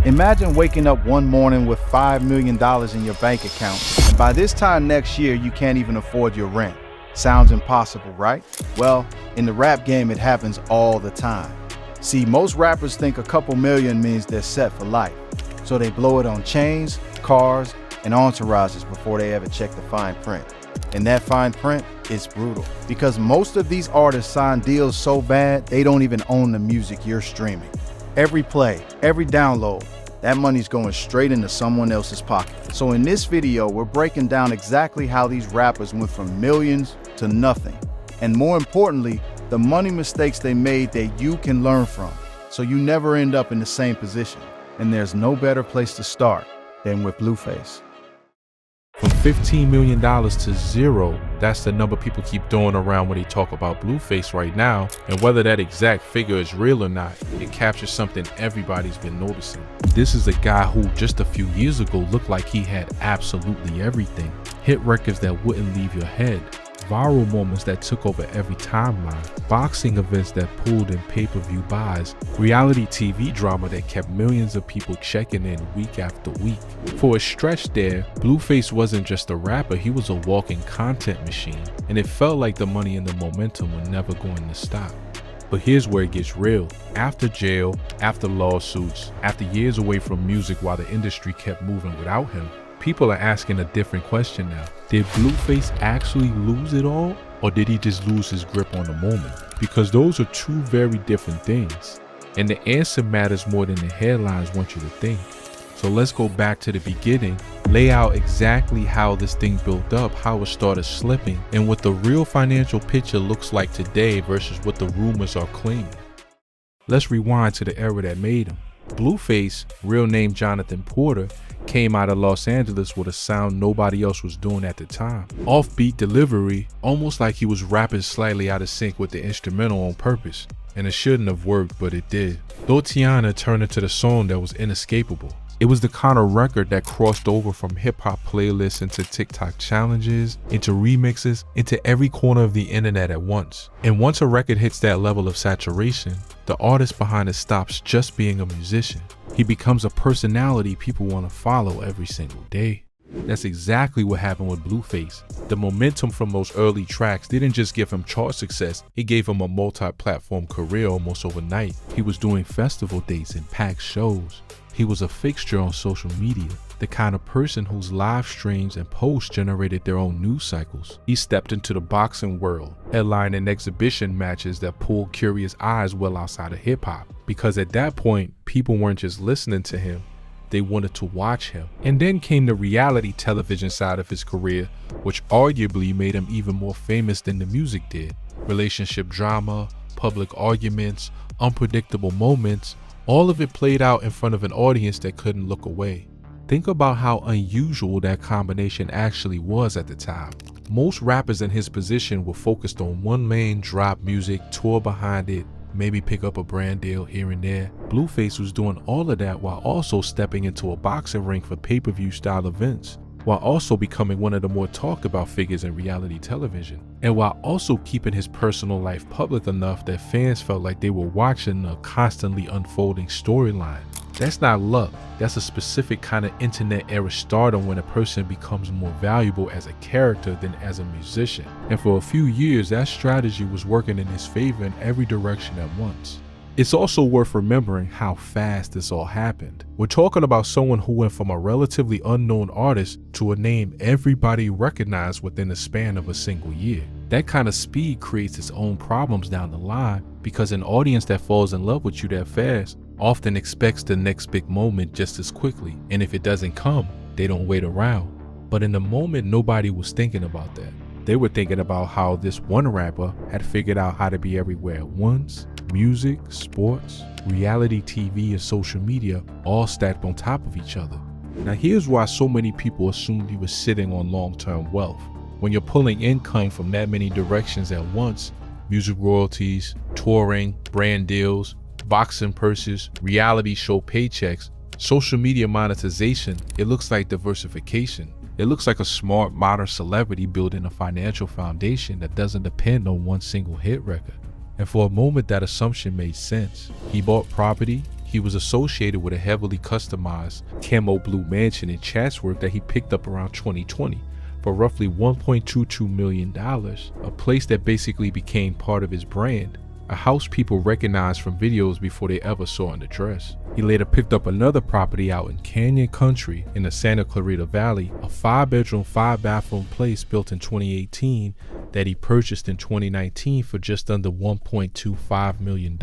Imagine waking up one morning with $5 million in your bank account, and by this time next year, you can't even afford your rent. Sounds impossible, right? Well, in the rap game, it happens all the time. See, most rappers think a couple million means they're set for life, so they blow it on chains, cars, and entourages before they ever check the fine print. And that fine print is brutal, because most of these artists sign deals so bad, they don't even own the music you're streaming. Every play, every download, that money's going straight into someone else's pocket. So in this video, we're breaking down exactly how these rappers went from millions to nothing. And more importantly, the money mistakes they made that you can learn from, so you never end up in the same position. And there's no better place to start than with Blueface. From $15 million to zero, that's the number people keep throwing around when they talk about Blueface right now, and whether that exact figure is real or not, it captures something everybody's been noticing. This is a guy who just a few years ago looked like he had absolutely everything. Hit records that wouldn't leave your head, viral moments that took over every timeline, boxing events that pulled in pay-per-view buys, reality TV drama that kept millions of people checking in week after week. For a stretch there, Blueface wasn't just a rapper, he was a walking content machine, and it felt like the money and the momentum were never going to stop. But here's where it gets real. After jail, after lawsuits, after years away from music while the industry kept moving without him, people are asking a different question now. Did Blueface actually lose it all, or did he just lose his grip on the moment? Because those are two very different things, and the answer matters more than the headlines want you to think. So let's go back to the beginning, lay out exactly how this thing built up, how it started slipping, and what the real financial picture looks like today versus what the rumors are claiming. Let's rewind to the era that made him. Blueface, real name Jonathan Porter, came out of Los Angeles with a sound nobody else was doing at the time. Offbeat delivery, almost like he was rapping slightly out of sync with the instrumental on purpose. And it shouldn't have worked, but it did. Thotiana turned into the song that was inescapable. It was the kind of record that crossed over from hip-hop playlists into TikTok challenges, into remixes, into every corner of the internet at once. And once a record hits that level of saturation, the artist behind it stops just being a musician. He becomes a personality people want to follow every single day. That's exactly what happened with Blueface. The momentum from those early tracks didn't just give him chart success, it gave him a multi-platform career almost overnight. He was doing festival dates and packed shows. He was a fixture on social media, the kind of person whose live streams and posts generated their own news cycles. He stepped into the boxing world, headlining exhibition matches that pulled curious eyes well outside of hip-hop, because at that point, people weren't just listening to him, they wanted to watch him. And then came the reality television side of his career, which arguably made him even more famous than the music did. Relationship drama, public arguments, unpredictable moments, all of it played out in front of an audience that couldn't look away. Think about how unusual that combination actually was at the time. Most rappers in his position were focused on one lane, drop music, tour behind it, maybe pick up a brand deal here and there. Blueface was doing all of that while also stepping into a boxing ring for pay-per-view style events, while also becoming one of the more talked about figures in reality television, and while also keeping his personal life public enough that fans felt like they were watching a constantly unfolding storyline. That's not luck, that's a specific kind of internet era stardom when a person becomes more valuable as a character than as a musician. And for a few years, that strategy was working in his favor in every direction at once. It's also worth remembering how fast this all happened. We're talking about someone who went from a relatively unknown artist to a name everybody recognized within the span of a single year. That kind of speed creates its own problems down the line, because an audience that falls in love with you that fast often expects the next big moment just as quickly, and if it doesn't come, they don't wait around. But in the moment, nobody was thinking about that. They were thinking about how this one rapper had figured out how to be everywhere at once. Music, sports, reality TV, and social media all stacked on top of each other. Now here's why so many people assumed he was sitting on long-term wealth. When you're pulling income from that many directions at once, music royalties, touring, brand deals, boxing purses, reality show paychecks, social media monetization, it looks like diversification. It looks like a smart modern celebrity building a financial foundation that doesn't depend on one single hit record. And for a moment that assumption made sense. He bought property, he was associated with a heavily customized camo blue mansion in Chatsworth that he picked up around 2020 for roughly $1.22 million, a place that basically became part of his brand, a house people recognized from videos before they ever saw an address. He later picked up another property out in Canyon Country in the Santa Clarita Valley, a 5-bedroom, 5-bathroom place built in 2018 that he purchased in 2019 for just under $1.25 million,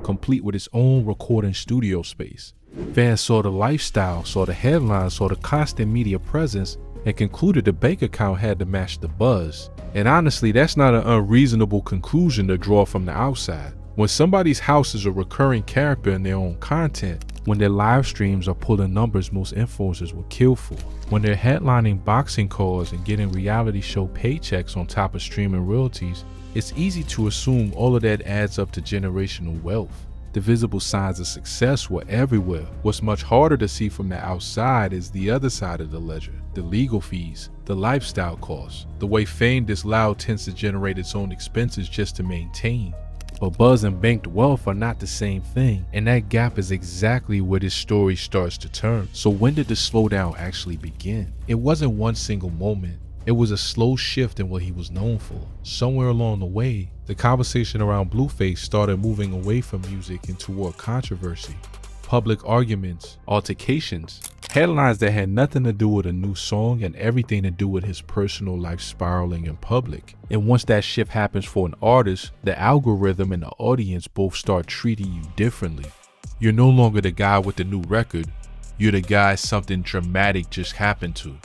complete with his own recording studio space. Fans saw the lifestyle, saw the headlines, saw the constant media presence, and concluded the bank account had to match the buzz. And honestly, that's not an unreasonable conclusion to draw from the outside. When somebody's house is a recurring character in their own content, when their live streams are pulling numbers most influencers will kill for, when they're headlining boxing cards and getting reality show paychecks on top of streaming royalties, it's easy to assume all of that adds up to generational wealth. The visible signs of success were everywhere. What's much harder to see from the outside is the other side of the ledger, the legal fees, the lifestyle costs, the way fame disallowed tends to generate its own expenses just to maintain. But buzz and banked wealth are not the same thing, and that gap is exactly where this story starts to turn. So when did the slowdown actually begin? It wasn't one single moment. It was a slow shift in what he was known for. Somewhere along the way, the conversation around Blueface started moving away from music and toward controversy, public arguments, altercations, headlines that had nothing to do with a new song and everything to do with his personal life spiraling in public. And once that shift happens for an artist, the algorithm and the audience both start treating you differently. You're no longer the guy with the new record, you're the guy something dramatic just happened to.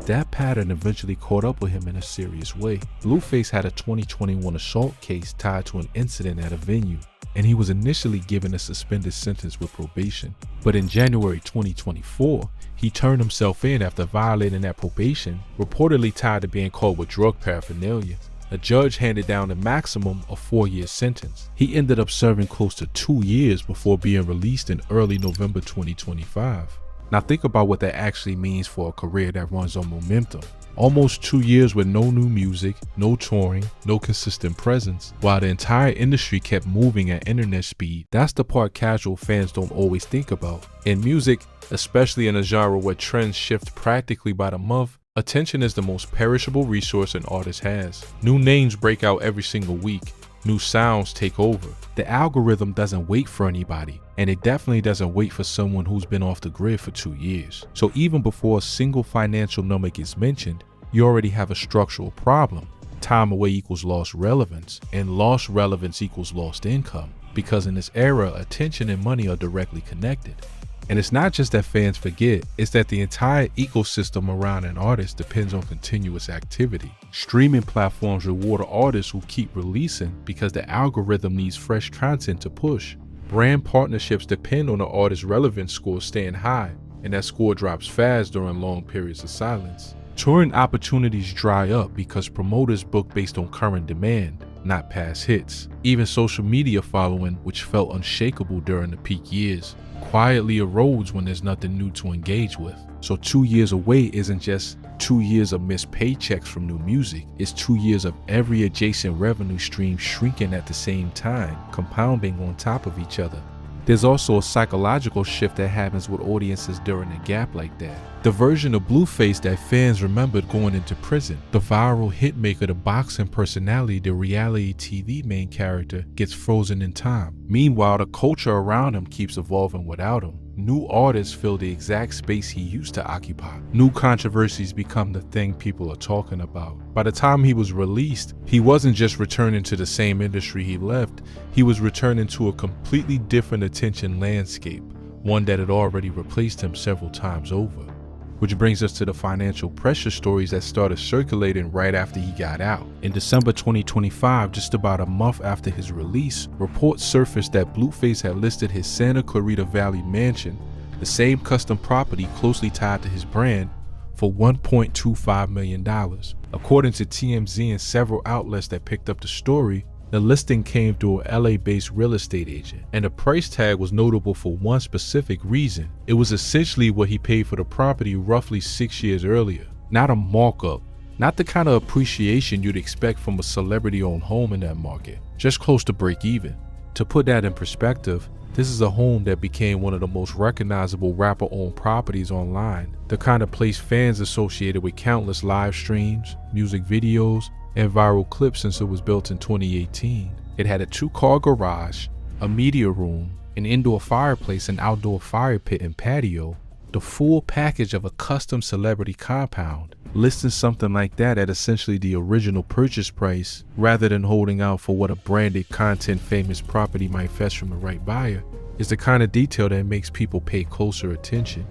That pattern eventually caught up with him in a serious way. Blueface had a 2021 assault case tied to an incident at a venue, and he was initially given a suspended sentence with probation. But in January 2024, he turned himself in after violating that probation, reportedly tied to being caught with drug paraphernalia. A judge handed down a maximum of 4-year sentence. He ended up serving close to 2 years before being released in early November 2025. Now think about what that actually means for a career that runs on momentum. Almost 2 years with no new music, no touring, no consistent presence, while the entire industry kept moving at internet speed. That's the part casual fans don't always think about. In music, especially in a genre where trends shift practically by the month, attention is the most perishable resource an artist has. New names break out every single week. New sounds take over. The algorithm doesn't wait for anybody, and it definitely doesn't wait for someone who's been off the grid for 2 years. So even before a single financial number gets mentioned, you already have a structural problem. Time away equals lost relevance, and lost relevance equals lost income, because in this era, attention and money are directly connected. And it's not just that fans forget, it's that the entire ecosystem around an artist depends on continuous activity. Streaming platforms reward artists who keep releasing because the algorithm needs fresh content to push. Brand partnerships depend on the artist's relevance score staying high, and that score drops fast during long periods of silence. Touring opportunities dry up because promoters book based on current demand, not past hits. Even social media following, which felt unshakable during the peak years, quietly erodes when there's nothing new to engage with. So 2 years away isn't just 2 years of missed paychecks from new music, it's 2 years of every adjacent revenue stream shrinking at the same time, compounding on top of each other. There's also a psychological shift that happens with audiences during a gap like that. The version of Blueface that fans remembered going into prison, the viral hitmaker, the boxing personality, the reality TV main character, gets frozen in time. Meanwhile, the culture around him keeps evolving without him. New artists fill the exact space he used to occupy. New controversies become the thing people are talking about. By the time he was released, he wasn't just returning to the same industry he left, he was returning to a completely different attention landscape, one that had already replaced him several times over. Which brings us to the financial pressure stories that started circulating right after he got out. In December 2025, just about a month after his release, reports surfaced that Blueface had listed his Santa Clarita Valley mansion, the same custom property closely tied to his brand, for $1.25 million. According to TMZ and several outlets that picked up the story, the listing came through an LA-based real estate agent, and the price tag was notable for one specific reason. It was essentially what he paid for the property roughly 6 years earlier. Not a markup, not the kind of appreciation you'd expect from a celebrity-owned home in that market, just close to break even. To put that in perspective, This is a home that became one of the most recognizable rapper-owned properties online, the kind of place fans associated with countless live streams, music videos, and viral clips since it was built in 2018. It had a 2-car garage, a media room, an indoor fireplace, an outdoor fire pit and patio, the full package of a custom celebrity compound. Listing something like that at essentially the original purchase price rather than holding out for what a branded content famous property might fetch from the right buyer is the kind of detail that makes people pay closer attention.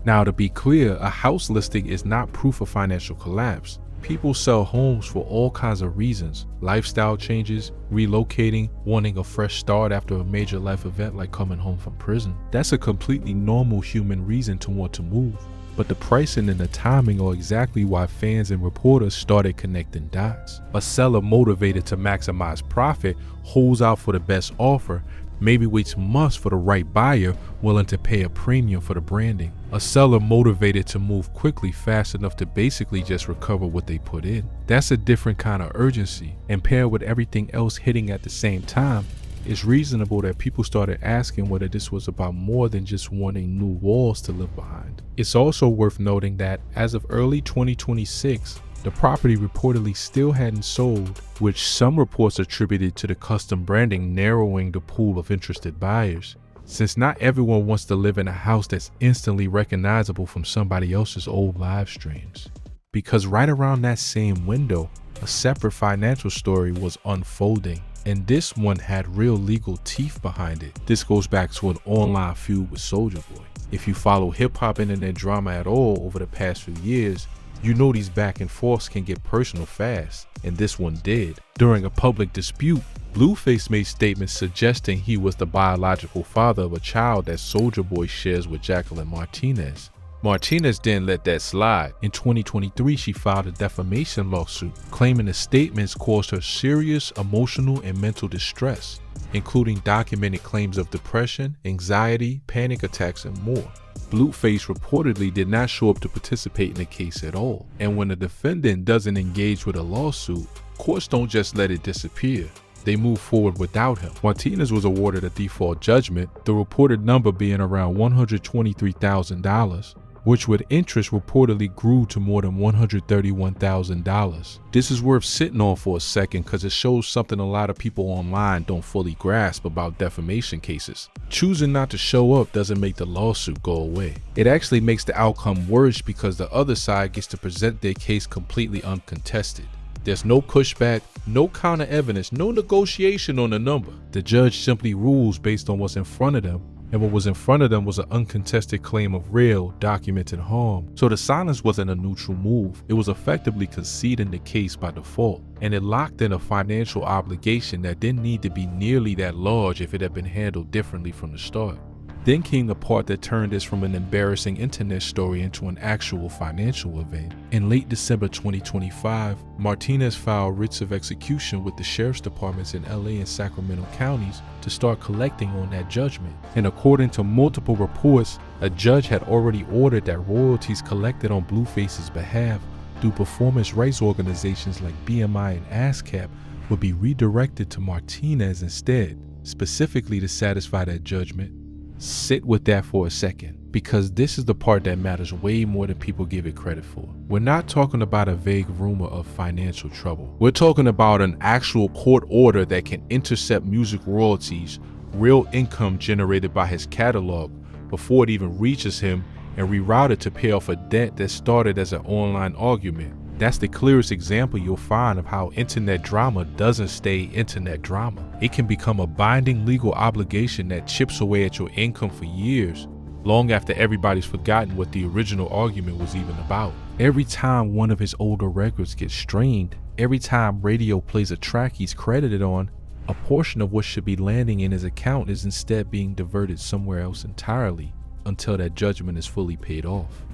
Now, to be clear, a house listing is not proof of financial collapse. People sell homes for all kinds of reasons: lifestyle changes, relocating, wanting a fresh start after a major life event like coming home from prison. That's a completely normal human reason to want to move. But the pricing and the timing are exactly why fans and reporters started connecting dots. A seller motivated to maximize profit holds out for the best offer, maybe waits months for the right buyer willing to pay a premium for the branding. A seller motivated to move quickly, fast enough to basically just recover what they put in. That's a different kind of urgency, and paired with everything else hitting at the same time, it's reasonable that people started asking whether this was about more than just wanting new walls to live behind. It's also worth noting that as of early 2026, the property reportedly still hadn't sold, which some reports attributed to the custom branding narrowing the pool of interested buyers, since not everyone wants to live in a house that's instantly recognizable from somebody else's old live streams. Because right around that same window, a separate financial story was unfolding, and this one had real legal teeth behind it. This goes back to an online feud with Soulja Boy. If you follow hip-hop internet drama at all over the past few years, you know these back and forths can get personal fast, and this one did. During a public dispute, Blueface made statements suggesting he was the biological father of a child that Soulja Boy shares with Jacqueline Martinez. Martinez didn't let that slide. In 2023, she filed a defamation lawsuit, claiming the statements caused her serious emotional and mental distress, including documented claims of depression, anxiety, panic attacks, and more. Blueface reportedly did not show up to participate in the case at all, and when a defendant doesn't engage with a lawsuit, courts don't just let it disappear. They move forward without him. Martinez was awarded a default judgment, the reported number being around $123,000, which with interest reportedly grew to more than $131,000. This is worth sitting on for a second because it shows something a lot of people online don't fully grasp about defamation cases. Choosing not to show up doesn't make the lawsuit go away. It actually makes the outcome worse because the other side gets to present their case completely uncontested. There's no pushback, no counter evidence, no negotiation on the number. The judge simply rules based on what's in front of them, and what was in front of them was an uncontested claim of real, documented harm. So the silence wasn't a neutral move, it was effectively conceding the case by default, and it locked in a financial obligation that didn't need to be nearly that large if it had been handled differently from the start. Then came the part that turned this from an embarrassing internet story into an actual financial event. In late December 2025, Martinez filed writs of execution with the sheriff's departments in LA and Sacramento counties to start collecting on that judgment. And according to multiple reports, a judge had already ordered that royalties collected on Blueface's behalf through performance rights organizations like BMI and ASCAP would be redirected to Martinez instead, specifically to satisfy that judgment. Sit with that for a second, because this is the part that matters way more than people give it credit for. We're not talking about a vague rumor of financial trouble. We're talking about an actual court order that can intercept music royalties, real income generated by his catalog, before it even reaches him, and reroute it to pay off a debt that started as an online argument. That's the clearest example you'll find of how internet drama doesn't stay internet drama. It can become a binding legal obligation that chips away at your income for years, long after everybody's forgotten what the original argument was even about. Every time one of his older records gets streamed, every time radio plays a track he's credited on, a portion of what should be landing in his account is instead being diverted somewhere else entirely until that judgment is fully paid off.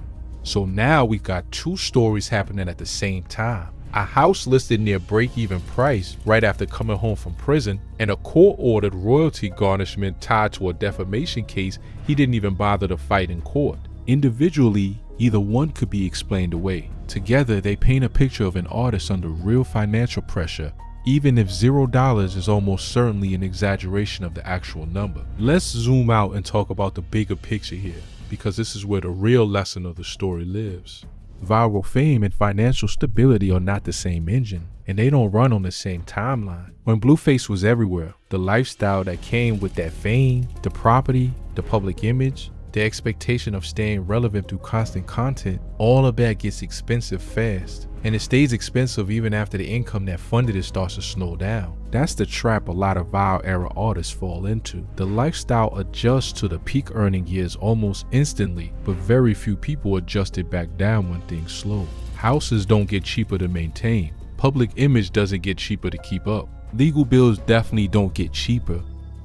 So now we've got two stories happening at the same time. A house listed near break-even price right after coming home from prison, and a court-ordered royalty garnishment tied to a defamation case he didn't even bother to fight in court. Individually, either one could be explained away. Together, they paint a picture of an artist under real financial pressure, even if $0 is almost certainly an exaggeration of the actual number. Let's zoom out and talk about the bigger picture here, because this is where the real lesson of the story lives. Viral fame and financial stability are not the same engine, and they don't run on the same timeline. When Blueface was everywhere, the lifestyle that came with that fame, the property, the public image, the expectation of staying relevant through constant content, all of that gets expensive fast. And it stays expensive even after the income that funded it starts to slow down. That's the trap a lot of viral era artists fall into. The lifestyle adjusts to the peak earning years almost instantly, but very few people adjust it back down when things slow. Houses don't get cheaper to maintain. Public image doesn't get cheaper to keep up. Legal bills definitely don't get cheaper.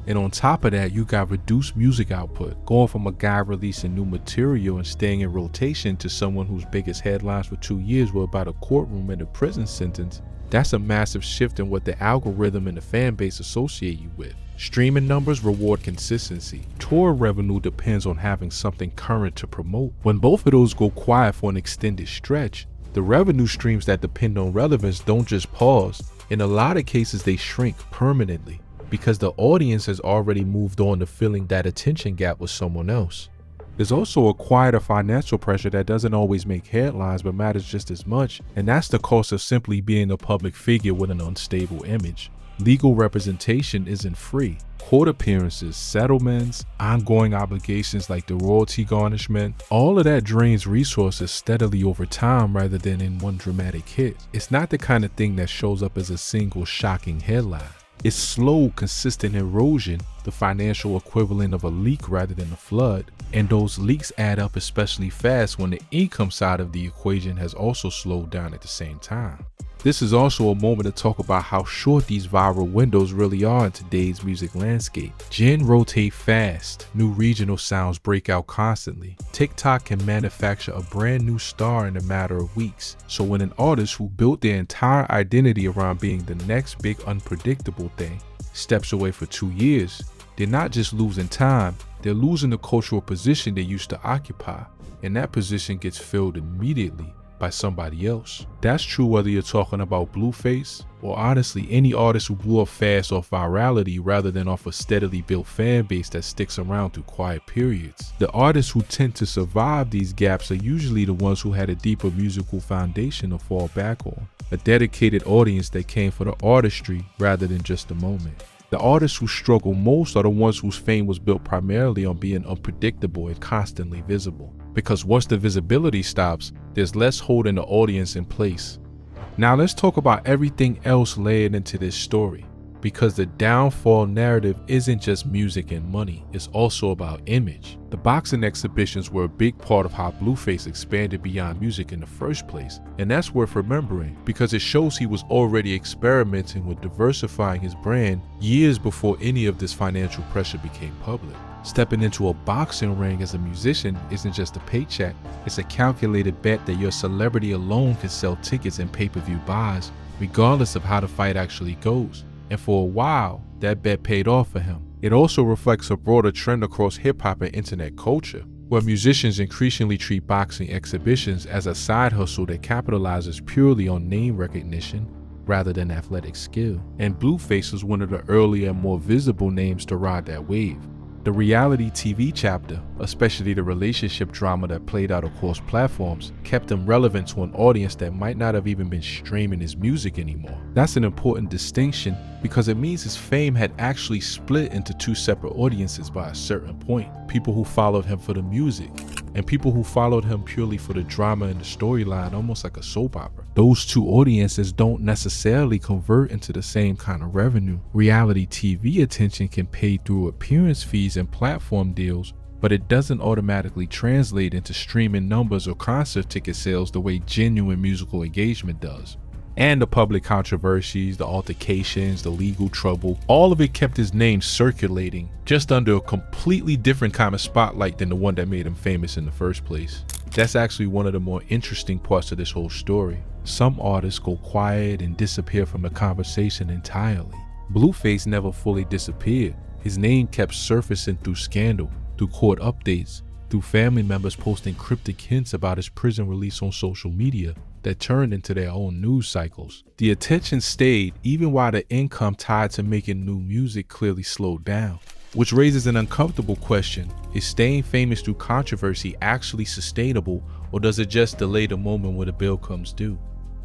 And on top of that, you got reduced music output, going from a guy releasing new material and staying in rotation to someone whose biggest headlines for 2 years were about a courtroom and a prison sentence. That's a massive shift in what the algorithm and the fan base associate you with. Streaming numbers reward consistency. Tour revenue depends on having something current to promote. When both of those go quiet for an extended stretch, the revenue streams that depend on relevance don't just pause. In a lot of cases, they shrink permanently, because the audience has already moved on to filling that attention gap with someone else. There's also a quieter financial pressure that doesn't always make headlines but matters just as much, and that's the cost of simply being a public figure with an unstable image. Legal representation isn't free. Court appearances, settlements, ongoing obligations like the royalty garnishment, all of that drains resources steadily over time rather than in one dramatic hit. It's not the kind of thing that shows up as a single shocking headline. It's slow, consistent erosion, the financial equivalent of a leak rather than a flood. And those leaks add up especially fast when the income side of the equation has also slowed down at the same time. This is also a moment to talk about how short these viral windows really are in today's music landscape. Gen rotate fast, new regional sounds break out constantly. TikTok can manufacture a brand new star in a matter of weeks. So when an artist who built their entire identity around being the next big unpredictable thing steps away for 2 years, they're not just losing time, they're losing the cultural position they used to occupy. And that position gets filled immediately by somebody else. That's true whether you're talking about Blueface or honestly any artist who blew up fast off virality rather than off a steadily built fan base that sticks around through quiet periods. The artists who tend to survive these gaps are usually the ones who had a deeper musical foundation to fall back on, a dedicated audience that came for the artistry rather than just the moment. The artists who struggle most are the ones whose fame was built primarily on being unpredictable and constantly visible. Because once the visibility stops, there's less holding the audience in place. Now let's talk about everything else layered into this story, because the downfall narrative isn't just music and money, it's also about image. The boxing exhibitions were a big part of how Blueface expanded beyond music in the first place, and that's worth remembering because it shows he was already experimenting with diversifying his brand years before any of this financial pressure became public. Stepping into a boxing ring as a musician isn't just a paycheck, it's a calculated bet that your celebrity alone can sell tickets and pay-per-view buys, regardless of how the fight actually goes. And for a while, that bet paid off for him. It also reflects a broader trend across hip-hop and internet culture, where musicians increasingly treat boxing exhibitions as a side hustle that capitalizes purely on name recognition rather than athletic skill. And Blueface was one of the earlier and more visible names to ride that wave. The reality TV chapter, especially the relationship drama that played out across platforms, kept him relevant to an audience that might not have even been streaming his music anymore. That's an important distinction because it means his fame had actually split into two separate audiences by a certain point. People who followed him for the music and people who followed him purely for the drama and the storyline, almost like a soap opera. Those two audiences don't necessarily convert into the same kind of revenue. Reality TV attention can pay through appearance fees and platform deals, but it doesn't automatically translate into streaming numbers or concert ticket sales the way genuine musical engagement does. And the public controversies, the altercations, the legal trouble, all of it kept his name circulating just under a completely different kind of spotlight than the one that made him famous in the first place. That's actually one of the more interesting parts of this whole story. Some artists go quiet and disappear from the conversation entirely. Blueface never fully disappeared. His name kept surfacing through scandal, through court updates, through family members posting cryptic hints about his prison release on social media. that turned into their own news cycles. The attention stayed even while the income tied to making new music clearly slowed down. Which raises an uncomfortable question: is staying famous through controversy actually sustainable, or does it just delay the moment when the bill comes due?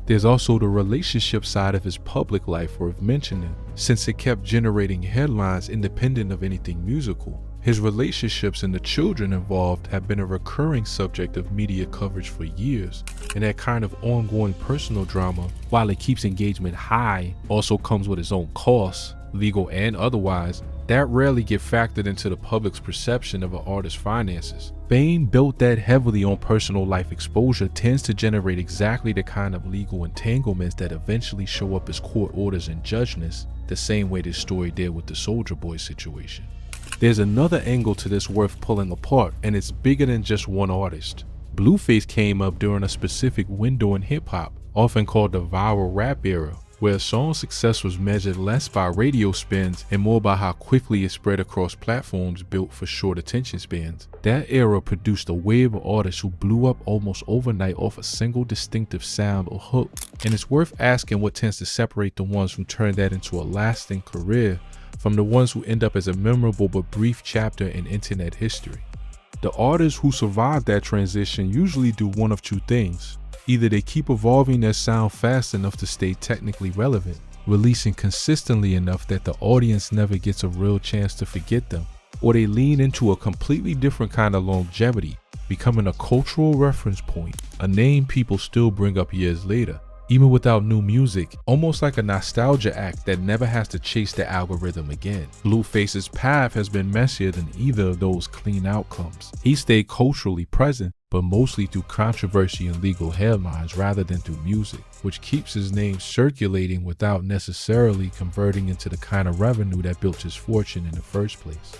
There's also the relationship side of his public life worth mentioning, since it kept generating headlines independent of anything musical. His relationships and the children involved have been a recurring subject of media coverage for years, and that kind of ongoing personal drama, while it keeps engagement high, also comes with its own costs, legal and otherwise, that rarely get factored into the public's perception of an artist's finances. Fame built that heavily on personal life exposure tends to generate exactly the kind of legal entanglements that eventually show up as court orders and judgments, the same way this story did with the Soulja Boy situation. There's another angle to this worth pulling apart, and it's bigger than just one artist. Blueface came up during a specific window in hip-hop, often called the viral rap era, where a song's success was measured less by radio spins and more by how quickly it spread across platforms built for short attention spans. That era produced a wave of artists who blew up almost overnight off a single distinctive sound or hook, and it's worth asking what tends to separate the ones who turn that into a lasting career from the ones who end up as a memorable but brief chapter in internet history. The artists who survive that transition usually do one of two things. Either they keep evolving their sound fast enough to stay technically relevant, releasing consistently enough that the audience never gets a real chance to forget them, or they lean into a completely different kind of longevity, becoming a cultural reference point, a name people still bring up years later, even without new music, almost like a nostalgia act that never has to chase the algorithm again. Blueface's path has been messier than either of those clean outcomes. He stayed culturally present, but mostly through controversy and legal headlines rather than through music, which keeps his name circulating without necessarily converting into the kind of revenue that built his fortune in the first place.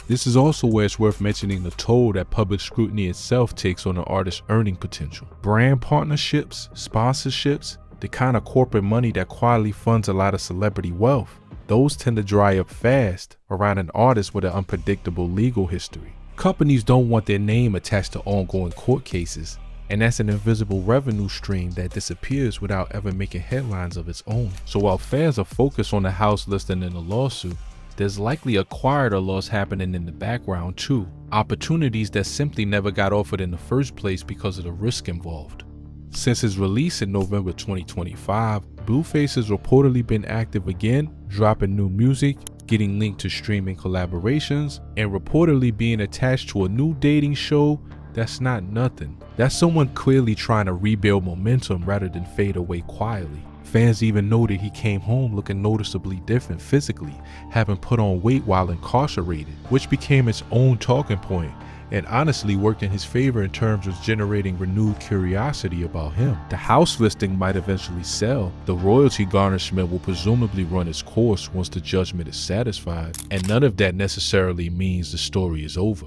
This is also where it's worth mentioning the toll that public scrutiny itself takes on an artist's earning potential. Brand partnerships, sponsorships, the kind of corporate money that quietly funds a lot of celebrity wealth, those tend to dry up fast around an artist with an unpredictable legal history. Companies don't want their name attached to ongoing court cases, and that's an invisible revenue stream that disappears without ever making headlines of its own. So while fans are focused on the house listing and the lawsuit, there's likely a quieter loss happening in the background too. Opportunities that simply never got offered in the first place because of the risk involved. Since his release in November 2025, Blueface has reportedly been active again, dropping new music, getting linked to streaming collaborations, and reportedly being attached to a new dating show. That's not nothing. That's someone clearly trying to rebuild momentum rather than fade away quietly. Fans even noted he came home looking noticeably different physically, having put on weight while incarcerated, which became its own talking point, and honestly worked in his favor in terms of generating renewed curiosity about him. The house listing might eventually sell, the royalty garnishment will presumably run its course once the judgment is satisfied, and none of that necessarily means the story is over.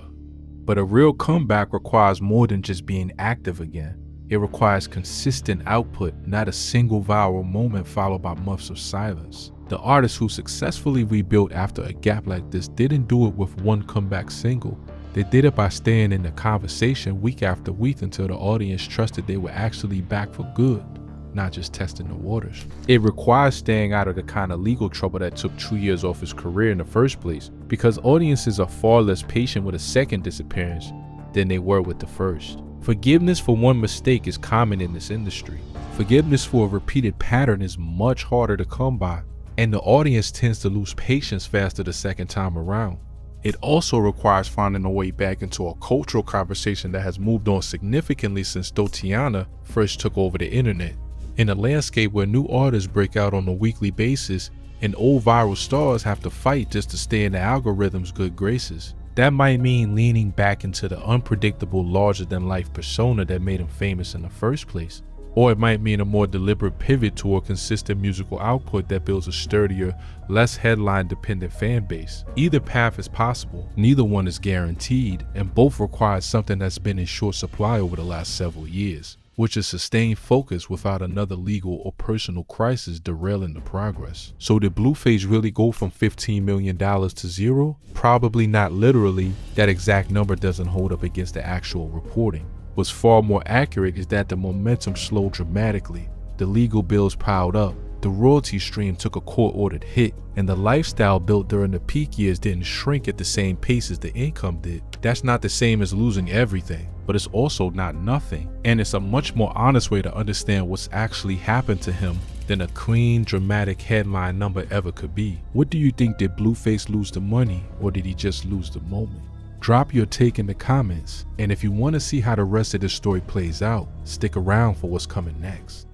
But a real comeback requires more than just being active again. It requires consistent output, not a single viral moment followed by months of silence. The artists who successfully rebuilt after a gap like this didn't do it with one comeback single. They did it by staying in the conversation week after week until the audience trusted they were actually back for good, not just testing the waters. It requires staying out of the kind of legal trouble that took 2 years off his career in the first place, because audiences are far less patient with a second disappearance than they were with the first. Forgiveness for one mistake is common in this industry. Forgiveness for a repeated pattern is much harder to come by, and the audience tends to lose patience faster the second time around. It also requires finding a way back into a cultural conversation that has moved on significantly since Thotiana first took over the internet. In a landscape where new artists break out on a weekly basis and old viral stars have to fight just to stay in the algorithm's good graces, that might mean leaning back into the unpredictable larger-than-life persona that made him famous in the first place. Or it might mean a more deliberate pivot toward consistent musical output that builds a sturdier, less headline-dependent fan base. Either path is possible, neither one is guaranteed, and both require something that's been in short supply over the last several years, which is sustained focus without another legal or personal crisis derailing the progress. So did Blueface really go from $15 million to zero? Probably not literally. That exact number doesn't hold up against the actual reporting. What's far more accurate is that the momentum slowed dramatically. The legal bills piled up, the royalty stream took a court-ordered hit, and the lifestyle built during the peak years didn't shrink at the same pace as the income did. That's not the same as losing everything, but it's also not nothing. And it's a much more honest way to understand what's actually happened to him than a clean, dramatic headline number ever could be. What do you think? Did Blueface lose the money, or did he just lose the moment? Drop your take in the comments, and if you want to see how the rest of this story plays out, stick around for what's coming next.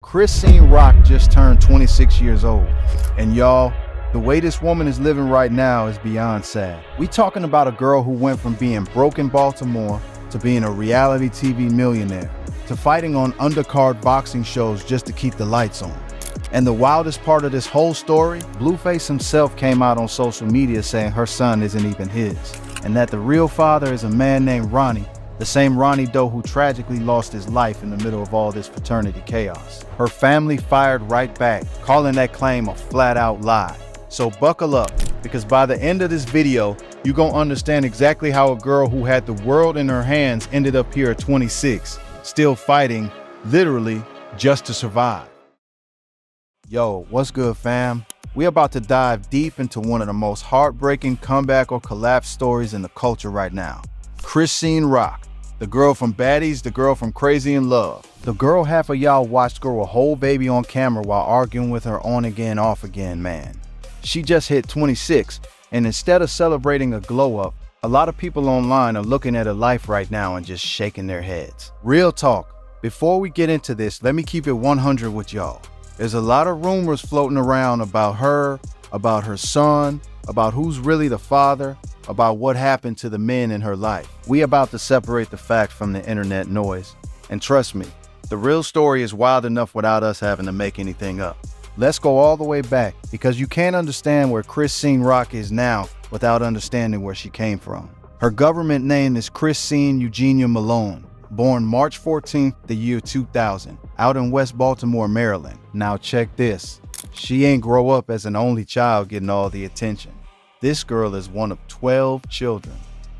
Chrisean Rock just turned 26 years old, and y'all, the way this woman is living right now is beyond sad. We talking about a girl who went from being broke in Baltimore to being a reality TV millionaire, to fighting on undercard boxing shows just to keep the lights on. And the wildest part of this whole story, Blueface himself came out on social media saying her son isn't even his, and that the real father is a man named Ronnie, the same Ronnie Doe who tragically lost his life in the middle of all this fraternity chaos. Her family fired right back, calling that claim a flat-out lie. So buckle up, because by the end of this video, you're gonna understand exactly how a girl who had the world in her hands ended up here at 26, still fighting, literally, just to survive. Yo, what's good, fam? We're about to dive deep into one of the most heartbreaking comeback or collapse stories in the culture right now. Chrisean Rock, the girl from Baddies, the girl from Crazy in Love. The girl half of y'all watched grow a whole baby on camera while arguing with her on again, off again man. She just hit 26, and instead of celebrating a glow up, a lot of people online are looking at her life right now and just shaking their heads. Real talk, before we get into this, let me keep it 100 with y'all. There's a lot of rumors floating around about her son, about who's really the father, about what happened to the men in her life. We about to separate the fact from the internet noise. And trust me, the real story is wild enough without us having to make anything up. Let's go all the way back, because you can't understand where Chrisean Rock is now without understanding where she came from. Her government name is Chrisean Eugenia Malone, born March 14th, the year 2000, out in West Baltimore, Maryland. Now check this. She ain't grow up as an only child getting all the attention. This girl is one of 12 children.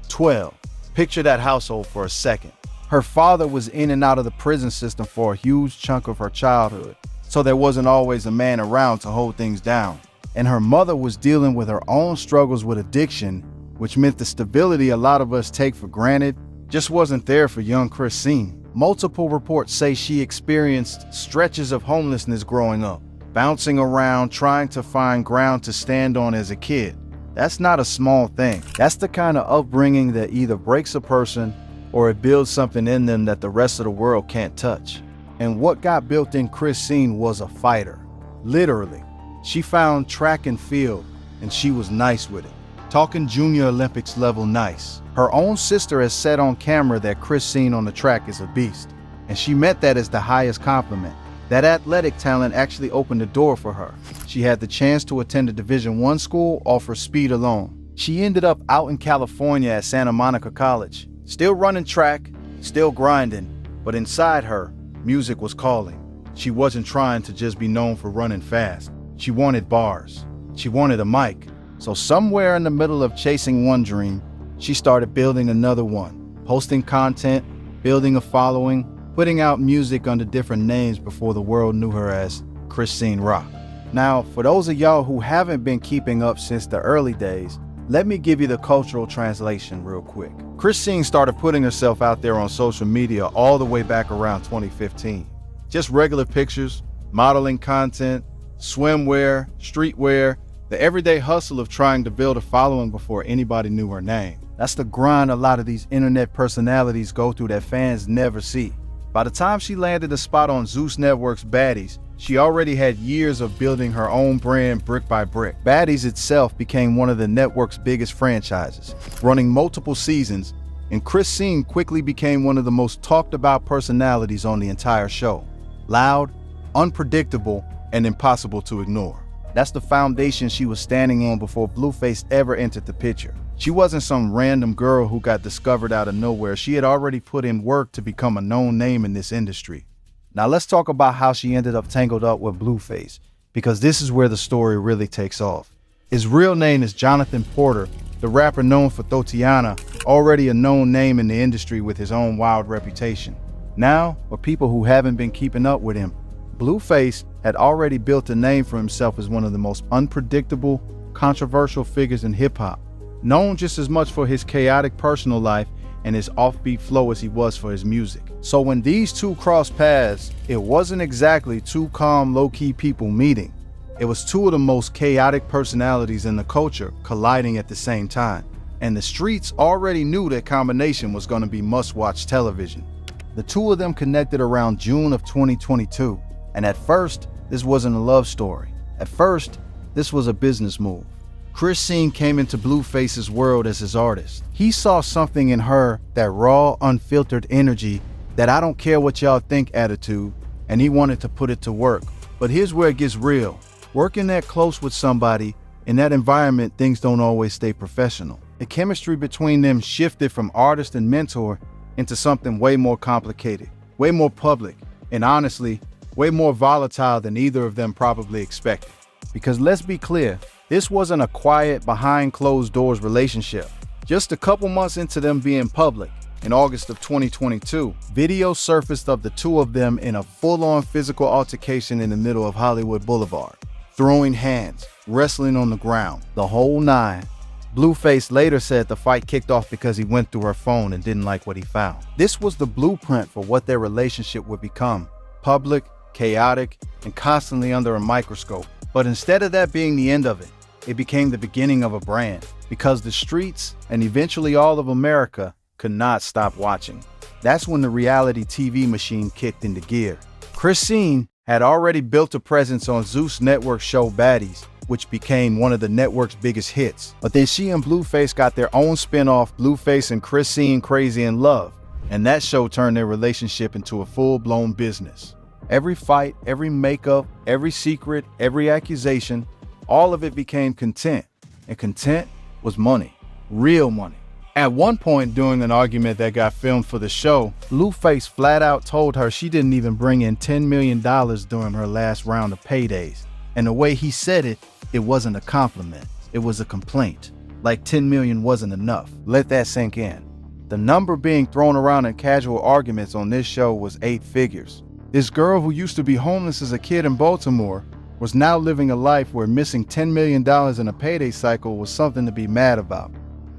12. Picture that household for a second. Her father was in and out of the prison system for a huge chunk of her childhood, so there wasn't always a man around to hold things down. And her mother was dealing with her own struggles with addiction, which meant the stability a lot of us take for granted just wasn't there for young Chrisean. Multiple reports say she experienced stretches of homelessness growing up, bouncing around trying to find ground to stand on as a kid. That's not a small thing. That's the kind of upbringing that either breaks a person or it builds something in them that the rest of the world can't touch. And what got built in Chrisean was a fighter. Literally. She found track and field, and she was nice with it. Talking Junior Olympics level nice. Her own sister has said on camera that Chrisean on the track is a beast, and she meant that as the highest compliment. That athletic talent actually opened the door for her. She had the chance to attend a Division I school off her speed alone. She ended up out in California at Santa Monica College, still running track, still grinding, but inside her, music was calling. She wasn't trying to just be known for running fast. She wanted bars. She wanted a mic. So somewhere in the middle of chasing one dream, she started building another one, posting content, building a following, putting out music under different names before the world knew her as Chrisean Rock. Now, for those of y'all who haven't been keeping up since the early days, let me give you the cultural translation real quick. Chrisean started putting herself out there on social media all the way back around 2015. Just regular pictures, modeling content, swimwear, streetwear, the everyday hustle of trying to build a following before anybody knew her name. That's the grind a lot of these internet personalities go through that fans never see. By the time she landed a spot on Zeus Network's Baddies, she already had years of building her own brand brick by brick. Baddies itself became one of the network's biggest franchises, running multiple seasons, and Chrisean quickly became one of the most talked about personalities on the entire show. Loud, unpredictable, and impossible to ignore. That's the foundation she was standing on before Blueface ever entered the picture. She wasn't some random girl who got discovered out of nowhere. She had already put in work to become a known name in this industry. Now let's talk about how she ended up tangled up with Blueface, because this is where the story really takes off. His real name is Jonathan Porter, the rapper known for Thotiana, already a known name in the industry with his own wild reputation. Now, for people who haven't been keeping up with him, Blueface had already built a name for himself as one of the most unpredictable, controversial figures in hip-hop, known just as much for his chaotic personal life and his offbeat flow as he was for his music. So when these two crossed paths, it wasn't exactly two calm, low-key people meeting. It was two of the most chaotic personalities in the culture colliding at the same time. And the streets already knew that combination was going to be must-watch television. The two of them connected around June of 2022. And at first, this wasn't a love story. At first, this was a business move. Chris Scene came into Blueface's world as his artist. He saw something in her, that raw, unfiltered energy, that I don't care what y'all think attitude, and he wanted to put it to work. But here's where it gets real. Working that close with somebody, in that environment, things don't always stay professional. The chemistry between them shifted from artist and mentor into something way more complicated, way more public, and honestly, way more volatile than either of them probably expected. Because let's be clear, this wasn't a quiet, behind closed doors relationship. Just a couple months into them being public, in August of 2022, video surfaced of the two of them in a full-on physical altercation in the middle of Hollywood Boulevard. Throwing hands, wrestling on the ground, the whole nine. Blueface later said the fight kicked off because he went through her phone and didn't like what he found. This was the blueprint for what their relationship would become: public, chaotic, and constantly under a microscope. But instead of that being the end of it, it became the beginning of a brand, because the streets, and eventually all of America, could not stop watching. That's when the reality TV machine kicked into gear. Chris Scene had already built a presence on Zeus Network show Baddies, which became one of the network's biggest hits. But then she and Blueface got their own spin-off, Blueface and Chris Scene Crazy in Love, and that show turned their relationship into a full-blown business. Every fight, every makeup, every secret, every accusation, all of it became content, and content was money, real money. At one point during an argument that got filmed for the show, Blueface flat out told her she didn't even bring in $10 million during her last round of paydays. And the way he said it, it wasn't a compliment, it was a complaint. Like 10 million wasn't enough. Let that sink in. The number being thrown around in casual arguments on this show was 8 figures. This girl who used to be homeless as a kid in Baltimore was now living a life where missing $10 million in a payday cycle was something to be mad about.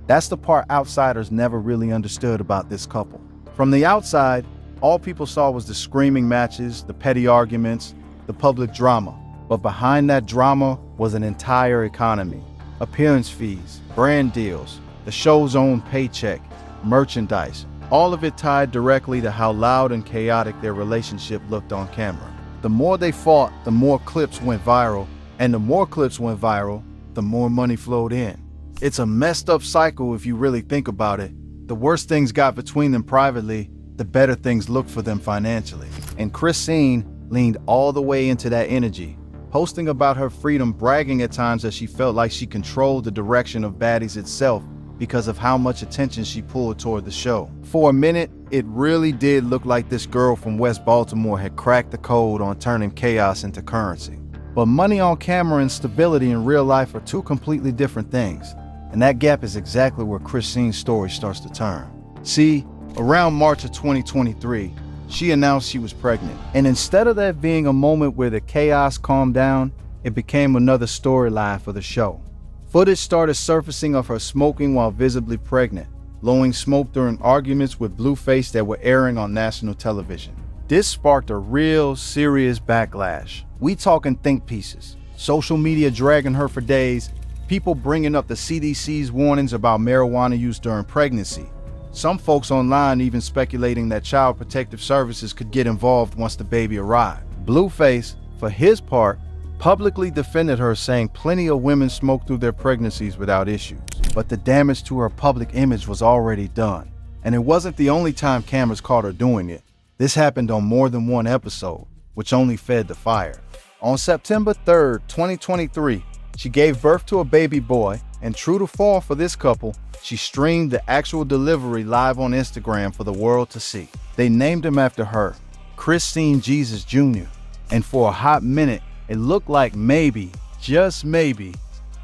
That's the part outsiders never really understood about this couple. From the outside, all people saw was the screaming matches, the petty arguments, the public drama. But behind that drama was an entire economy. Appearance fees, brand deals, the show's own paycheck, merchandise, all of it tied directly to how loud and chaotic their relationship looked on camera. The more they fought, the more clips went viral, and the more clips went viral, the more money flowed in. It's a messed up cycle if you really think about it. The worse things got between them privately, the better things looked for them financially. And Chris Scene leaned all the way into that energy, posting about her freedom, bragging at times that she felt like she controlled the direction of Baddies itself because of how much attention she pulled toward the show. For a minute, it really did look like this girl from West Baltimore had cracked the code on turning chaos into currency. But money on camera and stability in real life are two completely different things. And that gap is exactly where Chris Scene's story starts to turn. See, around March of 2023, she announced she was pregnant. And instead of that being a moment where the chaos calmed down, it became another storyline for the show. Footage started surfacing of her smoking while visibly pregnant, blowing smoke during arguments with Blueface that were airing on national television. This sparked a real serious backlash. We talking think pieces, social media dragging her for days, people bringing up the CDC's warnings about marijuana use during pregnancy. Some folks online even speculating that Child Protective Services could get involved once the baby arrived. Blueface, for his part, publicly defended her, saying plenty of women smoked through their pregnancies without issues. But the damage to her public image was already done. And it wasn't the only time cameras caught her doing it. This happened on more than one episode, which only fed the fire. On September 3rd, 2023, she gave birth to a baby boy, and true to form for this couple, she streamed the actual delivery live on Instagram for the world to see. They named him after her, Chris Scene Jesus Jr. And for a hot minute, it looked like maybe, just maybe,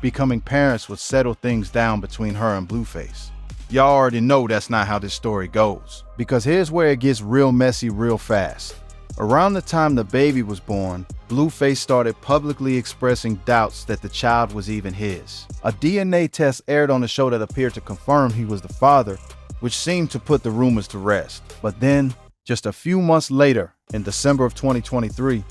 becoming parents would settle things down between her and Blueface. Y'all already know that's not how this story goes, because here's where it gets real messy real fast. Around the time the baby was born, Blueface started publicly expressing doubts that the child was even his. A DNA test aired on the show that appeared to confirm he was the father, which seemed to put the rumors to rest. But then, just a few months later, in December of 2023,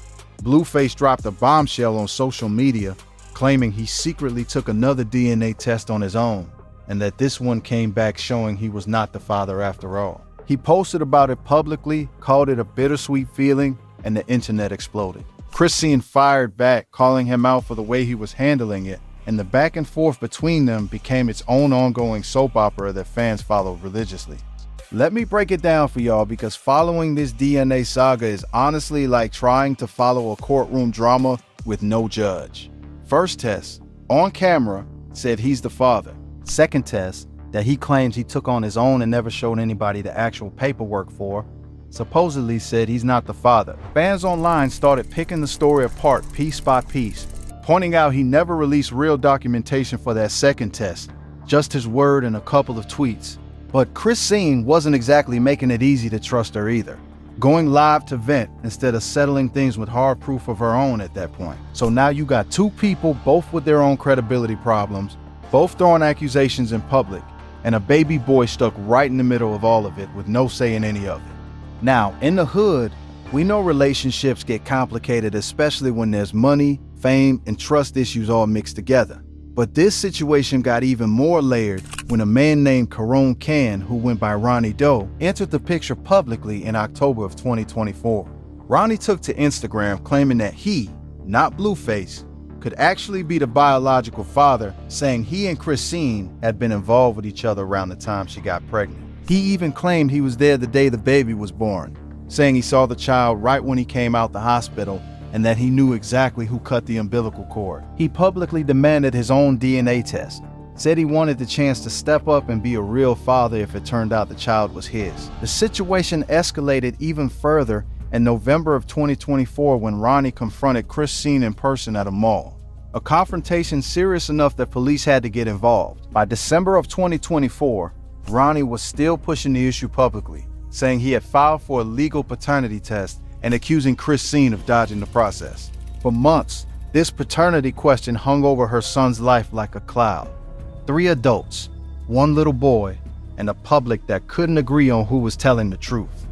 Blueface dropped a bombshell on social media, claiming he secretly took another DNA test on his own, and that this one came back showing he was not the father after all. He posted about it publicly, called it a bittersweet feeling, and the internet exploded. Christine fired back, calling him out for the way he was handling it, and the back and forth between them became its own ongoing soap opera that fans followed religiously. Let me break it down for y'all, because following this DNA saga is honestly like trying to follow a courtroom drama with no judge. First test, on camera, said he's the father. Second test, that he claims he took on his own and never showed anybody the actual paperwork for, supposedly said he's not the father. Fans online started picking the story apart piece by piece, pointing out he never released real documentation for that second test, just his word and a couple of tweets. But Christine wasn't exactly making it easy to trust her either, going live to vent instead of settling things with hard proof of her own at that point. So now you got two people, both with their own credibility problems, both throwing accusations in public, and a baby boy stuck right in the middle of all of it with no say in any of it. Now, in the hood, we know relationships get complicated, especially when there's money, fame, and trust issues all mixed together. But this situation got even more layered when a man named Karon Khan, who went by Ronnie Doe, entered the picture publicly in October of 2024. Ronnie took to Instagram claiming that he, not Blueface, could actually be the biological father, saying he and Christine had been involved with each other around the time she got pregnant. He even claimed he was there the day the baby was born, saying he saw the child right when he came out the hospital and that he knew exactly who cut the umbilical cord. He publicly demanded his own DNA test, said he wanted the chance to step up and be a real father if it turned out the child was his. The situation escalated even further in November of 2024 when Ronnie confronted Christine in person at a mall. A confrontation serious enough that police had to get involved. By December of 2024, Ronnie was still pushing the issue publicly, saying he had filed for a legal paternity test and accusing Christine of dodging the process. For months, this paternity question hung over her son's life like a cloud. 3 adults, 1 little boy, and a public that couldn't agree on who was telling the truth.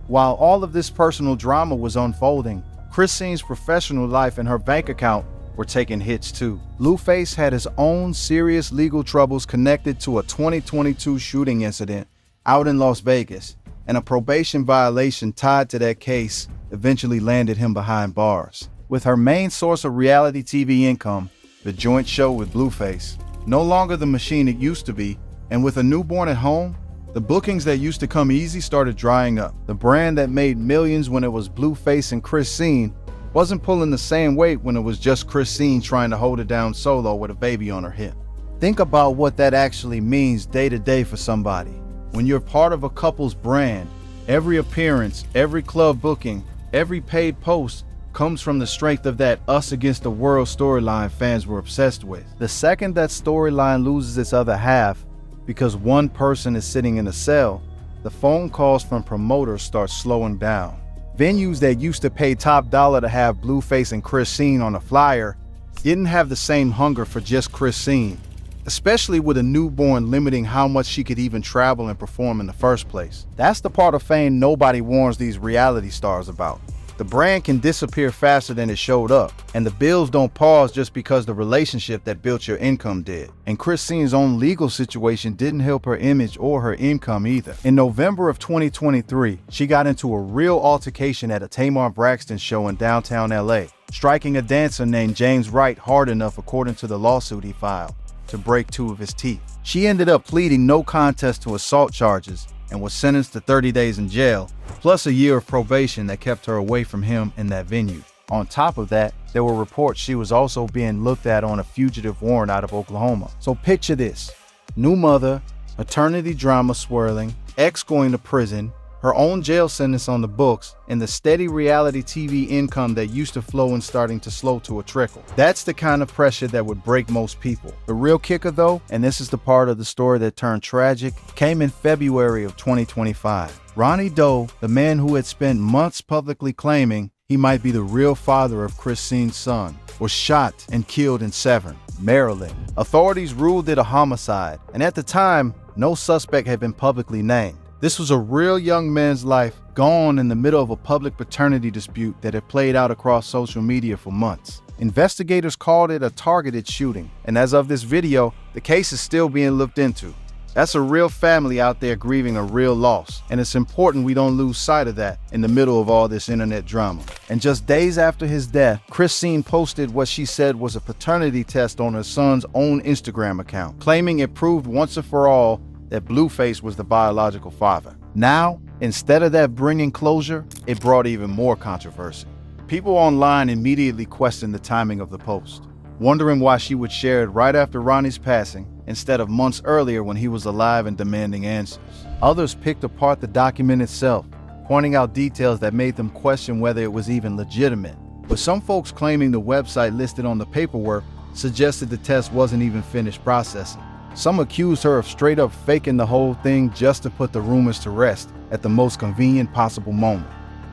While all of this personal drama was unfolding, Christine's professional life and her bank account were taking hits too. Blueface had his own serious legal troubles connected to a 2022 shooting incident out in Las Vegas, and a probation violation tied to that case eventually landed him behind bars. With her main source of reality TV income, The Joint Show with Blueface, no longer the machine it used to be, and with a newborn at home, the bookings that used to come easy started drying up. The brand that made millions when it was Blueface and Christine wasn't pulling the same weight when it was just Christine trying to hold it down solo with a baby on her hip. Think about what that actually means day to day for somebody. When you're part of a couple's brand, every appearance, every club booking, every paid post comes from the strength of that us against the world storyline fans were obsessed with. The second that storyline loses its other half, because one person is sitting in a cell, the phone calls from promoters start slowing down. Venues that used to pay top dollar to have Blueface and Christine on a flyer didn't have the same hunger for just Christine, especially with a newborn limiting how much she could even travel and perform in the first place. That's the part of fame nobody warns these reality stars about. The brand can disappear faster than it showed up, and the bills don't pause just because the relationship that built your income did. And Christine's own legal situation didn't help her image or her income either. In November of 2023, she got into a real altercation at a Tamar Braxton show in downtown LA, striking a dancer named James Wright hard enough, according to the lawsuit he filed, to break 2 of his teeth. She ended up pleading no contest to assault charges and was sentenced to 30 days in jail, plus a year of probation that kept her away from him in that venue. On top of that, there were reports she was also being looked at on a fugitive warrant out of Oklahoma. So picture this: new mother, maternity drama swirling, ex going to prison, her own jail sentence on the books, and the steady reality TV income that used to flow and starting to slow to a trickle. That's the kind of pressure that would break most people. The real kicker though, and this is the part of the story that turned tragic, came in February of 2025. Ronnie Doe, the man who had spent months publicly claiming he might be the real father of Christine's son, was shot and killed in Severn, Maryland. Authorities ruled it a homicide, and at the time, no suspect had been publicly named. This was a real young man's life gone in the middle of a public paternity dispute that had played out across social media for months. Investigators called it a targeted shooting, and as of this video, the case is still being looked into. That's a real family out there grieving a real loss, and it's important we don't lose sight of that in the middle of all this internet drama. And just days after his death, Christine posted what she said was a paternity test on her son's own Instagram account, claiming it proved once and for all that Blueface was the biological father. Now, instead of that bringing closure, it brought even more controversy. People online immediately questioned the timing of the post, wondering why she would share it right after Ronnie's passing instead of months earlier when he was alive and demanding answers. Others picked apart the document itself, pointing out details that made them question whether it was even legitimate. With some folks claiming the website listed on the paperwork suggested the test wasn't even finished processing. Some accused her of straight up faking the whole thing just to put the rumors to rest at the most convenient possible moment.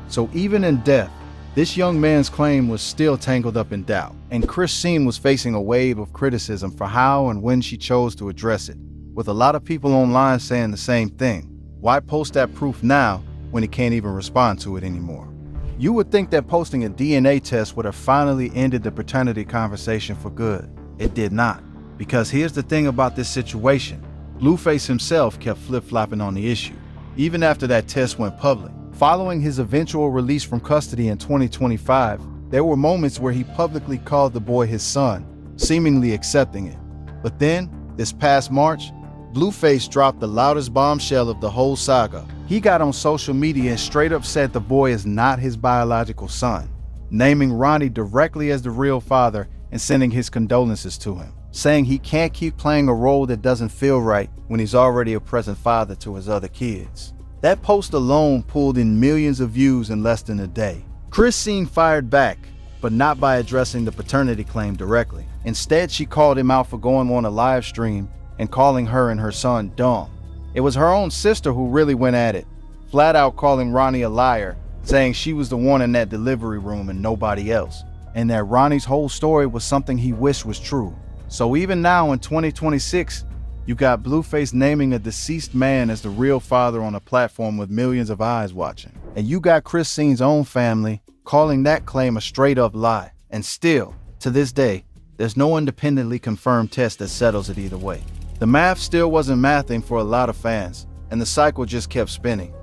So even in death, this young man's claim was still tangled up in doubt, and Christine was facing a wave of criticism for how and when she chose to address it, with a lot of people online saying the same thing. Why post that proof now when he can't even respond to it anymore? You would think that posting a DNA test would have finally ended the paternity conversation for good. It did not. Because here's the thing about this situation, Blueface himself kept flip-flopping on the issue, even after that test went public. Following his eventual release from custody in 2025, there were moments where he publicly called the boy his son, seemingly accepting it. But then, this past March, Blueface dropped the loudest bombshell of the whole saga. He got on social media and straight up said the boy is not his biological son, naming Ronnie directly as the real father and sending his condolences to him, saying he can't keep playing a role that doesn't feel right when he's already a present father to his other kids. That post alone pulled in millions of views in less than a day. Christine fired back, but not by addressing the paternity claim directly. Instead, she called him out for going on a live stream and calling her and her son dumb. It was her own sister who really went at it, flat out calling Ronnie a liar, saying she was the one in that delivery room and nobody else, and that Ronnie's whole story was something he wished was true. So even now in 2026, you got Blueface naming a deceased man as the real father on a platform with millions of eyes watching. And you got Christine's own family calling that claim a straight up lie. And still, to this day, there's no independently confirmed test that settles it either way. The math still wasn't mathing for a lot of fans, and the cycle just kept spinning.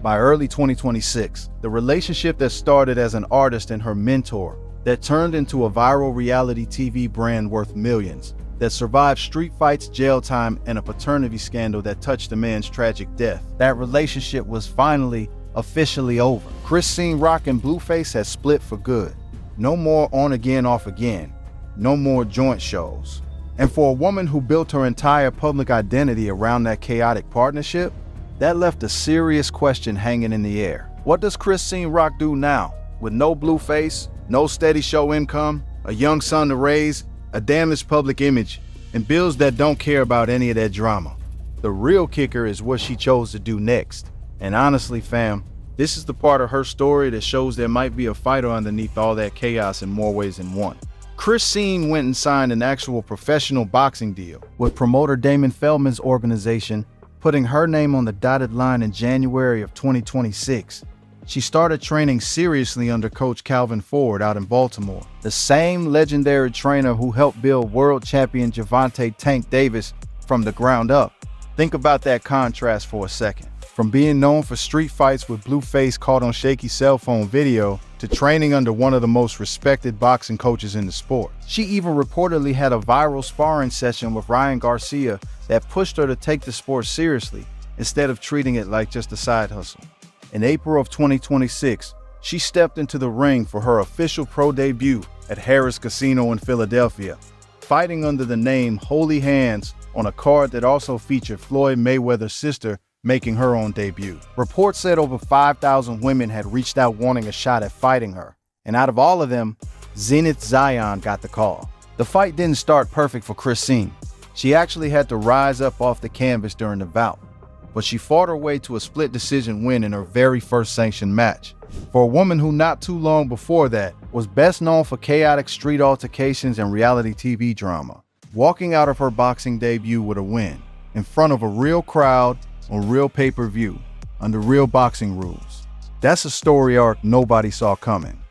By early 2026, the relationship that started as an artist and her mentor, that turned into a viral reality TV brand worth millions, that survived street fights, jail time, and a paternity scandal that touched the man's tragic death. That relationship was finally officially over. Christine Rock and Blueface had split for good. No more on again, off again. No more joint shows. And for a woman who built her entire public identity around that chaotic partnership, that left a serious question hanging in the air. What does Christine Rock do now? With no Blueface, no steady show income, a young son to raise, a damaged public image, and bills that don't care about any of that drama. The real kicker is what she chose to do next. And honestly, fam, this is the part of her story that shows there might be a fighter underneath all that chaos in more ways than one. Christine went and signed an actual professional boxing deal with promoter Damon Feldman's organization, putting her name on the dotted line in January of 2026. She started training seriously under coach Calvin Ford out in Baltimore, the same legendary trainer who helped build world champion Gervonta Tank Davis from the ground up. Think about that contrast for a second. From being known for street fights with Blueface caught on shaky cell phone video to training under one of the most respected boxing coaches in the sport. She even reportedly had a viral sparring session with Ryan Garcia that pushed her to take the sport seriously instead of treating it like just a side hustle. In April of 2026, she stepped into the ring for her official pro debut at Harrah's Casino in Philadelphia, fighting under the name Holy Hands on a card that also featured Floyd Mayweather's sister, making her own debut. Reports said over 5,000 women had reached out wanting a shot at fighting her, and out of all of them, Zenith Zion got the call. The fight didn't start perfect for Christine. She actually had to rise up off the canvas during the bout, but she fought her way to a split decision win in her very first sanctioned match. For a woman who not too long before that was best known for chaotic street altercations and reality TV drama, walking out of her boxing debut with a win in front of a real crowd on real pay-per-view under real boxing rules. That's a story arc nobody saw coming.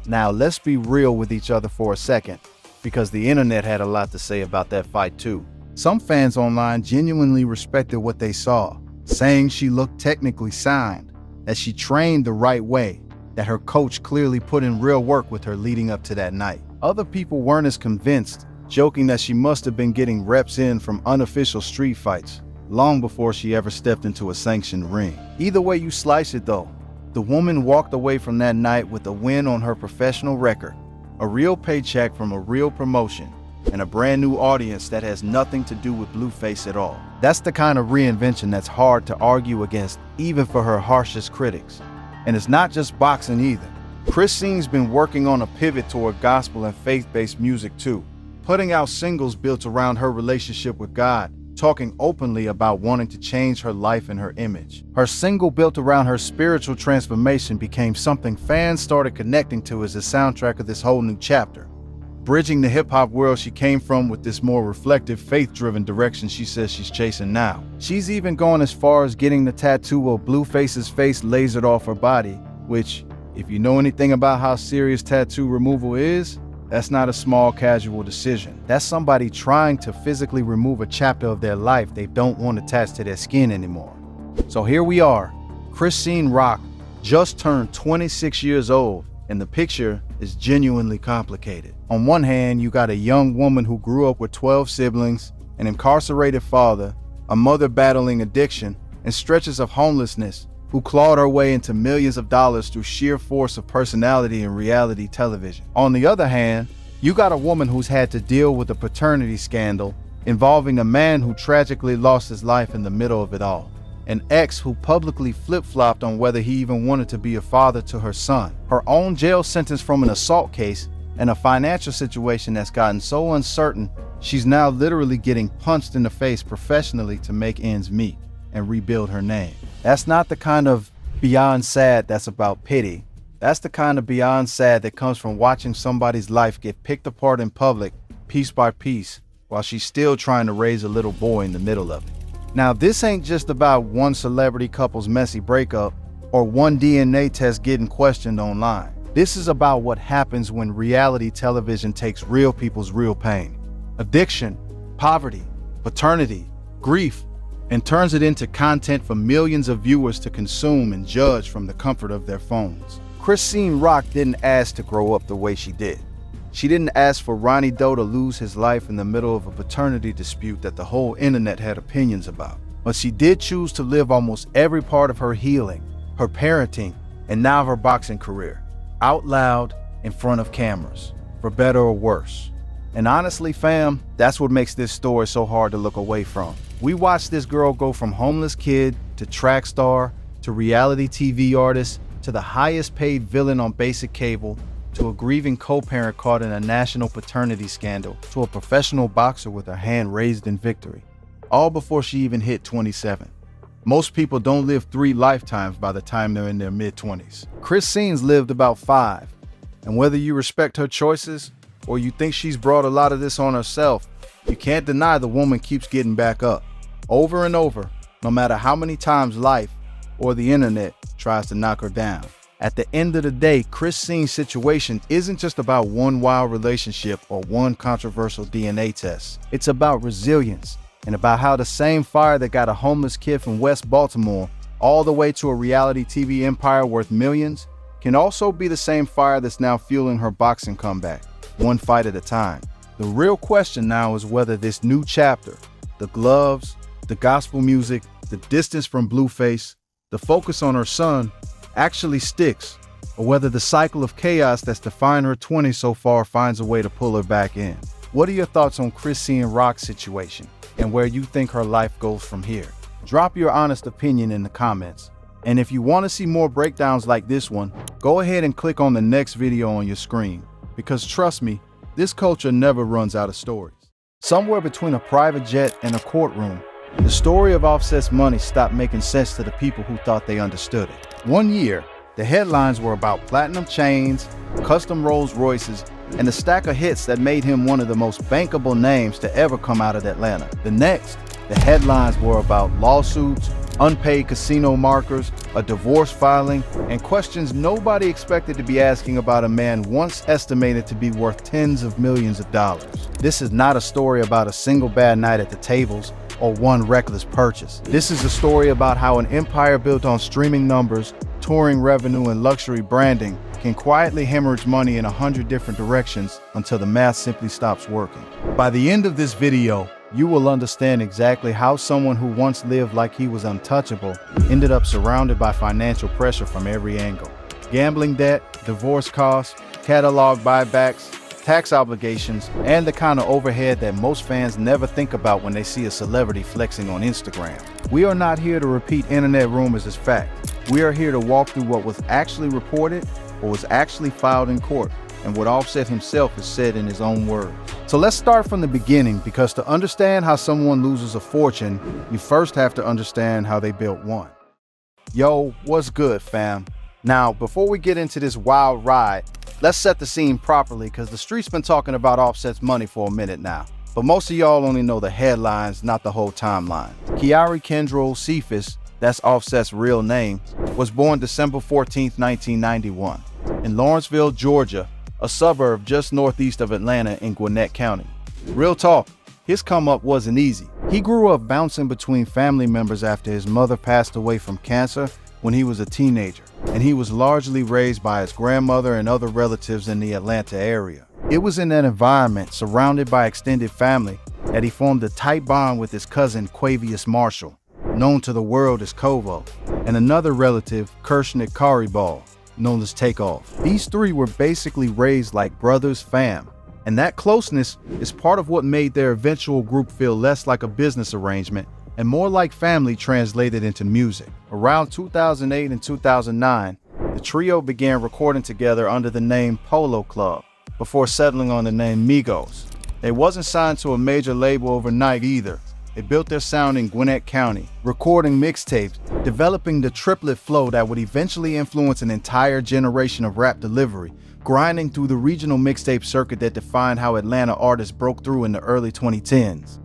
Now let's be real with each other for a second, because the internet had a lot to say about that fight too. Some fans online genuinely respected what they saw, saying she looked technically sound, that she trained the right way, that her coach clearly put in real work with her leading up to that night. Other people weren't as convinced, joking that she must have been getting reps in from unofficial street fights long before she ever stepped into a sanctioned ring. Either way you slice it though, the woman walked away from that night with a win on her professional record, a real paycheck from a real promotion, and a brand new audience that has nothing to do with Blueface at all. That's the kind of reinvention that's hard to argue against even for her harshest critics. And it's not just boxing either. Christine's been working on a pivot toward gospel and faith-based music too, putting out singles built around her relationship with God, talking openly about wanting to change her life and her image. Her single built around her spiritual transformation became something fans started connecting to as the soundtrack of this whole new chapter, bridging the hip-hop world she came from with this more reflective, faith-driven direction she says she's chasing now. She's even gone as far as getting the tattoo of Blueface's face lasered off her body, which, if you know anything about how serious tattoo removal is, that's not a small casual decision. That's somebody trying to physically remove a chapter of their life they don't want attached to their skin anymore. So here we are. Christine Rock just turned 26 years old, and the picture is genuinely complicated. On one hand, you got a young woman who grew up with 12 siblings, an incarcerated father, a mother battling addiction, and stretches of homelessness, who clawed her way into millions of dollars through sheer force of personality in reality television. On the other hand, you got a woman who's had to deal with a paternity scandal involving a man who tragically lost his life in the middle of it all, an ex who publicly flip-flopped on whether he even wanted to be a father to her son, her own jail sentence from an assault case, and a financial situation that's gotten so uncertain she's now literally getting punched in the face professionally to make ends meet and rebuild her name. That's not the kind of beyond sad that's about pity. That's the kind of beyond sad that comes from watching somebody's life get picked apart in public, piece by piece, while she's still trying to raise a little boy in the middle of it. Now, this ain't just about one celebrity couple's messy breakup or one DNA test getting questioned online. This is about what happens when reality television takes real people's real pain, addiction, poverty, paternity, grief, and turns it into content for millions of viewers to consume and judge from the comfort of their phones. Christine Rock didn't ask to grow up the way she did. She didn't ask for Ronnie Doe to lose his life in the middle of a paternity dispute that the whole internet had opinions about. But she did choose to live almost every part of her healing, her parenting, and now her boxing career, out loud in front of cameras, for better or worse. And honestly, fam, that's what makes this story so hard to look away from. We watched this girl go from homeless kid to track star to reality TV artist to the highest paid villain on basic cable to a grieving co-parent caught in a national paternity scandal to a professional boxer with her hand raised in victory, all before she even hit 27. Most people don't live 3 lifetimes by the time they're in their mid-20s. Christine's lived about 5, and whether you respect her choices or you think she's brought a lot of this on herself, you can't deny the woman keeps getting back up, over and over, no matter how many times life or the internet tries to knock her down. At the end of the day, Christine's situation isn't just about one wild relationship or one controversial DNA test. It's about resilience and about how the same fire that got a homeless kid from West Baltimore all the way to a reality TV empire worth millions can also be the same fire that's now fueling her boxing comeback, one fight at a time. The real question now is whether this new chapter, the gloves, the gospel music, the distance from Blueface, the focus on her son, actually sticks, or whether the cycle of chaos that's defined her 20s so far finds a way to pull her back in. What are your thoughts on Christine Rock's situation and where you think her life goes from here? Drop your honest opinion in the comments. And if you want to see more breakdowns like this one, go ahead and click on the next video on your screen. Because trust me, this culture never runs out of stories. Somewhere between a private jet and a courtroom, the story of Offset's money stopped making sense to the people who thought they understood it. One year, the headlines were about platinum chains, custom Rolls Royces, and a stack of hits that made him one of the most bankable names to ever come out of Atlanta. The next, the headlines were about lawsuits, unpaid casino markers, a divorce filing, and questions nobody expected to be asking about a man once estimated to be worth tens of millions of dollars. This is not a story about a single bad night at the tables or one reckless purchase. This is a story about how an empire built on streaming numbers, touring revenue, and luxury branding can quietly hemorrhage money in 100 different directions until the math simply stops working. By the end of this video, you will understand exactly how someone who once lived like he was untouchable ended up surrounded by financial pressure from every angle. Gambling debt, divorce costs, catalog buybacks, tax obligations, and the kind of overhead that most fans never think about when they see a celebrity flexing on Instagram. We are not here to repeat internet rumors as fact. We are here to walk through what was actually reported, what was actually filed in court, and what Offset himself has said in his own words. So let's start from the beginning, because to understand how someone loses a fortune, you first have to understand how they built one. Yo, what's good, fam? Now, before we get into this wild ride, let's set the scene properly, because the street's been talking about Offset's money for a minute now. But most of y'all only know the headlines, not the whole timeline. Kiari Kendrell Cephas, that's Offset's real name, was born December 14, 1991, in Lawrenceville, Georgia, a suburb just northeast of Atlanta in Gwinnett County. Real talk, his come up wasn't easy. He grew up bouncing between family members after his mother passed away from cancer when he was a teenager, and he was largely raised by his grandmother and other relatives in the Atlanta area. It was in that environment, surrounded by extended family, that he formed a tight bond with his cousin Quavius Marshall, known to the world as Kovo, and another relative, Kershnik Karibal, known as Takeoff. These three were basically raised like brothers fam, and that closeness is part of what made their eventual group feel less like a business arrangement and more like family translated into music. Around 2008 and 2009, the trio began recording together under the name Polo Club, before settling on the name Migos. They wasn't signed to a major label overnight either. They built their sound in Gwinnett County, recording mixtapes, developing the triplet flow that would eventually influence an entire generation of rap delivery, grinding through the regional mixtape circuit that defined how Atlanta artists broke through in the early 2010s.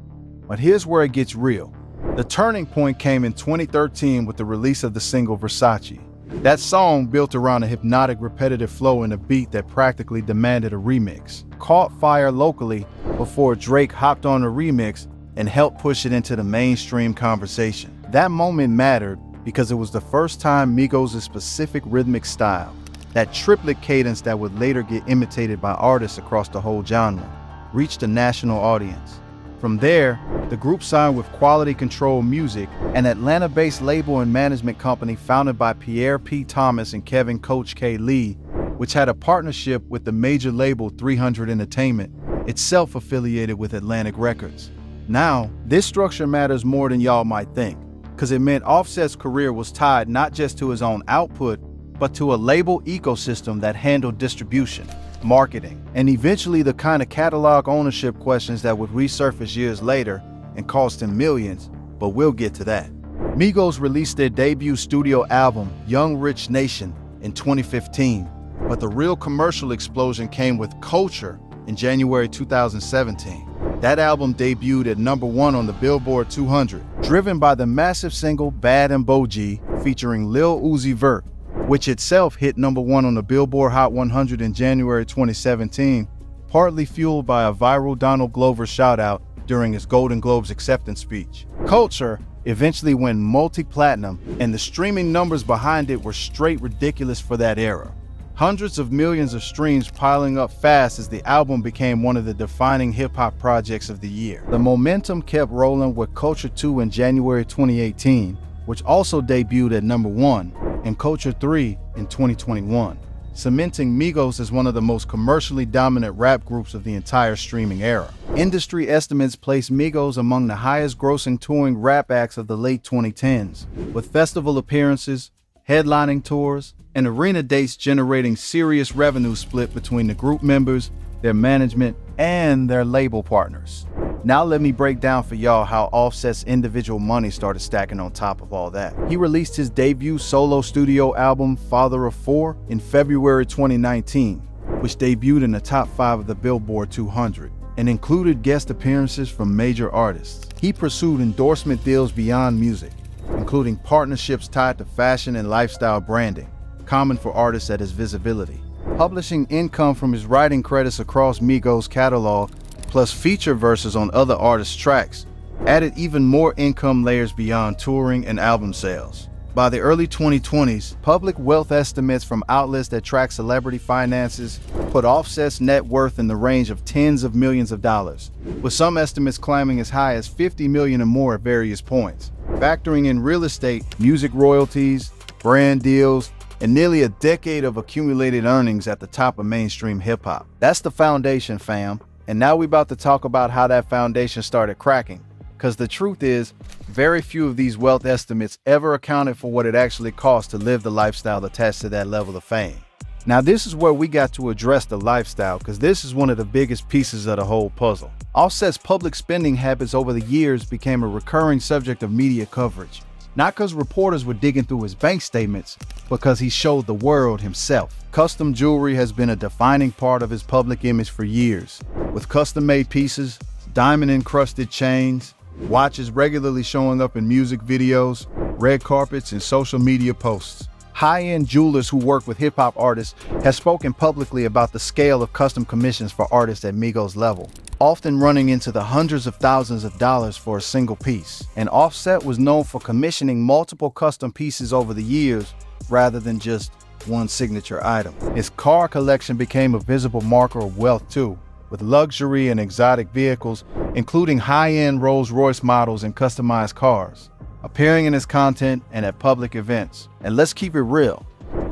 But here's where it gets real. The turning point came in 2013 with the release of the single Versace. That song built around a hypnotic, repetitive flow and a beat that practically demanded a remix. Caught fire locally before Drake hopped on the remix and helped push it into the mainstream conversation. That moment mattered because it was the first time Migos' specific rhythmic style, that triplet cadence that would later get imitated by artists across the whole genre, reached a national audience. From there, the group signed with Quality Control Music, an Atlanta-based label and management company founded by Pierre P. Thomas and Kevin Coach K. Lee, which had a partnership with the major label 300 Entertainment, itself affiliated with Atlantic Records. Now, this structure matters more than y'all might think, because it meant Offset's career was tied not just to his own output, but to a label ecosystem that handled distribution, marketing, and eventually the kind of catalog ownership questions that would resurface years later and cost him millions, but we'll get to that. Migos released their debut studio album, Young Rich Nation, in 2015, but the real commercial explosion came with Culture in January 2017. That album debuted at #1 on the Billboard 200, driven by the massive single Bad and Bougie featuring Lil Uzi Vert, which itself hit #1 on the Billboard Hot 100 in January 2017, partly fueled by a viral Donald Glover shoutout during his Golden Globes acceptance speech. Culture eventually went multi-platinum, and the streaming numbers behind it were straight ridiculous for that era. Hundreds of millions of streams piling up fast as the album became one of the defining hip-hop projects of the year. The momentum kept rolling with Culture 2 in January 2018, which also debuted at #1, and Culture 3 in 2021. cementing Migos as one of the most commercially dominant rap groups of the entire streaming era. Industry estimates place Migos among the highest-grossing touring rap acts of the late 2010s, with festival appearances, headlining tours, and arena dates generating serious revenue split between the group members, their management, and their label partners. Now let me break down for y'all how Offset's individual money started stacking on top of all that. He released his debut solo studio album, Father of Four, in February 2019, which debuted in the top 5 of the Billboard 200 and included guest appearances from major artists. He pursued endorsement deals beyond music, including partnerships tied to fashion and lifestyle branding, common for artists at his visibility. Publishing income from his writing credits across Migos' catalog, plus feature verses on other artists' tracks, added even more income layers beyond touring and album sales. By the early 2020s, public wealth estimates from outlets that track celebrity finances put Offset's net worth in the range of tens of millions of dollars, with some estimates climbing as high as $50 million or more at various points. Factoring in real estate, music royalties, brand deals, and nearly a decade of accumulated earnings at the top of mainstream hip-hop. That's the foundation, fam. And now we're about to talk about how that foundation started cracking. Because the truth is, very few of these wealth estimates ever accounted for what it actually costs to live the lifestyle attached to that level of fame. Now this is where we got to address the lifestyle, because this is one of the biggest pieces of the whole puzzle. Offset's public spending habits over the years became a recurring subject of media coverage. Not because reporters were digging through his bank statements, because he showed the world himself. Custom jewelry has been a defining part of his public image for years, with custom-made pieces, diamond-encrusted chains, watches regularly showing up in music videos, red carpets, and social media posts. High-end jewelers who work with hip-hop artists have spoken publicly about the scale of custom commissions for artists at Migos' level, often running into the hundreds of thousands of dollars for a single piece. And Offset was known for commissioning multiple custom pieces over the years, rather than just one signature item. His car collection became a visible marker of wealth too, with luxury and exotic vehicles, including high-end Rolls-Royce models and customized cars, appearing in his content and at public events. And let's keep it real,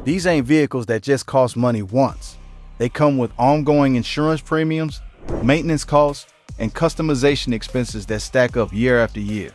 these ain't vehicles that just cost money once. They come with ongoing insurance premiums, maintenance costs, and customization expenses that stack up year after year.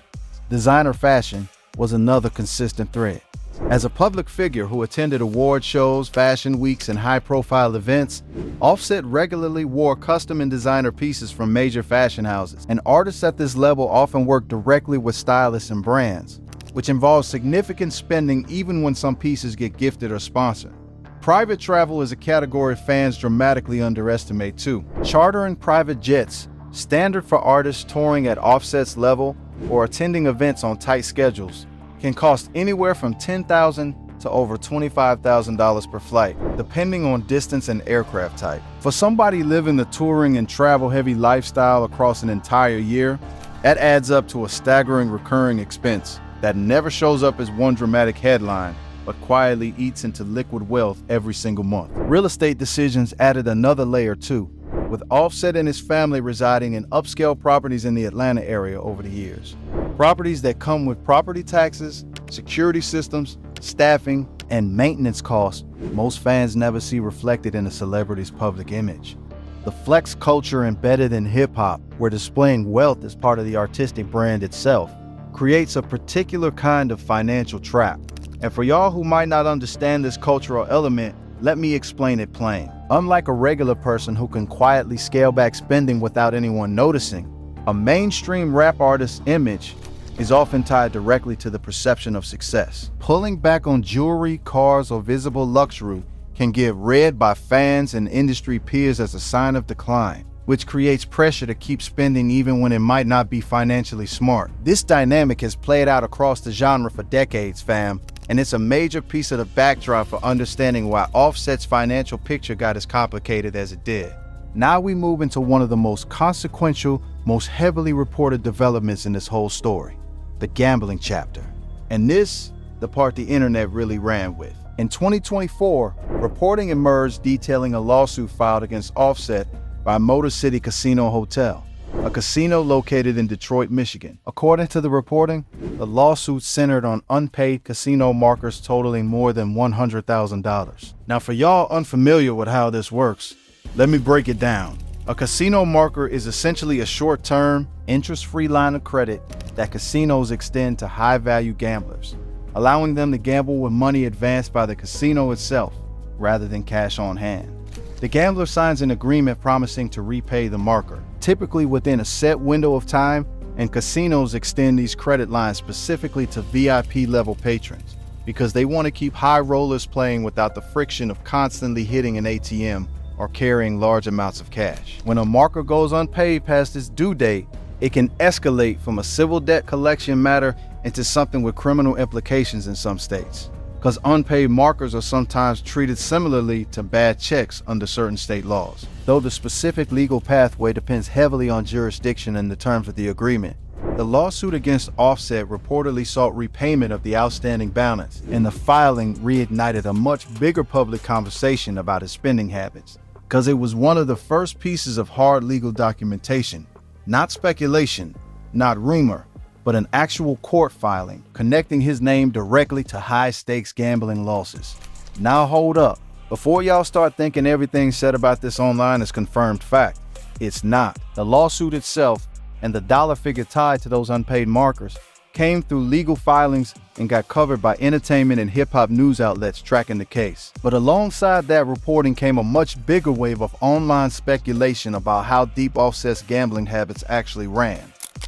Designer fashion was another consistent thread. As a public figure who attended award shows, fashion weeks, and high-profile events, Offset regularly wore custom and designer pieces from major fashion houses, and artists at this level often work directly with stylists and brands, which involves significant spending even when some pieces get gifted or sponsored. Private travel is a category fans dramatically underestimate too. Chartering private jets, standard for artists touring at Offset's level or attending events on tight schedules, can cost anywhere from $10,000 to over $25,000 per flight, depending on distance and aircraft type. For somebody living the touring and travel-heavy lifestyle across an entire year, that adds up to a staggering recurring expense that never shows up as one dramatic headline, but quietly eats into liquid wealth every single month. Real estate decisions added another layer too, with Offset and his family residing in upscale properties in the Atlanta area over the years. Properties that come with property taxes, security systems, staffing, and maintenance costs most fans never see reflected in a celebrity's public image. The flex culture embedded in hip-hop, where displaying wealth as part of the artistic brand itself, creates a particular kind of financial trap. And for y'all who might not understand this cultural element, let me explain it plain. Unlike a regular person who can quietly scale back spending without anyone noticing, a mainstream rap artist's image is often tied directly to the perception of success. Pulling back on jewelry, cars, or visible luxury can get read by fans and industry peers as a sign of decline, which creates pressure to keep spending even when it might not be financially smart. This dynamic has played out across the genre for decades, fam, and it's a major piece of the backdrop for understanding why Offset's financial picture got as complicated as it did. Now we move into one of the most consequential, most heavily reported developments in this whole story, the gambling chapter. And this, the part the internet really ran with. In 2024, reporting emerged detailing a lawsuit filed against Offset by Motor City Casino Hotel, a casino located in Detroit, Michigan. According to the reporting, the lawsuit centered on unpaid casino markers totaling more than $100,000. Now, for y'all unfamiliar with how this works, let me break it down. A casino marker is essentially a short-term, interest-free line of credit that casinos extend to high-value gamblers, allowing them to gamble with money advanced by the casino itself rather than cash on hand. The gambler signs an agreement promising to repay the marker, typically within a set window of time, and casinos extend these credit lines specifically to VIP-level patrons because they want to keep high rollers playing without the friction of constantly hitting an ATM or carrying large amounts of cash. When a marker goes unpaid past its due date, it can escalate from a civil debt collection matter into something with criminal implications in some states, because unpaid markers are sometimes treated similarly to bad checks under certain state laws. Though the specific legal pathway depends heavily on jurisdiction and the terms of the agreement, the lawsuit against Offset reportedly sought repayment of the outstanding balance, and the filing reignited a much bigger public conversation about his spending habits, because it was one of the first pieces of hard legal documentation, not speculation, not rumor, but an actual court filing connecting his name directly to high-stakes gambling losses. Now hold up. Before y'all start thinking everything said about this online is confirmed fact, it's not. The lawsuit itself and the dollar figure tied to those unpaid markers came through legal filings and got covered by entertainment and hip-hop news outlets tracking the case. But alongside that reporting came a much bigger wave of online speculation about how deep Offset's gambling habits actually ran,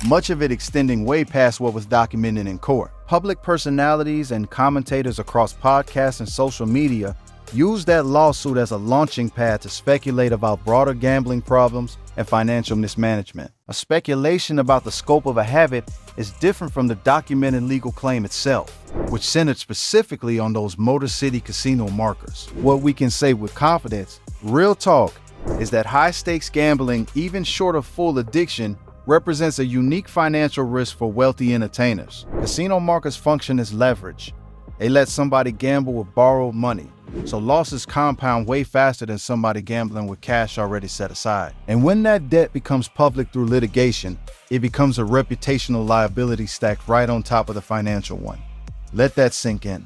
much of it extending way past what was documented in court. Public personalities and commentators across podcasts and social media used that lawsuit as a launching pad to speculate about broader gambling problems and financial mismanagement. A speculation about the scope of a habit is different from the documented legal claim itself, which centered specifically on those Motor City casino markers. What we can say with confidence, real talk, is that high-stakes gambling, even short of full addiction, represents a unique financial risk for wealthy entertainers. Casino markers function as leverage. They let somebody gamble with borrowed money, so losses compound way faster than somebody gambling with cash already set aside. And when that debt becomes public through litigation, it becomes a reputational liability stacked right on top of the financial one. Let that sink in.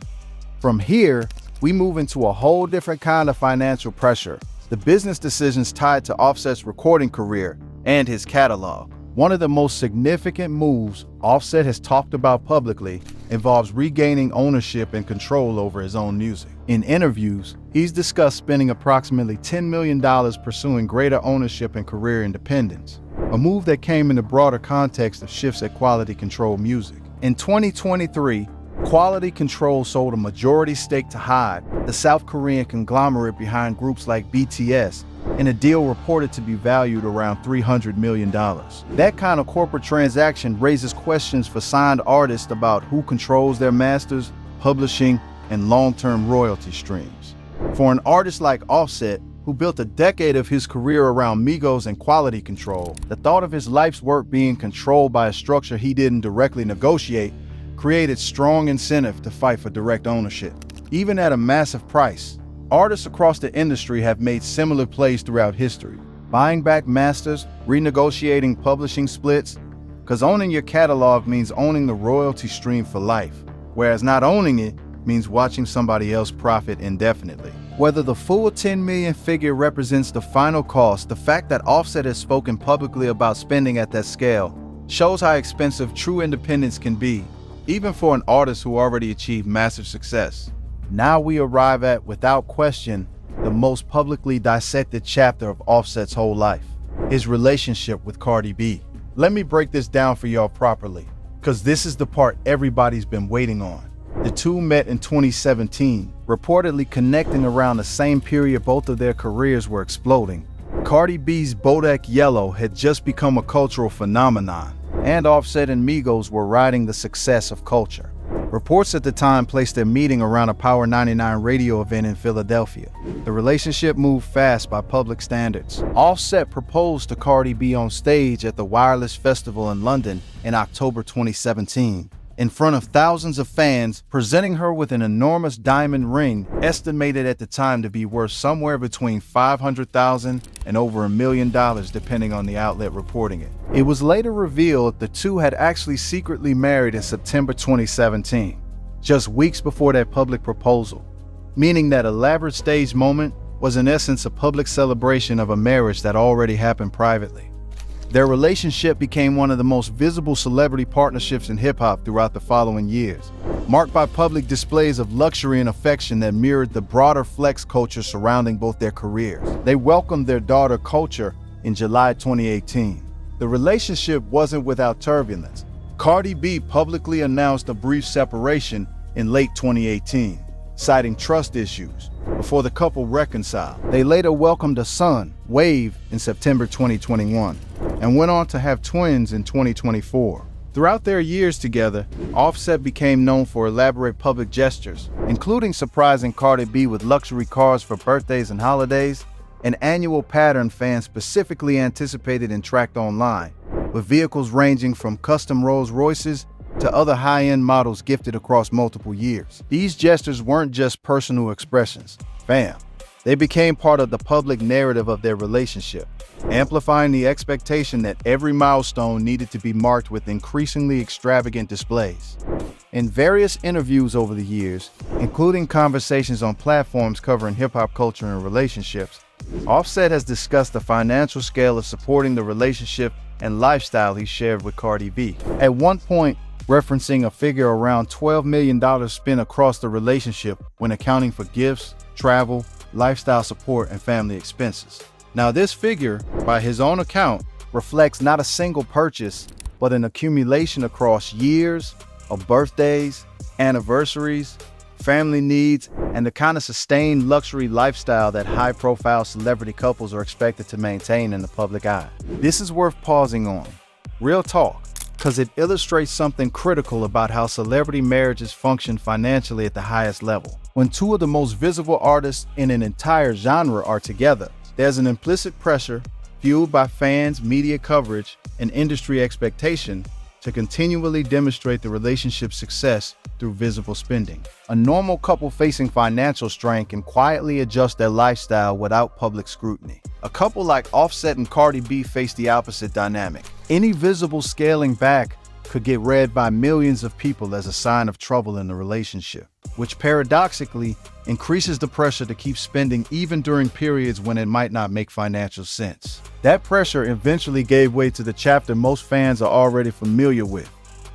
From here, we move into a whole different kind of financial pressure, the business decisions tied to Offset's recording career and his catalog. One of the most significant moves Offset has talked about publicly involves regaining ownership and control over his own music. In interviews, he's discussed spending approximately $10 million pursuing greater ownership and career independence, a move that came in the broader context of shifts at Quality Control Music. In 2023, Quality Control sold a majority stake to HYBE, the South Korean conglomerate behind groups like BTS, in a deal reported to be valued around $300 million. That kind of corporate transaction raises questions for signed artists about who controls their masters, publishing, and long-term royalty streams. For an artist like Offset, who built a decade of his career around Migos and Quality Control, the thought of his life's work being controlled by a structure he didn't directly negotiate created strong incentive to fight for direct ownership. Even at a massive price, artists across the industry have made similar plays throughout history, buying back masters, renegotiating publishing splits, because owning your catalog means owning the royalty stream for life, whereas not owning it means watching somebody else profit indefinitely. Whether the full 10 million figure represents the final cost, the fact that Offset has spoken publicly about spending at that scale shows how expensive true independence can be, even for an artist who already achieved massive success. Now we arrive at, without question, the most publicly dissected chapter of Offset's whole life, his relationship with Cardi B. Let me break this down for y'all properly, because this is the part everybody's been waiting on. The two met in 2017, reportedly connecting around the same period both of their careers were exploding. Cardi B's Bodak Yellow had just become a cultural phenomenon, and Offset and Migos were riding the success of culture. Reports at the time placed their meeting around a Power 99 radio event in Philadelphia. The relationship moved fast by public standards. Offset proposed to Cardi B on stage at the Wireless Festival in London in October 2017, in front of thousands of fans, presenting her with an enormous diamond ring estimated at the time to be worth somewhere between $500,000 and over $1 million, depending on the outlet reporting it. It was later revealed the two had actually secretly married in September 2017, just weeks before their public proposal, meaning that elaborate stage moment was in essence a public celebration of a marriage that already happened privately. Their relationship became one of the most visible celebrity partnerships in hip-hop throughout the following years, marked by public displays of luxury and affection that mirrored the broader flex culture surrounding both their careers. They welcomed their daughter Kulture in July 2018. The relationship wasn't without turbulence. Cardi B publicly announced a brief separation in late 2018, citing trust issues, before the couple reconciled. They later welcomed a son, Wave, in September 2021, and went on to have twins in 2024. Throughout their years together, Offset became known for elaborate public gestures, including surprising Cardi B with luxury cars for birthdays and holidays, an annual pattern fans specifically anticipated and tracked online, with vehicles ranging from custom Rolls Royces to other high-end models gifted across multiple years. These gestures weren't just personal expressions, fam. They became part of the public narrative of their relationship, amplifying the expectation that every milestone needed to be marked with increasingly extravagant displays. In various interviews over the years, including conversations on platforms covering hip-hop culture and relationships, Offset has discussed the financial scale of supporting the relationship and lifestyle he shared with Cardi B. At one point, referencing a figure around $12 million spent across the relationship when accounting for gifts, travel, lifestyle support, and family expenses. Now, this figure, by his own account, reflects not a single purchase, but an accumulation across years of birthdays, anniversaries, family needs, and the kind of sustained luxury lifestyle that high-profile celebrity couples are expected to maintain in the public eye. This is worth pausing on. Real talk, because it illustrates something critical about how celebrity marriages function financially at the highest level. When two of the most visible artists in an entire genre are together, there's an implicit pressure, fueled by fans, media coverage, and industry expectation, to continually demonstrate the relationship's success through visible spending. A normal couple facing financial strain can quietly adjust their lifestyle without public scrutiny. A couple like Offset and Cardi B face the opposite dynamic. Any visible scaling back could get read by millions of people as a sign of trouble in the relationship, which paradoxically increases the pressure to keep spending even during periods when it might not make financial sense. That pressure eventually gave way to the chapter most fans are already familiar with,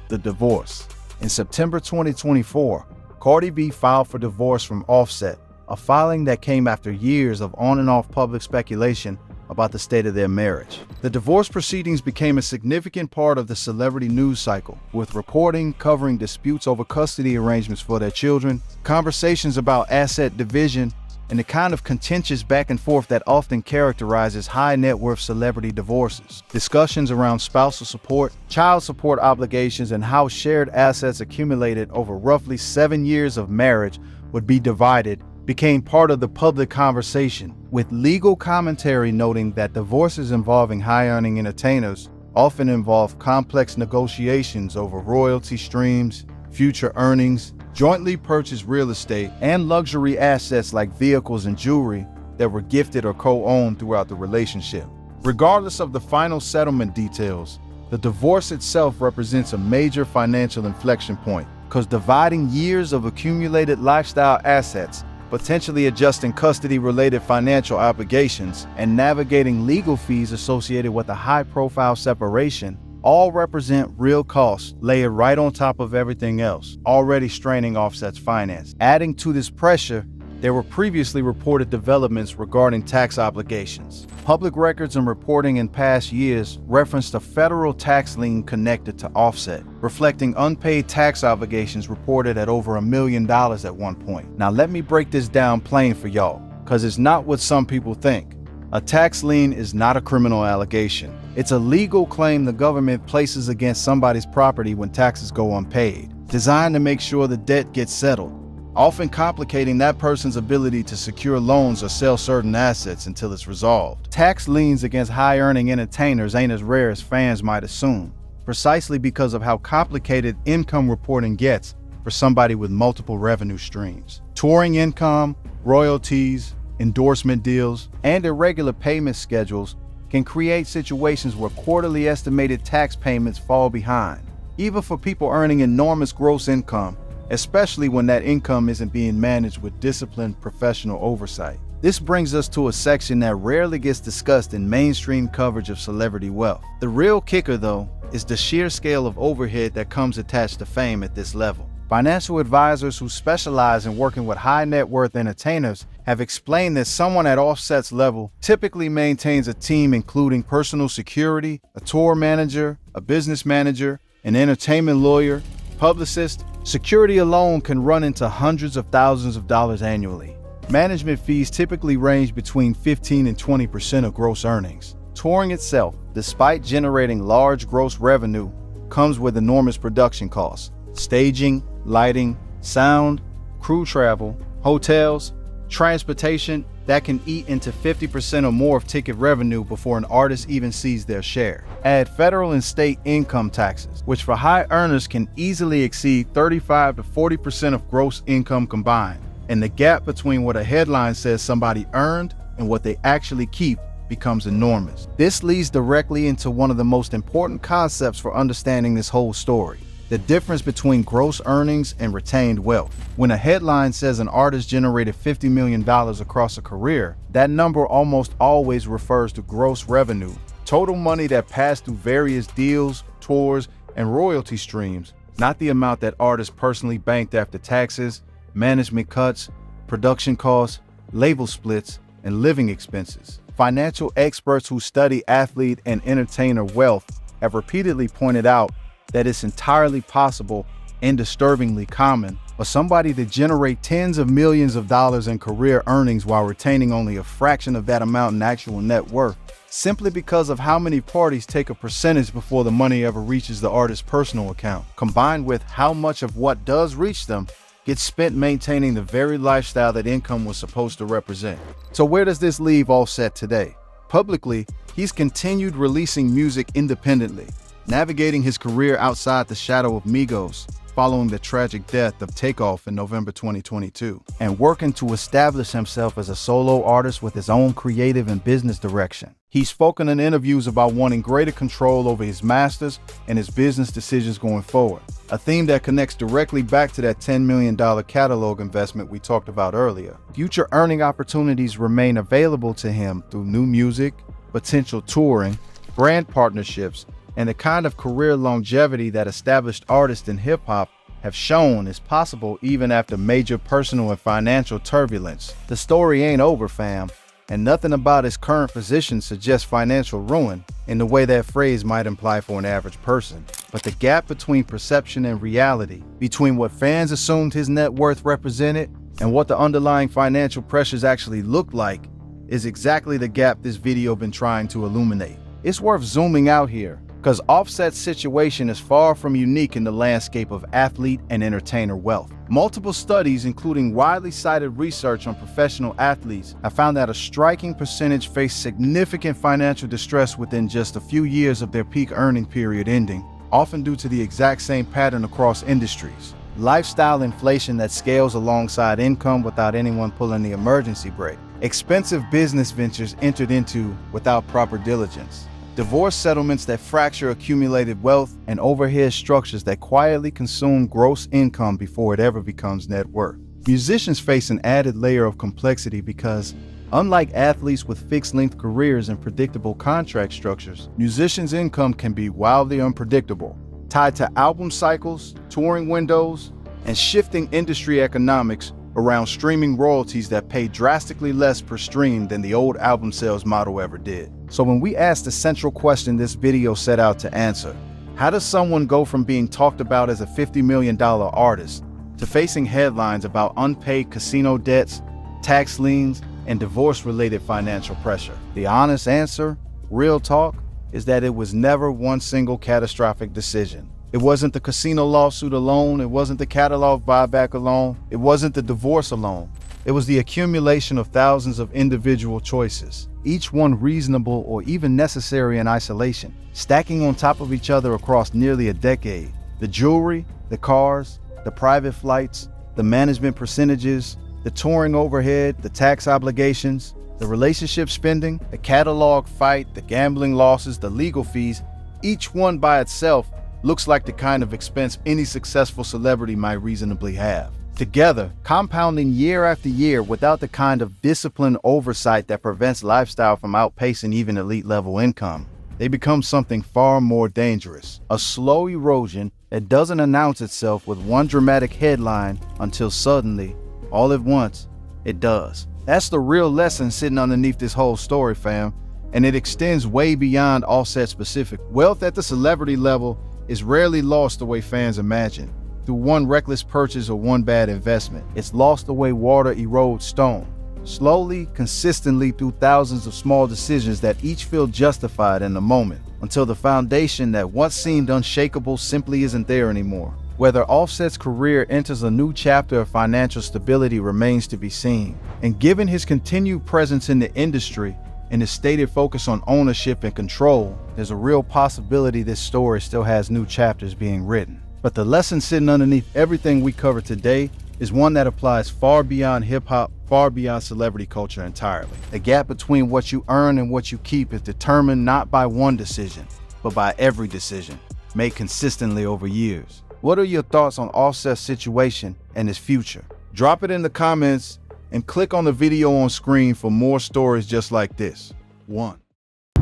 the divorce. In September 2024, Cardi B filed for divorce from Offset, a filing that came after years of on and off public speculation about the state of their marriage. The divorce proceedings became a significant part of the celebrity news cycle, with reporting covering disputes over custody arrangements for their children, conversations about asset division, and the kind of contentious back and forth that often characterizes high net worth celebrity divorces. Discussions around spousal support, child support obligations, and how shared assets accumulated over roughly 7 years of marriage would be divided became part of the public conversation, with legal commentary noting that divorces involving high-earning entertainers often involve complex negotiations over royalty streams, future earnings, jointly purchased real estate, and luxury assets like vehicles and jewelry that were gifted or co-owned throughout the relationship. Regardless of the final settlement details, the divorce itself represents a major financial inflection point, because dividing years of accumulated lifestyle assets, potentially adjusting custody-related financial obligations, and navigating legal fees associated with a high-profile separation all represent real costs layered right on top of everything else, already straining Offset's finance. Adding to this pressure, there were previously reported developments regarding tax obligations. Public records and reporting in past years referenced a federal tax lien connected to Offset, reflecting unpaid tax obligations reported at over $1 million at one point. Now let me break this down plain for y'all, because it's not what some people think. A tax lien is not a criminal allegation. It's a legal claim the government places against somebody's property when taxes go unpaid, designed to make sure the debt gets settled, often complicating that person's ability to secure loans or sell certain assets until it's resolved. Tax liens against high-earning entertainers ain't as rare as fans might assume. precisely because of how complicated income reporting gets for somebody with multiple revenue streams. Touring income, royalties, endorsement deals, and irregular payment schedules can create situations where quarterly estimated tax payments fall behind, even for people earning enormous gross income, especially when that income isn't being managed with disciplined professional oversight. This brings us to a section that rarely gets discussed in mainstream coverage of celebrity wealth. The real kicker, though, is the sheer scale of overhead that comes attached to fame at this level. Financial advisors who specialize in working with high net worth entertainers have explained that someone at Offset's level typically maintains a team including personal security, a tour manager, a business manager, an entertainment lawyer, publicist. Security alone can run into hundreds of thousands of dollars annually. Management fees typically range between 15 and 20% of gross earnings. Touring itself, despite generating large gross revenue, comes with enormous production costs. Staging, lighting, sound, crew travel, hotels, transportation that can eat into 50% or more of ticket revenue before an artist even sees their share. Add federal and state income taxes, which for high earners can easily exceed 35 to 40% of gross income combined. And the gap between what a headline says somebody earned and what they actually keep becomes enormous. This leads directly into one of the most important concepts for understanding this whole story: the difference between gross earnings and retained wealth. When a headline says an artist generated $50 million across a career, that number almost always refers to gross revenue, total money that passed through various deals, tours, and royalty streams, not the amount that artists personally banked after taxes, management cuts, production costs, label splits, and living expenses. Financial experts who study athlete and entertainer wealth have repeatedly pointed out that it's entirely possible and disturbingly common for somebody to generate tens of millions of dollars in career earnings while retaining only a fraction of that amount in actual net worth, simply because of how many parties take a percentage before the money ever reaches the artist's personal account, combined with how much of what does reach them gets spent maintaining the very lifestyle that income was supposed to represent. So where does this leave Offset today? Publicly, he's continued releasing music independently, navigating his career outside the shadow of Migos following the tragic death of Takeoff in November 2022, and working to establish himself as a solo artist with his own creative and business direction. He's spoken in interviews about wanting greater control over his masters and his business decisions going forward, a theme that connects directly back to that $10 million catalog investment we talked about earlier. Future earning opportunities remain available to him through new music, potential touring, brand partnerships, and the kind of career longevity that established artists in hip-hop have shown is possible even after major personal and financial turbulence. The story ain't over, fam, and nothing about his current position suggests financial ruin in the way that phrase might imply for an average person. But the gap between perception and reality, between what fans assumed his net worth represented and what the underlying financial pressures actually looked like, is exactly the gap this video been trying to illuminate. It's worth zooming out here, because Offset's situation is far from unique in the landscape of athlete and entertainer wealth. Multiple studies, including widely cited research on professional athletes, have found that a striking percentage face significant financial distress within just a few years of their peak earning period ending, often due to the exact same pattern across industries: lifestyle inflation that scales alongside income without anyone pulling the emergency brake, expensive business ventures entered into without proper diligence, divorce settlements that fracture accumulated wealth, and overhead structures that quietly consume gross income before it ever becomes net worth. Musicians face an added layer of complexity because, unlike athletes with fixed-length careers and predictable contract structures, musicians' income can be wildly unpredictable, tied to album cycles, touring windows, and shifting industry economics around streaming royalties that pay drastically less per stream than the old album sales model ever did. So when we ask the central question this video set out to answer, how does someone go from being talked about as a $50 million artist to facing headlines about unpaid casino debts, tax liens, and divorce-related financial pressure? The honest answer, real talk, is that it was never one single catastrophic decision. It wasn't the casino lawsuit alone, it wasn't the catalog buyback alone, it wasn't the divorce alone. It was the accumulation of thousands of individual choices, each one reasonable or even necessary in isolation, stacking on top of each other across nearly a decade. The jewelry, the cars, the private flights, the management percentages, the touring overhead, the tax obligations, the relationship spending, the catalog fight, the gambling losses, the legal fees, each one by itself looks like the kind of expense any successful celebrity might reasonably have. Together, compounding year after year without the kind of disciplined oversight that prevents lifestyle from outpacing even elite-level income, they become something far more dangerous. A slow erosion that doesn't announce itself with one dramatic headline until suddenly, all at once, it does. That's the real lesson sitting underneath this whole story, fam, and it extends way beyond Offset specific. Wealth at the celebrity level is rarely lost the way fans imagine, through one reckless purchase or one bad investment. It's lost the way water erodes stone, slowly, consistently through thousands of small decisions that each feel justified in the moment, until the foundation that once seemed unshakable simply isn't there anymore. Whether Offset's career enters a new chapter of financial stability remains to be seen, and given his continued presence in the industry and his stated focus on ownership and control, there's a real possibility this story still has new chapters being written. But the lesson sitting underneath everything we cover today is one that applies far beyond hip-hop, far beyond celebrity culture entirely. The gap between what you earn and what you keep is determined not by one decision, but by every decision, made consistently over years. What are your thoughts on Offset's situation and his future? Drop it in the comments and click on the video on screen for more stories just like this. 1.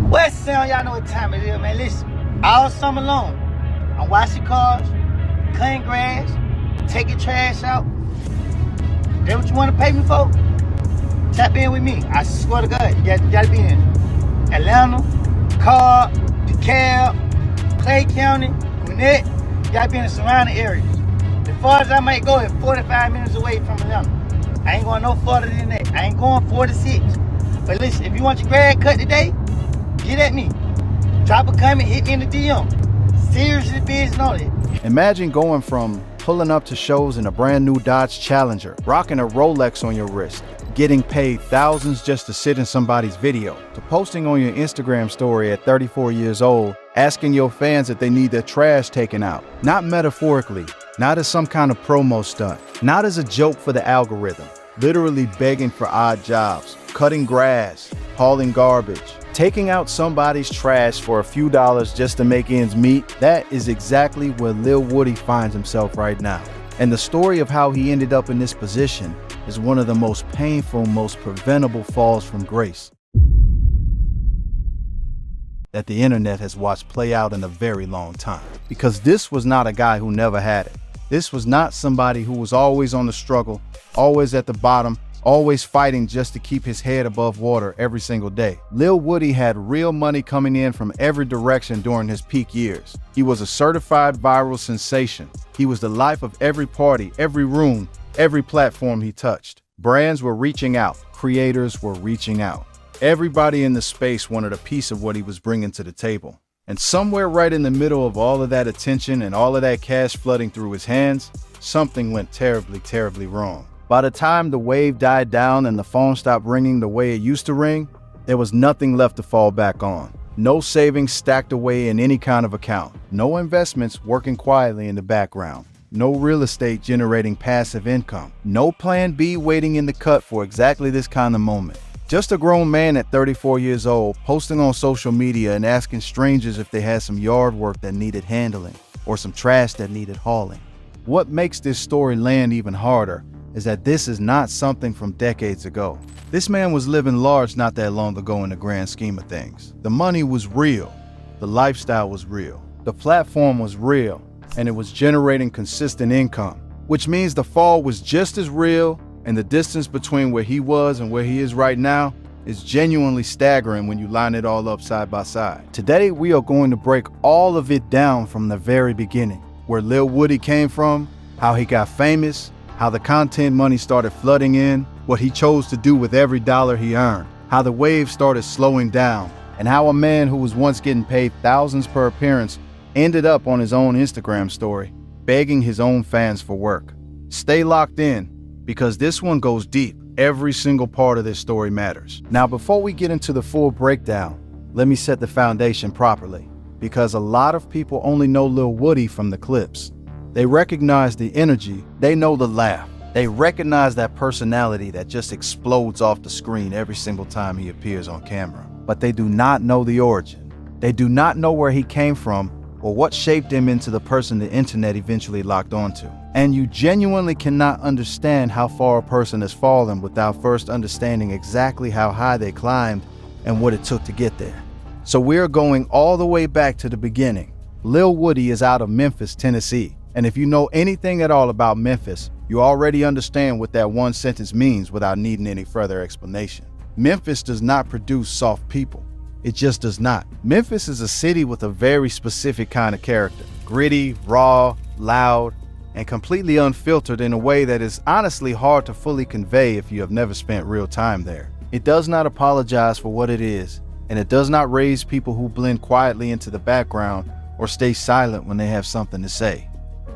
West Sound, y'all know what time it is, man. Listen, all summer long, I'm washing cars, cutting grass, taking trash out. That's what you want to pay me for? Tap in with me. I swear to God, you gotta be in Atlanta, Cobb, DeKalb, Clay County, Gwinnett. You gotta be in the surrounding areas. As far as I might go, it's 45 minutes away from Atlanta. I ain't going no further than that. I ain't going 46. But listen, if you want your grass cut today, get at me. Drop a comment, hit me in the DM. Seriously business on it. Imagine going from pulling up to shows in a brand new Dodge Challenger, rocking a Rolex on your wrist, getting paid thousands just to sit in somebody's video, to posting on your Instagram story at 34 years old, asking your fans if they need their trash taken out. Not metaphorically, not as some kind of promo stunt, not as a joke for the algorithm, literally begging for odd jobs, cutting grass, hauling garbage, taking out somebody's trash for a few dollars just to make ends meet. That is exactly where Lil Woody finds himself right now. And the story of how he ended up in this position is one of the most painful, most preventable falls from grace that the internet has watched play out in a very long time. Because this was not a guy who never had it. This was not somebody who was always on the struggle, always at the bottom, always fighting just to keep his head above water every single day. Lil Woody had real money coming in from every direction during his peak years. He was a certified viral sensation. He was the life of every party, every room, every platform he touched. Brands were reaching out. Creators were reaching out. Everybody in the space wanted a piece of what he was bringing to the table. And somewhere right in the middle of all of that attention and all of that cash flooding through his hands, something went terribly, terribly wrong. By the time the wave died down and the phone stopped ringing the way it used to ring, there was nothing left to fall back on. No savings stacked away in any kind of account. No investments working quietly in the background. No real estate generating passive income. No plan B waiting in the cut for exactly this kind of moment. Just a grown man at 34 years old, posting on social media and asking strangers if they had some yard work that needed handling or some trash that needed hauling. What makes this story land even harder is that this is not something from decades ago. This man was living large not that long ago in the grand scheme of things. The money was real. The lifestyle was real. The platform was real, and it was generating consistent income, which means the fall was just as real, and the distance between where he was and where he is right now is genuinely staggering when you line it all up side by side. Today, we are going to break all of it down from the very beginning, where Lil Woody came from, how he got famous, how the content money started flooding in, what he chose to do with every dollar he earned, how the wave started slowing down, and how a man who was once getting paid thousands per appearance ended up on his own Instagram story, begging his own fans for work. Stay locked in, because this one goes deep. every single part of this story matters. Now, before we get into the full breakdown, let me set the foundation properly, because a lot of people only know Lil Woody from the clips. They recognize the energy, they know the laugh, they recognize that personality that just explodes off the screen every single time he appears on camera. But they do not know the origin. They do not know where he came from or what shaped him into the person the internet eventually locked onto. And you genuinely cannot understand how far a person has fallen without first understanding exactly how high they climbed and what it took to get there. So we're going all the way back to the beginning. Lil Woody is out of Memphis, Tennessee. And if you know anything at all about Memphis, you already understand what that one sentence means without needing any further explanation. Memphis does not produce soft people. It just does not. Memphis is a city with a very specific kind of character. Gritty, raw, loud, and completely unfiltered in a way that is honestly hard to fully convey if you have never spent real time there. It does not apologize for what it is, and it does not raise people who blend quietly into the background or stay silent when they have something to say.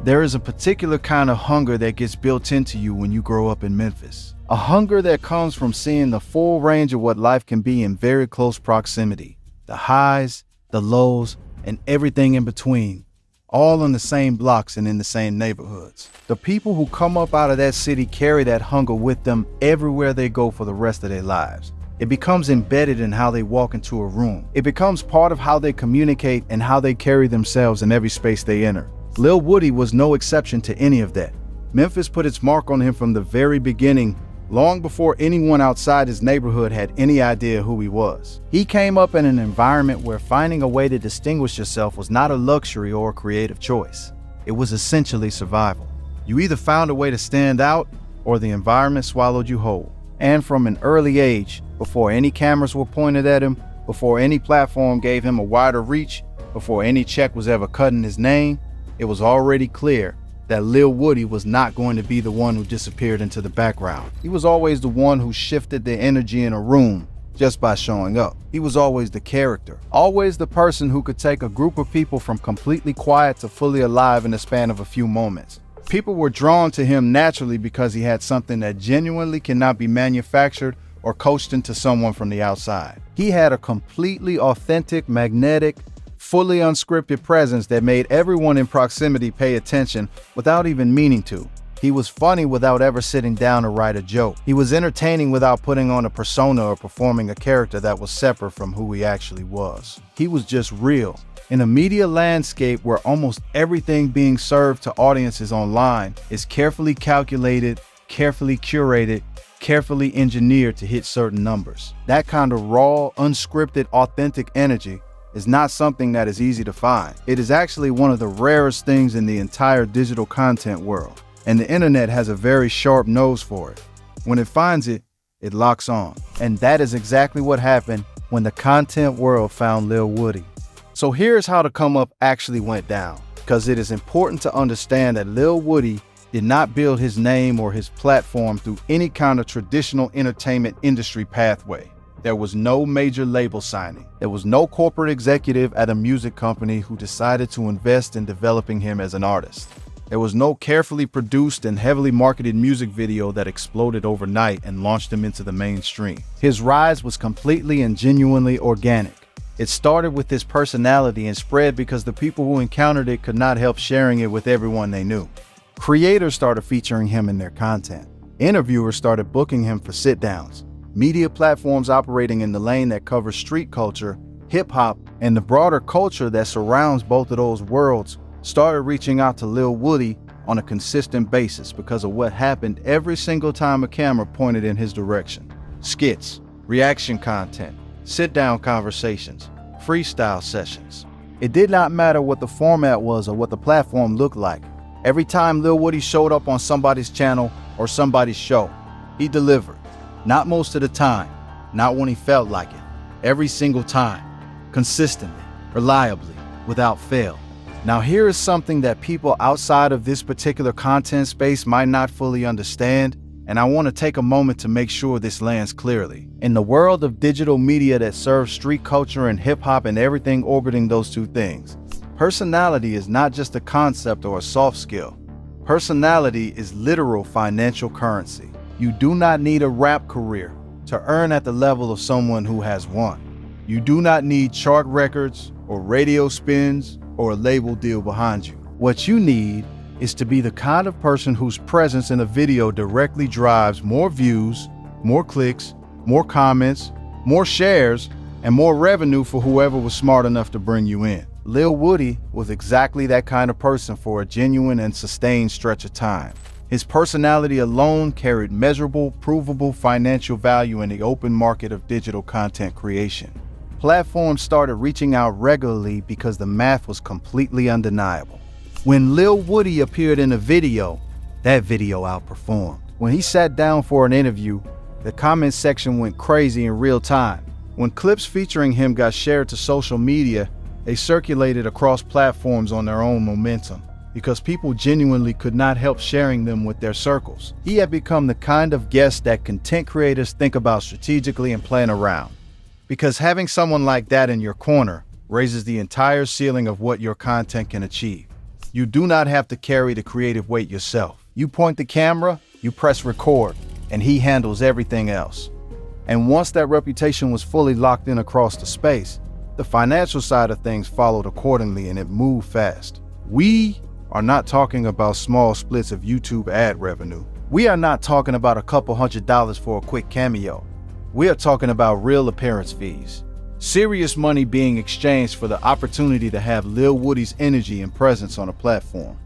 There is a particular kind of hunger that gets built into you when you grow up in Memphis. A hunger that comes from seeing the full range of what life can be in very close proximity. The highs, the lows, and everything in between, all on the same blocks and in the same neighborhoods. The people who come up out of that city carry that hunger with them everywhere they go for the rest of their lives. It becomes embedded in how they walk into a room. It becomes part of how they communicate and how they carry themselves in every space they enter. Lil Woody was no exception to any of that. Memphis put its mark on him from the very beginning, long before anyone outside his neighborhood had any idea who he was. He came up in an environment where finding a way to distinguish yourself was not a luxury or a creative choice. It was essentially survival. You either found a way to stand out or the environment swallowed you whole. And from an early age, before any cameras were pointed at him, before any platform gave him a wider reach, before any check was ever cut in his name, it was already clear that Lil Woody was not going to be the one who disappeared into the background. He was always the one who shifted the energy in a room just by showing up. He was always the character, always the person who could take a group of people from completely quiet to fully alive in the span of a few moments. People were drawn to him naturally because he had something that genuinely cannot be manufactured or coached into someone from the outside. He had a completely authentic, magnetic, fully unscripted presence that made everyone in proximity pay attention without even meaning to. He was funny without ever sitting down to write a joke. He was entertaining without putting on a persona or performing a character that was separate from who he actually was. He was just real. In a media landscape where almost everything being served to audiences online is carefully calculated, carefully curated, carefully engineered to hit certain numbers, that kind of raw, unscripted, authentic energy is not something that is easy to find. It is actually one of the rarest things in the entire digital content world, and the internet has a very sharp nose for it. When it finds it, it locks on. And that is exactly what happened when the content world found Lil Woody. So here's how the come up actually went down, because it is important to understand that Lil Woody did not build his name or his platform through any kind of traditional entertainment industry pathway. There was no major label signing. There was no corporate executive at a music company who decided to invest in developing him as an artist. There was no carefully produced and heavily marketed music video that exploded overnight and launched him into the mainstream. His rise was completely and genuinely organic. It started with his personality and spread because the people who encountered it could not help sharing it with everyone they knew. Creators started featuring him in their content. Interviewers started booking him for sit-downs. Media platforms operating in the lane that covers street culture, hip-hop, and the broader culture that surrounds both of those worlds started reaching out to Lil Woody on a consistent basis because of what happened every single time a camera pointed in his direction. Skits, reaction content, sit-down conversations, freestyle sessions. It did not matter what the format was or what the platform looked like. Every time Lil Woody showed up on somebody's channel or somebody's show, he delivered. Not most of the time, not when he felt like it. Every single time, consistently, reliably, without fail. Now here is something that people outside of this particular content space might not fully understand, and I want to take a moment to make sure this lands clearly. In the world of digital media that serves street culture and hip-hop and everything orbiting those two things, personality is not just a concept or a soft skill. Personality is literal financial currency. You do not need a rap career to earn at the level of someone who has one. You do not need chart records or radio spins or a label deal behind you. What you need is to be the kind of person whose presence in a video directly drives more views, more clicks, more comments, more shares, and more revenue for whoever was smart enough to bring you in. Lil Woody was exactly that kind of person for a genuine and sustained stretch of time. His personality alone carried measurable, provable financial value in the open market of digital content creation. Platforms started reaching out regularly because the math was completely undeniable. When Lil Woody appeared in a video, that video outperformed. When he sat down for an interview, the comment section went crazy in real time. When clips featuring him got shared to social media, they circulated across platforms on their own momentum because people genuinely could not help sharing them with their circles. He had become the kind of guest that content creators think about strategically and plan around. Because having someone like that in your corner raises the entire ceiling of what your content can achieve. You do not have to carry the creative weight yourself. You point the camera, you press record, and he handles everything else. And once that reputation was fully locked in across the space, the financial side of things followed accordingly, and it moved fast. We are not talking about small splits of YouTube ad revenue. We are not talking about a couple $100 for a quick cameo. We are talking about real appearance fees. Serious money being exchanged for the opportunity to have Lil Woody's energy and presence on a platform.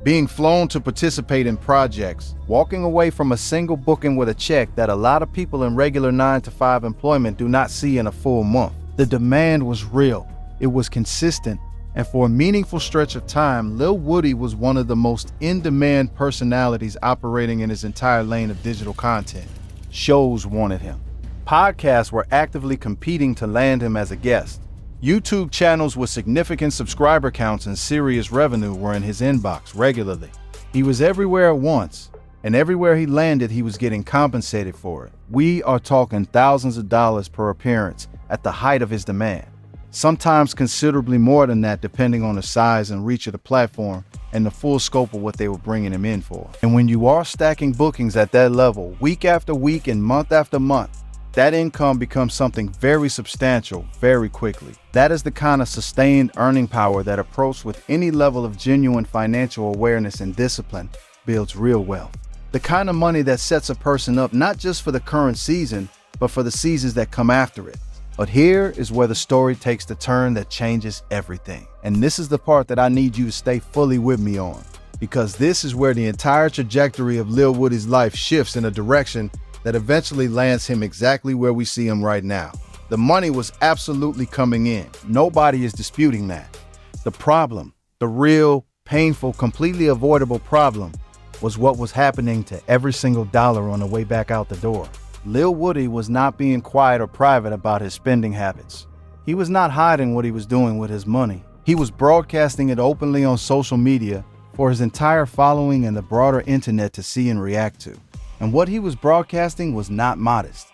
Being flown to participate in projects, walking away from a single booking with a check that a lot of people in regular 9-to-5 employment do not see in a full month. The demand was real, it was consistent, and for a meaningful stretch of time, Lil Woody was one of the most in-demand personalities operating in his entire lane of digital content. Shows wanted him. Podcasts were actively competing to land him as a guest. YouTube channels with significant subscriber counts and serious revenue were in his inbox regularly. He was everywhere at once, and everywhere he landed, he was getting compensated for it. We are talking thousands of dollars per appearance at the height of his demand. Sometimes considerably more than that depending on the size and reach of the platform and the full scope of what they were bringing him in for. And when you are stacking bookings at that level, week after week and month after month, that income becomes something very substantial very quickly. That is the kind of sustained earning power that, approached with any level of genuine financial awareness and discipline, builds real wealth. The kind of money that sets a person up not just for the current season, but for the seasons that come after it. But here is where the story takes the turn that changes everything. And this is the part that I need you to stay fully with me on, because this is where the entire trajectory of Lil Woody's life shifts in a direction that eventually lands him exactly where we see him right now. The money was absolutely coming in. Nobody is disputing that. The problem, the real, painful, completely avoidable problem, was what was happening to every single dollar on the way back out the door. Lil Woody was not being quiet or private about his spending habits. He was not hiding what he was doing with his money. He was broadcasting it openly on social media for his entire following and the broader internet to see and react to. And what he was broadcasting was not modest.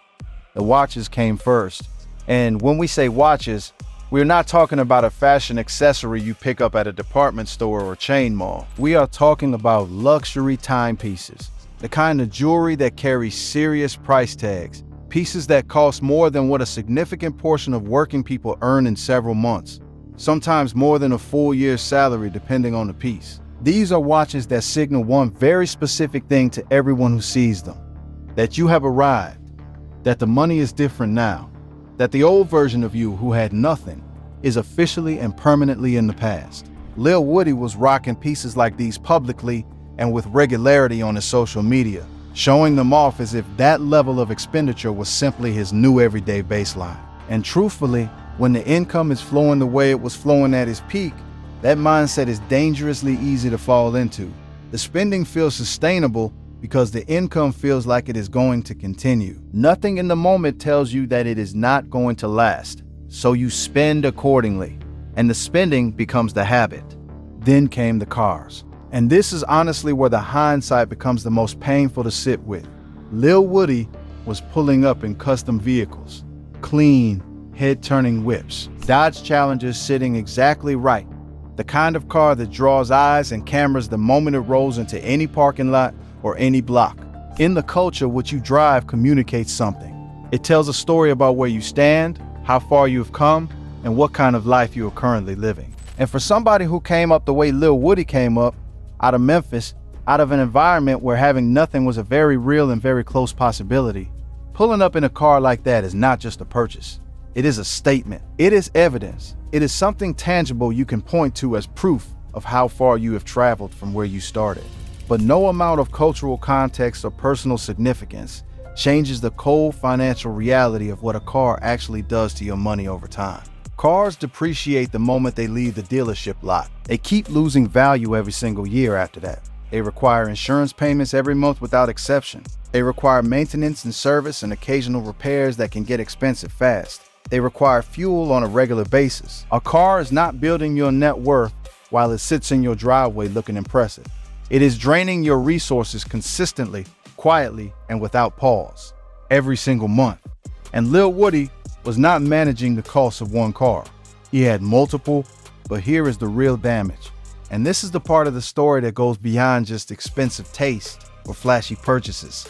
The watches came first. And when we say watches, we're not talking about a fashion accessory you pick up at a department store or chain mall. We are talking about luxury timepieces, the kind of jewelry that carries serious price tags, pieces that cost more than what a significant portion of working people earn in several months, sometimes more than a full year's salary depending on the piece. These are watches that signal one very specific thing to everyone who sees them: that you have arrived, that the money is different now, that the old version of you who had nothing is officially and permanently in the past. Lil Woody was rocking pieces like these publicly and with regularity on his social media, showing them off as if that level of expenditure was simply his new everyday baseline. And truthfully, when the income is flowing the way it was flowing at his peak, that mindset is dangerously easy to fall into. The spending feels sustainable because the income feels like it is going to continue. Nothing in the moment tells you that it is not going to last, so you spend accordingly, and the spending becomes the habit. Then came the cars. And this is honestly where the hindsight becomes the most painful to sit with. Lil Woody was pulling up in custom vehicles, clean, head-turning whips, Dodge Challengers sitting exactly right, the kind of car that draws eyes and cameras the moment it rolls into any parking lot or any block. In the culture, what you drive communicates something. It tells a story about where you stand, how far you have come, and what kind of life you are currently living. And for somebody who came up the way Lil Woody came up, out of Memphis, out of an environment where having nothing was a very real and very close possibility, pulling up in a car like that is not just a purchase. It is a statement. It is evidence. It is something tangible you can point to as proof of how far you have traveled from where you started. But no amount of cultural context or personal significance changes the cold financial reality of what a car actually does to your money over time. Cars depreciate the moment they leave the dealership lot. They keep losing value every single year after that. They require insurance payments every month without exception. They require maintenance and service and occasional repairs that can get expensive fast. They require fuel on a regular basis. A car is not building your net worth while it sits in your driveway looking impressive. It is draining your resources consistently, quietly, and without pause, every single month. And Lil Woody was not managing the cost of one car. He had multiple, but here is the real damage. And this is the part of the story that goes beyond just expensive taste or flashy purchases.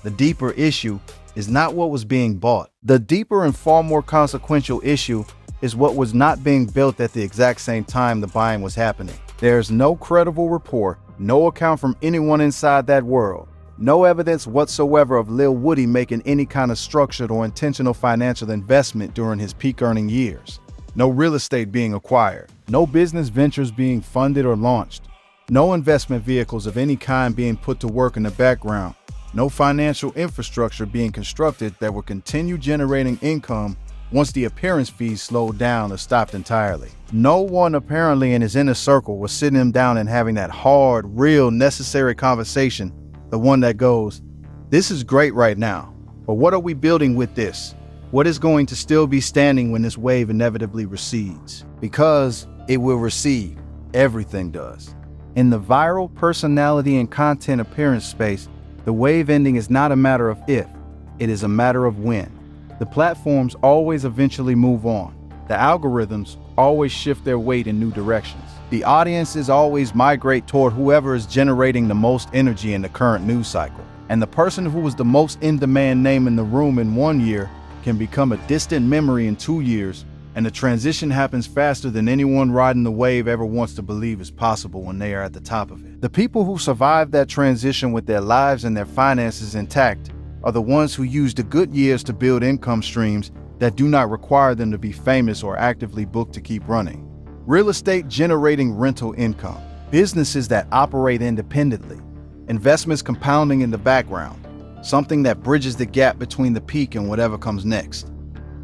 The deeper issue is not what was being bought. The deeper and far more consequential issue is what was not being built at the exact same time the buying was happening. There's no credible report, no account from anyone inside that world, no evidence whatsoever of Lil Woody making any kind of structured or intentional financial investment during his peak earning years. No real estate being acquired, no business ventures being funded or launched, no investment vehicles of any kind being put to work in the background, no financial infrastructure being constructed that would continue generating income once the appearance fees slowed down or stopped entirely. No one apparently in his inner circle was sitting him down and having that hard, real, necessary conversation, the one that goes, "This is great right now, but what are we building with this? What is going to still be standing when this wave inevitably recedes?" Because it will recede. Everything does. In the viral personality and content appearance space, the wave ending is not a matter of if, it is a matter of when. The platforms always eventually move on. The algorithms always shift their weight in new directions. The audiences always migrate toward whoever is generating the most energy in the current news cycle. And the person who was the most in-demand name in the room in 1 year can become a distant memory in 2 years, and the transition happens faster than anyone riding the wave ever wants to believe is possible when they are at the top of it. The people who survive that transition with their lives and their finances intact are the ones who use the good years to build income streams that do not require them to be famous or actively booked to keep running. Real estate generating rental income, businesses that operate independently, investments compounding in the background, something that bridges the gap between the peak and whatever comes next.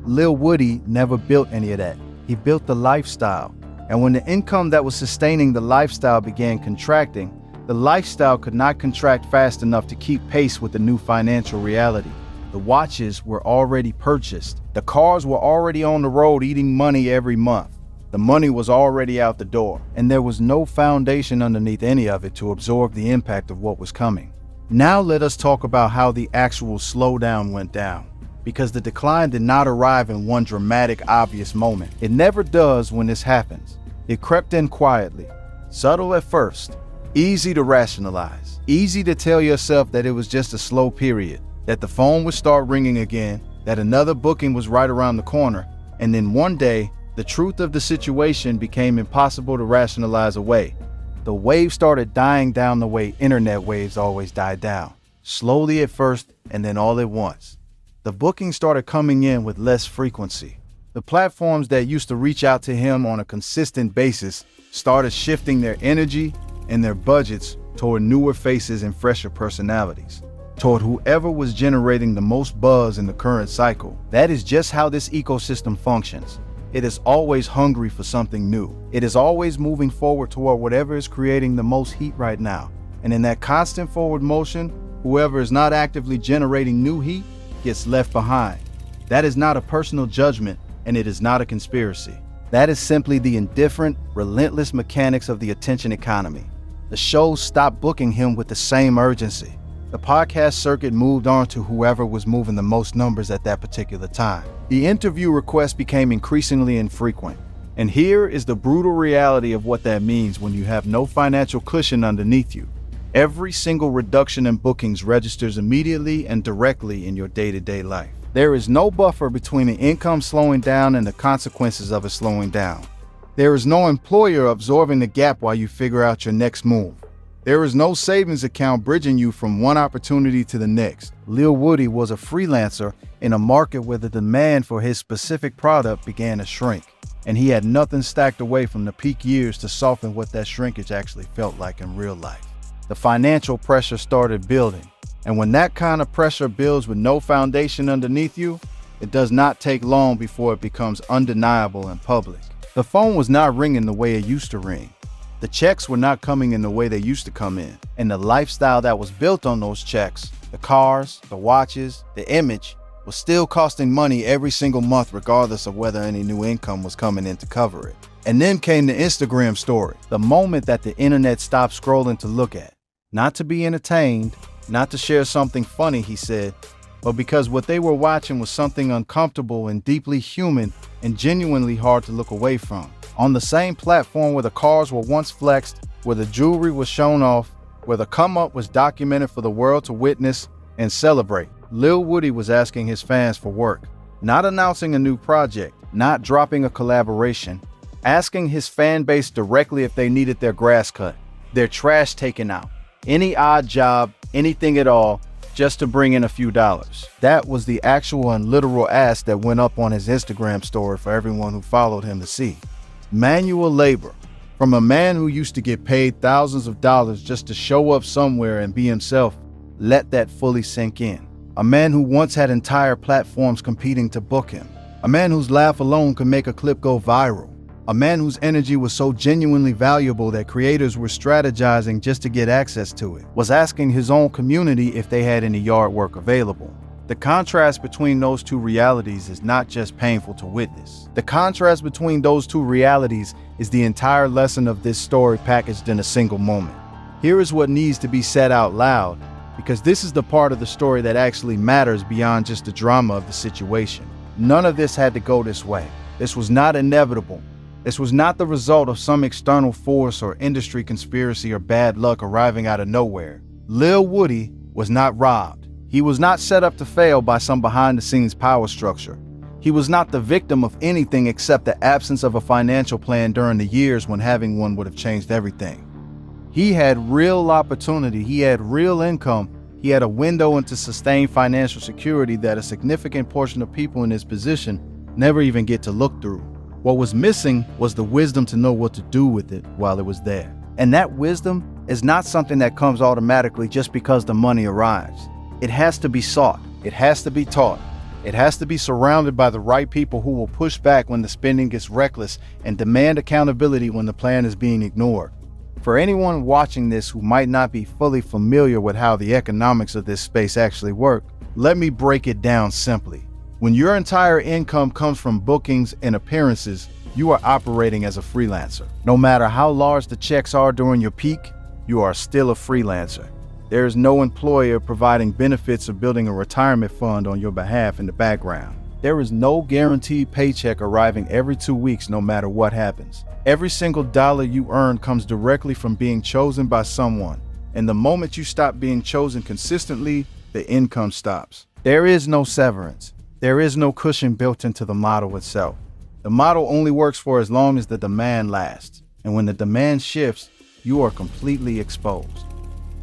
Lil Woody never built any of that. He built the lifestyle. And when the income that was sustaining the lifestyle began contracting, the lifestyle could not contract fast enough to keep pace with the new financial reality. The watches were already purchased. The cars were already on the road eating money every month. The money was already out the door, and there was no foundation underneath any of it to absorb the impact of what was coming. Now let us talk about how the actual slowdown went down, because the decline did not arrive in one dramatic, obvious moment. It never does when this happens. It crept in quietly, subtle at first, easy to rationalize, easy to tell yourself that it was just a slow period, that the phone would start ringing again, that another booking was right around the corner, and then one day, the truth of the situation became impossible to rationalize away. The wave started dying down the way internet waves always die down, slowly at first and then all at once. The bookings started coming in with less frequency. The platforms that used to reach out to him on a consistent basis started shifting their energy and their budgets toward newer faces and fresher personalities, toward whoever was generating the most buzz in the current cycle. That is just how this ecosystem functions. It is always hungry for something new. It is always moving forward toward whatever is creating the most heat right now. And in that constant forward motion, whoever is not actively generating new heat gets left behind. That is not a personal judgment, and it is not a conspiracy. That is simply the indifferent, relentless mechanics of the attention economy. The shows stopped booking him with the same urgency. The podcast circuit moved on to whoever was moving the most numbers at that particular time. The interview requests became increasingly infrequent. And here is the brutal reality of what that means when you have no financial cushion underneath you. Every single reduction in bookings registers immediately and directly in your day-to-day life. There is no buffer between the income slowing down and the consequences of it slowing down. There is no employer absorbing the gap while you figure out your next move. There is no savings account bridging you from one opportunity to the next. Lil Woody was a freelancer in a market where the demand for his specific product began to shrink, and he had nothing stacked away from the peak years to soften what that shrinkage actually felt like in real life. The financial pressure started building, and when that kind of pressure builds with no foundation underneath you, it does not take long before it becomes undeniable in public. The phone was not ringing the way it used to ring. The checks were not coming in the way they used to come in, and the lifestyle that was built on those checks, the cars, the watches, the image, was still costing money every single month regardless of whether any new income was coming in to cover it. And then came the Instagram story, the moment that the internet stopped scrolling to look at. Not to be entertained, not to share something funny, he said, but because what they were watching was something uncomfortable and deeply human and genuinely hard to look away from. On the same platform where the cars were once flexed, where the jewelry was shown off, where the come-up was documented for the world to witness and celebrate, Lil Woody was asking his fans for work, not announcing a new project, not dropping a collaboration, asking his fan base directly if they needed their grass cut, their trash taken out, any odd job, anything at all, just to bring in a few dollars. That was the actual and literal ask that went up on his Instagram story for everyone who followed him to see. Manual labor, from a man who used to get paid thousands of dollars just to show up somewhere and be himself. Let that fully sink in. A man who once had entire platforms competing to book him. A man whose laugh alone could make a clip go viral. A man whose energy was so genuinely valuable that creators were strategizing just to get access to it. Was asking his own community if they had any yard work available. The contrast between those two realities is not just painful to witness. The contrast between those two realities is the entire lesson of this story packaged in a single moment. Here is what needs to be said out loud, because this is the part of the story that actually matters beyond just the drama of the situation. None of this had to go this way. This was not inevitable. This was not the result of some external force or industry conspiracy or bad luck arriving out of nowhere. Lil Woody was not robbed. He was not set up to fail by some behind-the-scenes power structure. He was not the victim of anything except the absence of a financial plan during the years when having one would have changed everything. He had real opportunity, he had real income, he had a window into sustained financial security that a significant portion of people in his position never even get to look through. What was missing was the wisdom to know what to do with it while it was there. And that wisdom is not something that comes automatically just because the money arrives. It has to be sought. It has to be taught. It has to be surrounded by the right people who will push back when the spending gets reckless and demand accountability when the plan is being ignored. For anyone watching this who might not be fully familiar with how the economics of this space actually work, let me break it down simply. When your entire income comes from bookings and appearances, you are operating as a freelancer. No matter how large the checks are during your peak, you are still a freelancer. There is no employer providing benefits or building a retirement fund on your behalf in the background. There is no guaranteed paycheck arriving every 2 weeks no matter what happens. Every single dollar you earn comes directly from being chosen by someone. And the moment you stop being chosen consistently, the income stops. There is no severance. There is no cushion built into the model itself. The model only works for as long as the demand lasts. And when the demand shifts, you are completely exposed.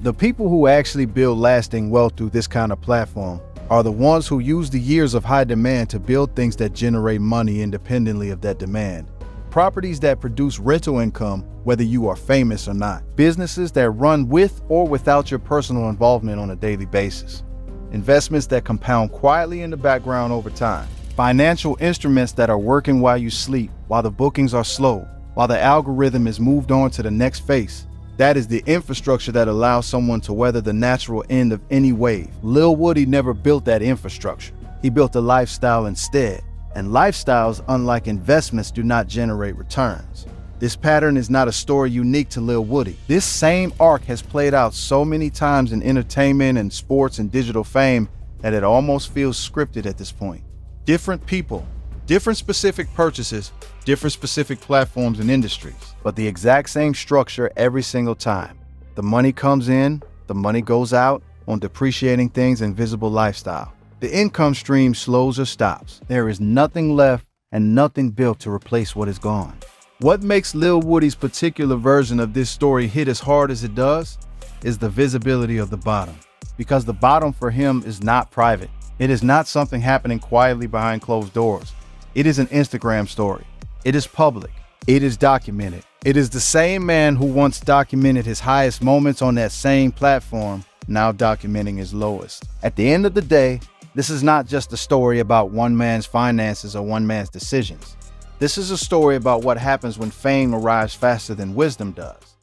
The people who actually build lasting wealth through this kind of platform are the ones who use the years of high demand to build things that generate money independently of that demand. Properties that produce rental income, whether you are famous or not. Businesses that run with or without your personal involvement on a daily basis. Investments that compound quietly in the background over time. Financial instruments that are working while you sleep, while the bookings are slow, while the algorithm is moved on to the next phase. That is the infrastructure that allows someone to weather the natural end of any wave. Lil Woody never built that infrastructure. He built a lifestyle instead. And lifestyles, unlike investments, do not generate returns. This pattern is not a story unique to Lil Woody. This same arc has played out so many times in entertainment and sports and digital fame that it almost feels scripted at this point. Different people, different specific purchases, different specific platforms and industries, but the exact same structure every single time. The money comes in, the money goes out on depreciating things and visible lifestyle. The income stream slows or stops. There is nothing left and nothing built to replace what is gone. What makes Lil Woody's particular version of this story hit as hard as it does is the visibility of the bottom. Because the bottom for him is not private. It is not something happening quietly behind closed doors. It is an Instagram story. It is public. It is documented. It is the same man who once documented his highest moments on that same platform, now documenting his lowest. At the end of the day, this is not just a story about one man's finances or one man's decisions. This is a story about what happens when fame arrives faster than wisdom does.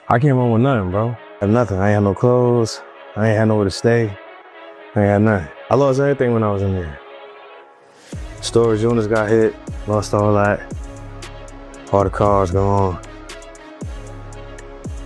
I came home with nothing, bro. I had nothing. I ain't had no clothes. I ain't had nowhere to stay. I ain't had nothing. I lost everything when I was in there. Storage units got hit, lost all that. All the cars gone.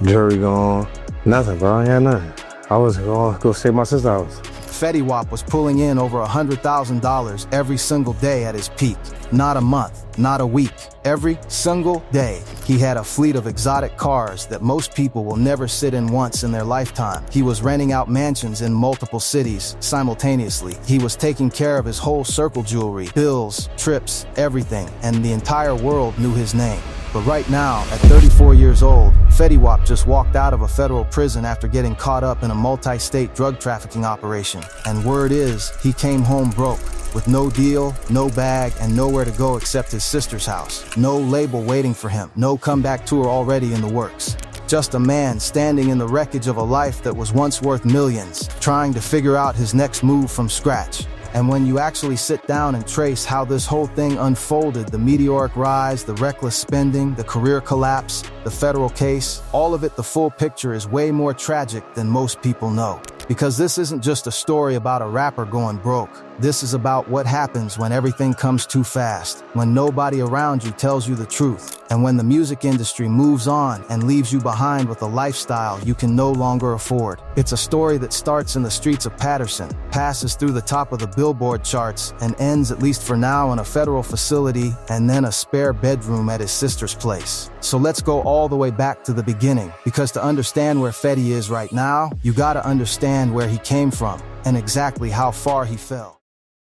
Jewelry gone. Nothing, bro. I ain't had nothing. I was going to go stay at my sister's house. Fetty Wap was pulling in over $100,000 every single day at his peak. Not a month, not a week. Every single day, he had a fleet of exotic cars that most people will never sit in once in their lifetime. He was renting out mansions in multiple cities simultaneously. He was taking care of his whole circle jewelry, bills, trips, everything, and the entire world knew his name. But right now, at 34 years old, Fetty Wap just walked out of a federal prison after getting caught up in a multi-state drug trafficking operation. And word is, he came home broke, with no deal, no bag, and nowhere to go except his sister's house. No label waiting for him, no comeback tour already in the works. Just a man standing in the wreckage of a life that was once worth millions, trying to figure out his next move from scratch. And when you actually sit down and trace how this whole thing unfolded, the meteoric rise, the reckless spending, the career collapse, the federal case, all of it, the full picture is way more tragic than most people know. Because this isn't just a story about a rapper going broke. This is about what happens when everything comes too fast, when nobody around you tells you the truth, and when the music industry moves on and leaves you behind with a lifestyle you can no longer afford. It's a story that starts in the streets of Patterson, passes through the top of the Billboard charts, and ends, at least for now, in a federal facility and then a spare bedroom at his sister's place. So let's go all the way back to the beginning, because to understand where Fetty is right now, you gotta understand where he came from and exactly how far he fell.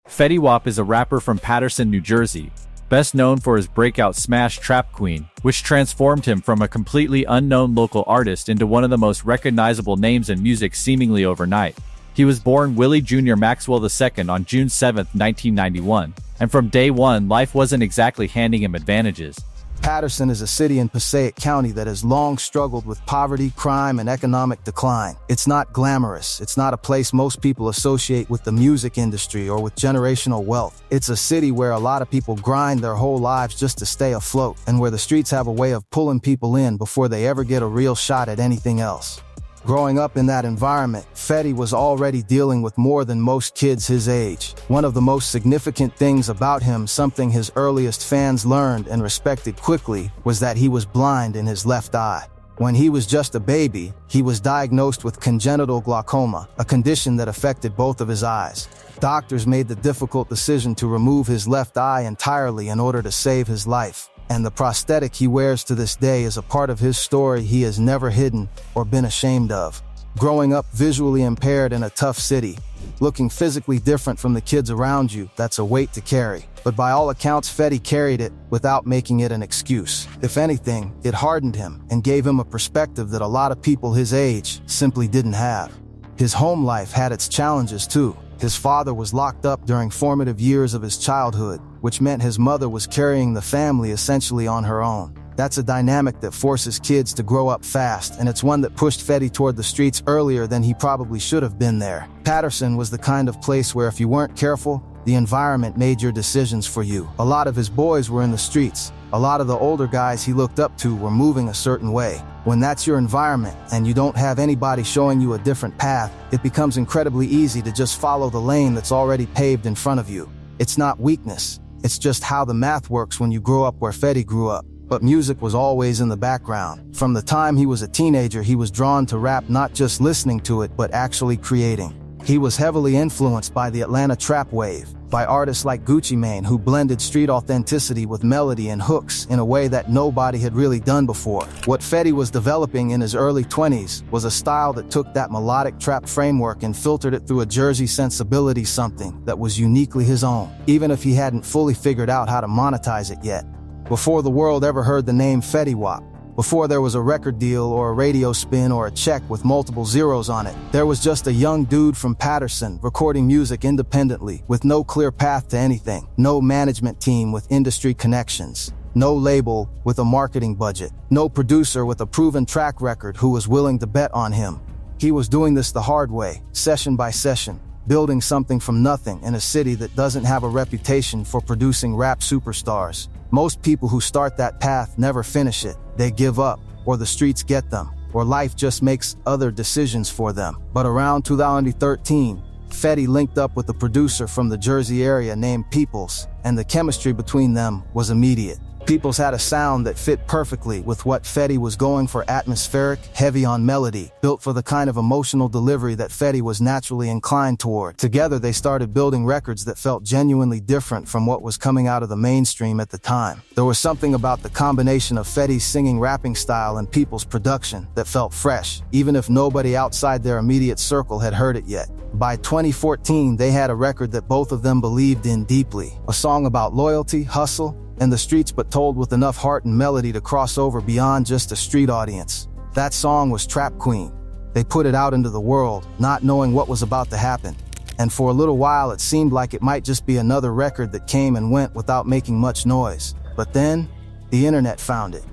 Fetty Wap is a rapper from Patterson, New Jersey, best known for his breakout smash Trap Queen, which transformed him from a completely unknown local artist into one of the most recognizable names in music seemingly overnight. He was born Willie Jr. Maxwell II on June 7, 1991, and from day one, life wasn't exactly handing him advantages. Patterson is a city in Passaic County that has long struggled with poverty, crime, and economic decline. It's not glamorous. It's not a place most people associate with the music industry or with generational wealth. It's a city where a lot of people grind their whole lives just to stay afloat, and where the streets have a way of pulling people in before they ever get a real shot at anything else. Growing up in that environment, Fetty was already dealing with more than most kids his age. One of the most significant things about him, something his earliest fans learned and respected quickly, was that he was blind in his left eye. When he was just a baby, he was diagnosed with congenital glaucoma, a condition that affected both of his eyes. Doctors made the difficult decision to remove his left eye entirely in order to save his life. And the prosthetic he wears to this day is a part of his story he has never hidden or been ashamed of. Growing up visually impaired in a tough city, looking physically different from the kids around you, that's a weight to carry. But by all accounts, Fetty carried it without making it an excuse. If anything, it hardened him and gave him a perspective that a lot of people his age simply didn't have. His home life had its challenges too. His father was locked up during formative years of his childhood, which meant his mother was carrying the family essentially on her own. That's a dynamic that forces kids to grow up fast, and it's one that pushed Fetty toward the streets earlier than he probably should have been there. Patterson was the kind of place where if you weren't careful, the environment made your decisions for you. A lot of his boys were in the streets. A lot of the older guys he looked up to were moving a certain way. When that's your environment and you don't have anybody showing you a different path, it becomes incredibly easy to just follow the lane that's already paved in front of you. It's not weakness. It's just how the math works when you grow up where Fetty grew up. But music was always in the background. From the time he was a teenager, he was drawn to rap, not just listening to it, but actually creating. He was heavily influenced by the Atlanta trap wave, by artists like Gucci Mane, who blended street authenticity with melody and hooks in a way that nobody had really done before. What Fetty was developing in his early 20s was a style that took that melodic trap framework and filtered it through a Jersey sensibility, something that was uniquely his own, even if he hadn't fully figured out how to monetize it yet. Before the world ever heard the name Fetty Wap, before there was a record deal or a radio spin or a check with multiple zeros on it, there was just a young dude from Patterson recording music independently with no clear path to anything, no management team with industry connections, no label with a marketing budget, no producer with a proven track record who was willing to bet on him. He was doing this the hard way, session by session, building something from nothing in a city that doesn't have a reputation for producing rap superstars. Most people who start that path never finish it. They give up, or the streets get them, or life just makes other decisions for them. But around 2013, Fetty linked up with a producer from the Jersey area named Peoples, and the chemistry between them was immediate. Peoples had a sound that fit perfectly with what Fetty was going for: atmospheric, heavy on melody, built for the kind of emotional delivery that Fetty was naturally inclined toward. Together they started building records that felt genuinely different from what was coming out of the mainstream at the time. There was something about the combination of Fetty's singing rapping style and Peoples' production that felt fresh, even if nobody outside their immediate circle had heard it yet. By 2014, they had a record that both of them believed in deeply, a song about loyalty, hustle, and the streets, but told with enough heart and melody to cross over beyond just a street audience. That song was Trap Queen. They put it out into the world, not knowing what was about to happen. And for a little while it seemed like it might just be another record that came and went without making much noise. But then, the internet found it.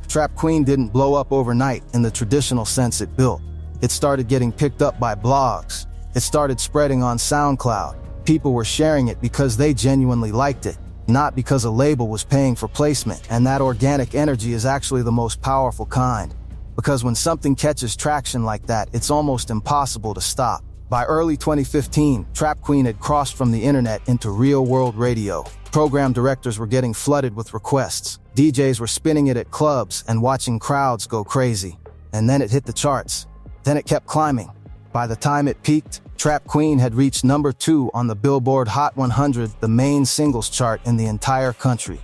Trap Queen didn't blow up overnight in the traditional sense it built. It started getting picked up by blogs. It started spreading on SoundCloud. People were sharing it because they genuinely liked it, not because a label was paying for placement. And that organic energy is actually the most powerful kind. Because when something catches traction like that, it's almost impossible to stop. By early 2015, Trap Queen had crossed from the internet into real-world radio. Program directors were getting flooded with requests. DJs were spinning it at clubs and watching crowds go crazy. And then it hit the charts. Then it kept climbing. By the time it peaked, Trap Queen had reached number 2 on the Billboard Hot 100, the main singles chart in the entire country.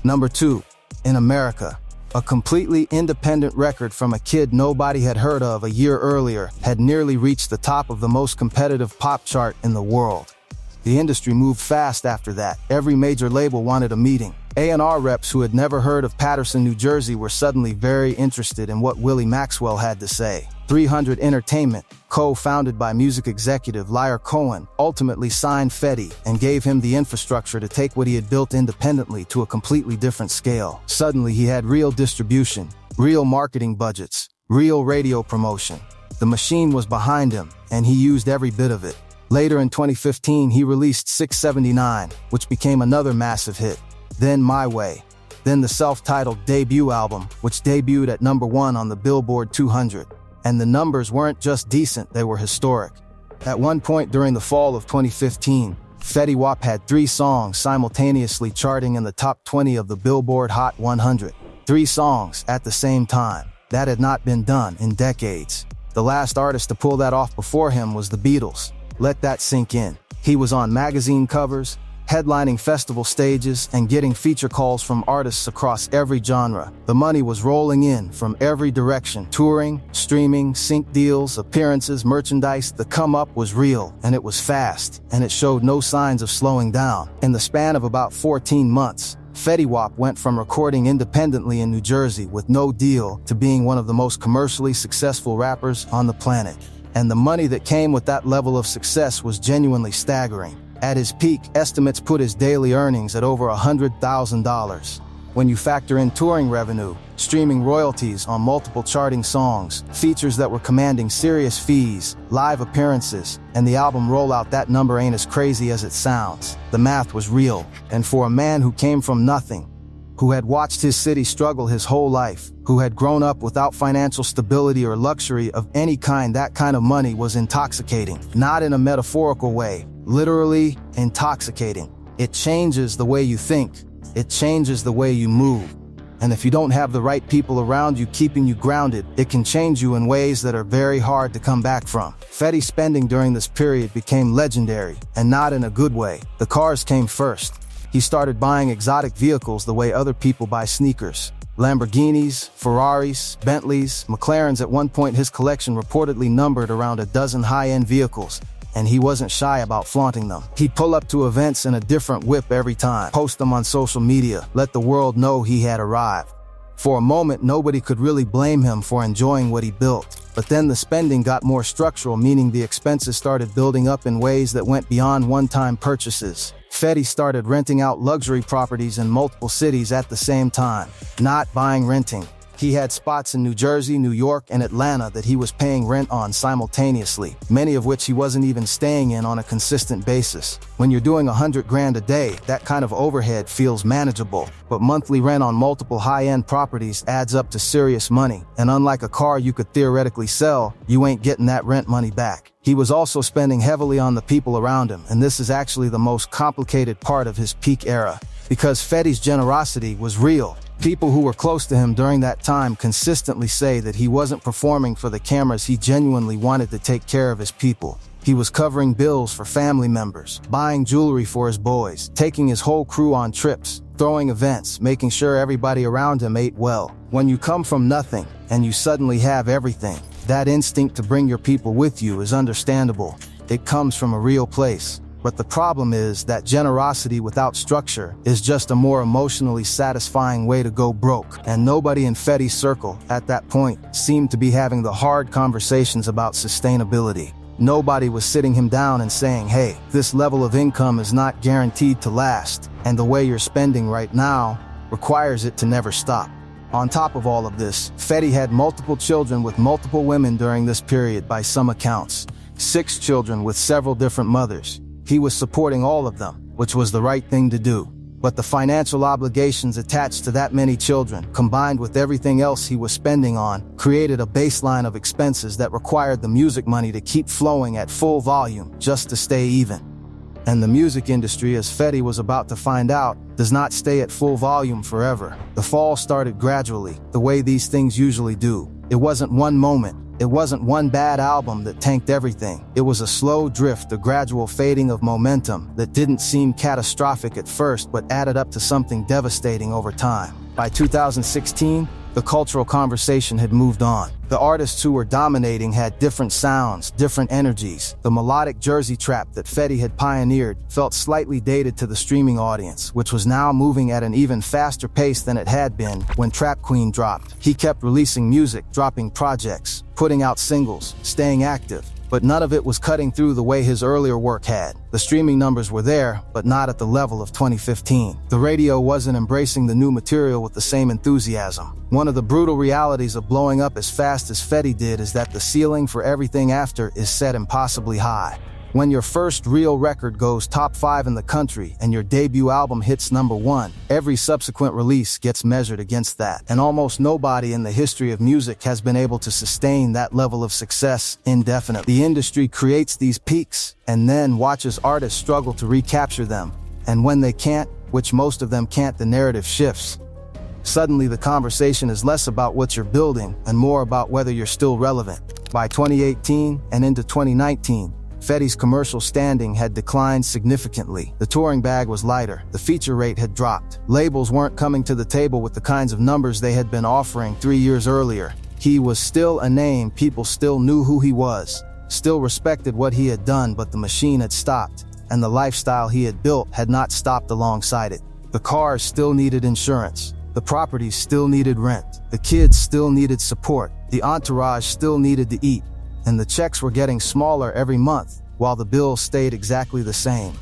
Number 2, in America. A completely independent record from a kid nobody had heard of a year earlier had nearly reached the top of the most competitive pop chart in the world. The industry moved fast after that. Every major label wanted a meeting. A&R reps who had never heard of Patterson, New Jersey were suddenly very interested in what Willie Maxwell had to say. 300 Entertainment, co-founded by music executive Lyor Cohen, ultimately signed Fetty and gave him the infrastructure to take what he had built independently to a completely different scale. Suddenly he had real distribution, real marketing budgets, real radio promotion. The machine was behind him, and he used every bit of it. Later in 2015, he released 679, which became another massive hit. Then My Way. Then the self-titled debut album, which debuted at number 1 on the Billboard 200. And the numbers weren't just decent, they were historic. At one point during the fall of 2015, Fetty Wap had 3 songs simultaneously charting in the top 20 of the Billboard Hot 100. 3 songs at the same time. That had not been done in decades. The last artist to pull that off before him was the Beatles. Let that sink in. He was on magazine covers, headlining festival stages, and getting feature calls from artists across every genre. The money was rolling in from every direction. Touring, streaming, sync deals, appearances, merchandise. The come up was real, and it was fast, and it showed no signs of slowing down. In the span of about 14 months, Fetty Wap went from recording independently in New Jersey with no deal to being one of the most commercially successful rappers on the planet. And the money that came with that level of success was genuinely staggering. At his peak, estimates put his daily earnings at over $100,000. When you factor in touring revenue, streaming royalties on multiple charting songs, features that were commanding serious fees, live appearances, and the album rollout, that number ain't as crazy as it sounds. The math was real. And for a man who came from nothing, who had watched his city struggle his whole life, who had grown up without financial stability or luxury of any kind, that kind of money was intoxicating. Not in a metaphorical way, literally intoxicating. It changes the way you think. It changes the way you move. And if you don't have the right people around you keeping you grounded, it can change you in ways that are very hard to come back from. Fetty's spending during this period became legendary, and not in a good way. The cars came first. He started buying exotic vehicles the way other people buy sneakers. Lamborghinis, Ferraris, Bentleys, McLarens. At one point his collection reportedly numbered around a dozen high-end vehicles, and he wasn't shy about flaunting them. He'd pull up to events in a different whip every time, post them on social media, let the world know he had arrived. For a moment, nobody could really blame him for enjoying what he built. But then the spending got more structural, meaning the expenses started building up in ways that went beyond one-time purchases. Fetty started renting out luxury properties in multiple cities at the same time, not buying, renting. He had spots in New Jersey, New York, and Atlanta that he was paying rent on simultaneously, many of which he wasn't even staying in on a consistent basis. When you're doing $100,000 a day, that kind of overhead feels manageable, but monthly rent on multiple high-end properties adds up to serious money, and unlike a car you could theoretically sell, you ain't getting that rent money back. He was also spending heavily on the people around him, and this is actually the most complicated part of his peak era, because Fetty's generosity was real. People who were close to him during that time consistently say that he wasn't performing for the cameras. He genuinely wanted to take care of his people. He was covering bills for family members, buying jewelry for his boys, taking his whole crew on trips, throwing events, making sure everybody around him ate well. When you come from nothing and you suddenly have everything, that instinct to bring your people with you is understandable. It comes from a real place. But the problem is that generosity without structure is just a more emotionally satisfying way to go broke. And nobody in Fetty's circle at that point seemed to be having the hard conversations about sustainability. Nobody was sitting him down and saying, hey, this level of income is not guaranteed to last, and the way you're spending right now requires it to never stop. On top of all of this, Fetty had multiple children with multiple women during this period by some accounts. 6 children with several different mothers. He was supporting all of them, which was the right thing to do. But the financial obligations attached to that many children, combined with everything else he was spending on, created a baseline of expenses that required the music money to keep flowing at full volume just to stay even. And the music industry, as Fetty was about to find out, does not stay at full volume forever. The fall started gradually, the way these things usually do. It wasn't one moment. It wasn't one bad album that tanked everything. It was a slow drift, a gradual fading of momentum that didn't seem catastrophic at first but added up to something devastating over time. By 2016, the cultural conversation had moved on. The artists who were dominating had different sounds, different energies. The melodic Jersey trap that Fetty had pioneered felt slightly dated to the streaming audience, which was now moving at an even faster pace than it had been when Trap Queen dropped. He kept releasing music, dropping projects, putting out singles, staying active, but none of it was cutting through the way his earlier work had. The streaming numbers were there, but not at the level of 2015. The radio wasn't embracing the new material with the same enthusiasm. One of the brutal realities of blowing up as fast as Fetty did is that the ceiling for everything after is set impossibly high. When your first real record goes top 5 in the country and your debut album hits number 1, every subsequent release gets measured against that. And almost nobody in the history of music has been able to sustain that level of success indefinitely. The industry creates these peaks and then watches artists struggle to recapture them. And when they can't, which most of them can't, the narrative shifts. Suddenly the conversation is less about what you're building and more about whether you're still relevant. By 2018 and into 2019, Fetty's commercial standing had declined significantly. The touring bag was lighter. The feature rate had dropped. Labels weren't coming to the table with the kinds of numbers they had been offering 3 years earlier. He was still a name. People still knew who he was, still respected what he had done, but the machine had stopped, and the lifestyle he had built had not stopped alongside it. The cars still needed insurance. The properties still needed rent. The kids still needed support. The entourage still needed to eat. And the checks were getting smaller every month, while the bills stayed exactly the same.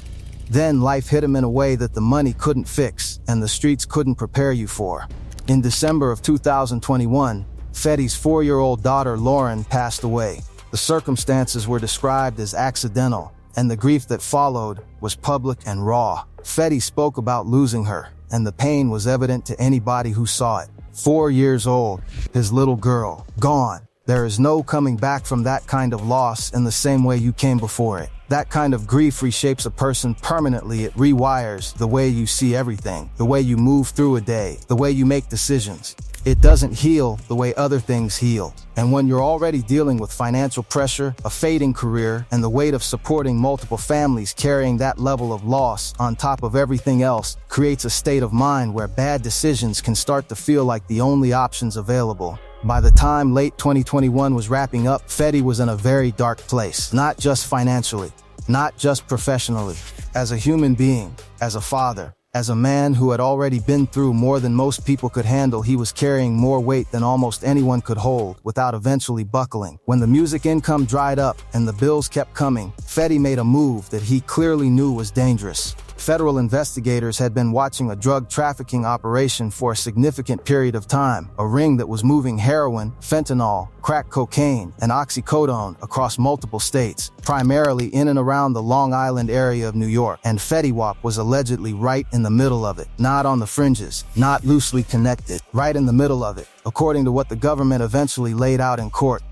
Then life hit him in a way that the money couldn't fix, and the streets couldn't prepare you for. In December of 2021, Fetty's 4-year-old daughter Lauren passed away. The circumstances were described as accidental, and the grief that followed was public and raw. Fetty spoke about losing her, and the pain was evident to anybody who saw it. 4 years old, his little girl, gone. There is no coming back from that kind of loss in the same way you came before it. That kind of grief reshapes a person permanently. It rewires the way you see everything, the way you move through a day, the way you make decisions. It doesn't heal the way other things heal. And when you're already dealing with financial pressure, a fading career, and the weight of supporting multiple families, carrying that level of loss on top of everything else creates a state of mind where bad decisions can start to feel like the only options available. By the time late 2021 was wrapping up, Fetty was in a very dark place, not just financially, not just professionally. As a human being, as a father, as a man who had already been through more than most people could handle, he was carrying more weight than almost anyone could hold without eventually buckling. When the music income dried up and the bills kept coming, Fetty made a move that he clearly knew was dangerous. Federal investigators had been watching a drug trafficking operation for a significant period of time, a ring that was moving heroin, fentanyl, crack cocaine, and oxycodone across multiple states, primarily in and around the Long Island area of New York. And Fetty Wap was allegedly right in the middle of it, not on the fringes, not loosely connected, right in the middle of it, according to what the government eventually laid out in court.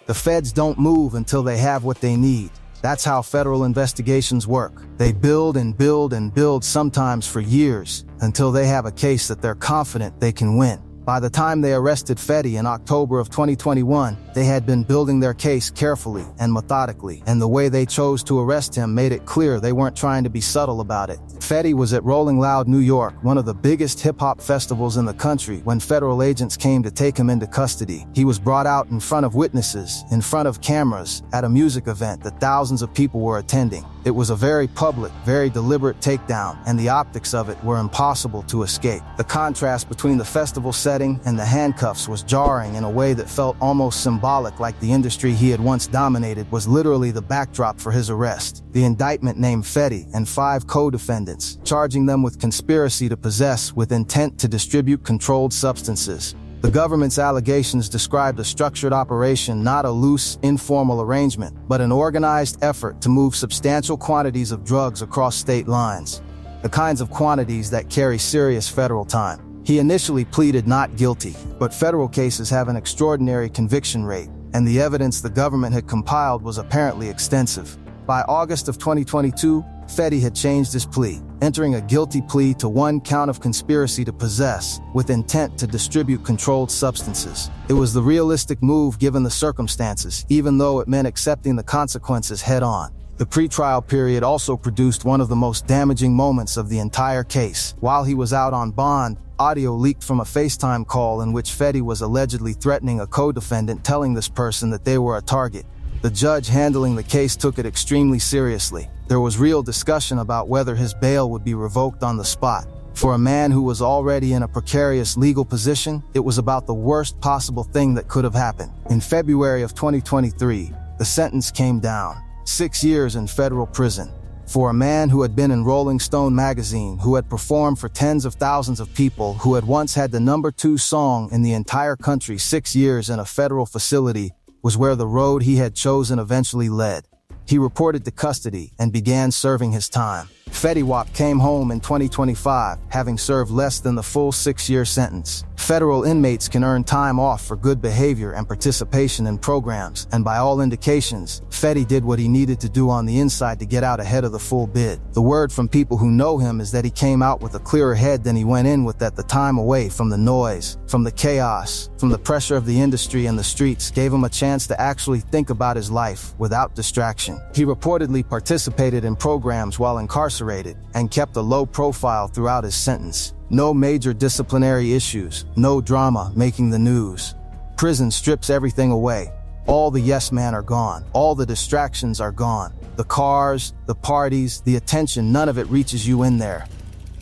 The feds don't move until they have what they need. That's how federal investigations work. They build and build and build, sometimes for years, until they have a case that they're confident they can win. By the time they arrested Fetty in October of 2021, they had been building their case carefully and methodically, and the way they chose to arrest him made it clear they weren't trying to be subtle about it. Fetty was at Rolling Loud, New York, one of the biggest hip-hop festivals in the country, when federal agents came to take him into custody. He was brought out in front of witnesses, in front of cameras, at a music event that thousands of people were attending. It was a very public, very deliberate takedown, and the optics of it were impossible to escape. The contrast between the festival setting and the handcuffs was jarring in a way that felt almost symbolic, like the industry he had once dominated was literally the backdrop for his arrest. The indictment named Fetty and 5 co-defendants, charging them with conspiracy to possess with intent to distribute controlled substances. The government's allegations described a structured operation, not a loose, informal arrangement, but an organized effort to move substantial quantities of drugs across state lines, the kinds of quantities that carry serious federal time. He initially pleaded not guilty, but federal cases have an extraordinary conviction rate, and the evidence the government had compiled was apparently extensive. By August of 2022, Fetty had changed his plea, entering a guilty plea to 1 count of conspiracy to possess with intent to distribute controlled substances. It was the realistic move given the circumstances, even though it meant accepting the consequences head-on. The pretrial period also produced one of the most damaging moments of the entire case. While he was out on bond, audio leaked from a FaceTime call in which Fetty was allegedly threatening a co-defendant, telling this person that they were a target. The judge handling the case took it extremely seriously. There was real discussion about whether his bail would be revoked on the spot. For a man who was already in a precarious legal position, it was about the worst possible thing that could have happened. In February of 2023, the sentence came down: 6 years in federal prison. For a man who had been in Rolling Stone magazine, who had performed for tens of thousands of people, who had once had the #2 song in the entire country, 6 years in a federal facility was where the road he had chosen eventually led. He reported to custody and began serving his time. Fetty Wap came home in 2025, having served less than the full 6-year sentence. Federal inmates can earn time off for good behavior and participation in programs, and by all indications, Fetty did what he needed to do on the inside to get out ahead of the full bid. The word from people who know him is that he came out with a clearer head than he went in with, that the time away from the noise, from the chaos, from the pressure of the industry and the streets gave him a chance to actually think about his life without distraction. He reportedly participated in programs while incarcerated and kept a low profile throughout his sentence. No major disciplinary issues, no drama making the news. Prison strips everything away. All the yes men are gone. All the distractions are gone. The cars, the parties, the attention, none of it reaches you in there.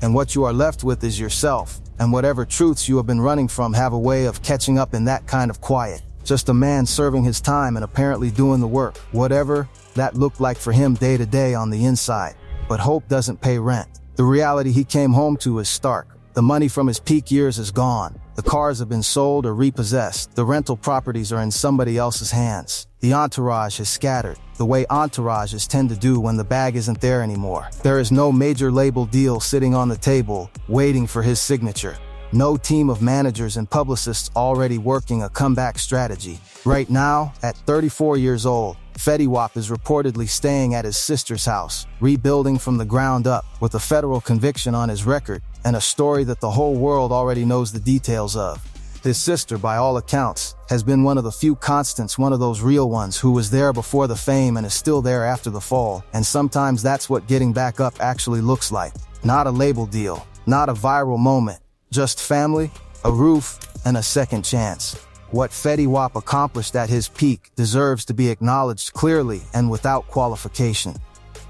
And what you are left with is yourself, and whatever truths you have been running from have a way of catching up in that kind of quiet. Just a man serving his time and apparently doing the work, whatever that looked like for him day to day on the inside. But hope doesn't pay rent. The reality he came home to is stark. The money from his peak years is gone. The cars have been sold or repossessed. The rental properties are in somebody else's hands. The entourage has scattered, the way entourages tend to do when the bag isn't there anymore. There is no major label deal sitting on the table, waiting for his signature. No team of managers and publicists already working a comeback strategy. Right now, at 34 years old, Fetty Wap is reportedly staying at his sister's house, rebuilding from the ground up, with a federal conviction on his record and a story that the whole world already knows the details of. His sister, by all accounts, has been one of the few constants, one of those real ones who was there before the fame and is still there after the fall. And sometimes that's what getting back up actually looks like. Not a label deal, not a viral moment, just family, a roof, and a second chance. What Fetty Wap accomplished at his peak deserves to be acknowledged clearly and without qualification,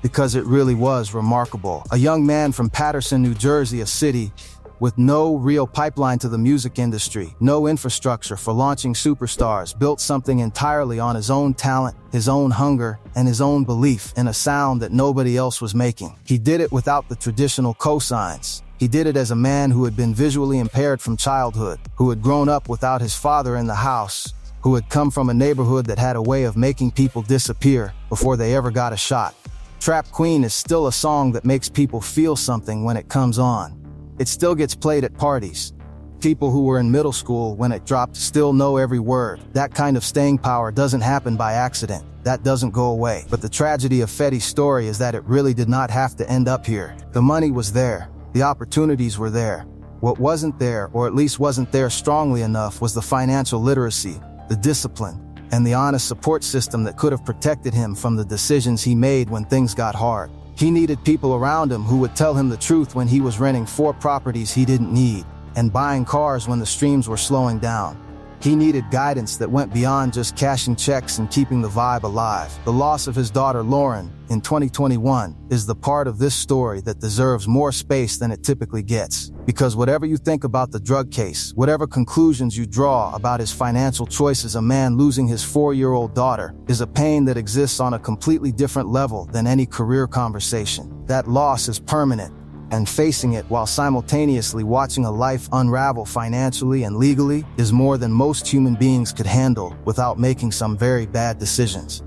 because it really was remarkable. A young man from Paterson, New Jersey, a city with no real pipeline to the music industry, no infrastructure for launching superstars, built something entirely on his own talent, his own hunger, and his own belief in a sound that nobody else was making. He did it without the traditional cosigns. He did it as a man who had been visually impaired from childhood, who had grown up without his father in the house, who had come from a neighborhood that had a way of making people disappear before they ever got a shot. Trap Queen is still a song that makes people feel something when it comes on. It still gets played at parties. People who were in middle school when it dropped still know every word. That kind of staying power doesn't happen by accident. That doesn't go away. But the tragedy of Fetty's story is that it really did not have to end up here. The money was there. The opportunities were there. What wasn't there, or at least wasn't there strongly enough, was the financial literacy, the discipline, and the honest support system that could have protected him from the decisions he made when things got hard. He needed people around him who would tell him the truth when he was renting 4 properties he didn't need and buying cars when the streams were slowing down. He needed guidance that went beyond just cashing checks and keeping the vibe alive. The loss of his daughter Lauren in 2021 is the part of this story that deserves more space than it typically gets. Because whatever you think about the drug case, whatever conclusions you draw about his financial choices, a man losing his 4-year-old daughter is a pain that exists on a completely different level than any career conversation. That loss is permanent. And facing it while simultaneously watching a life unravel financially and legally is more than most human beings could handle without making some very bad decisions.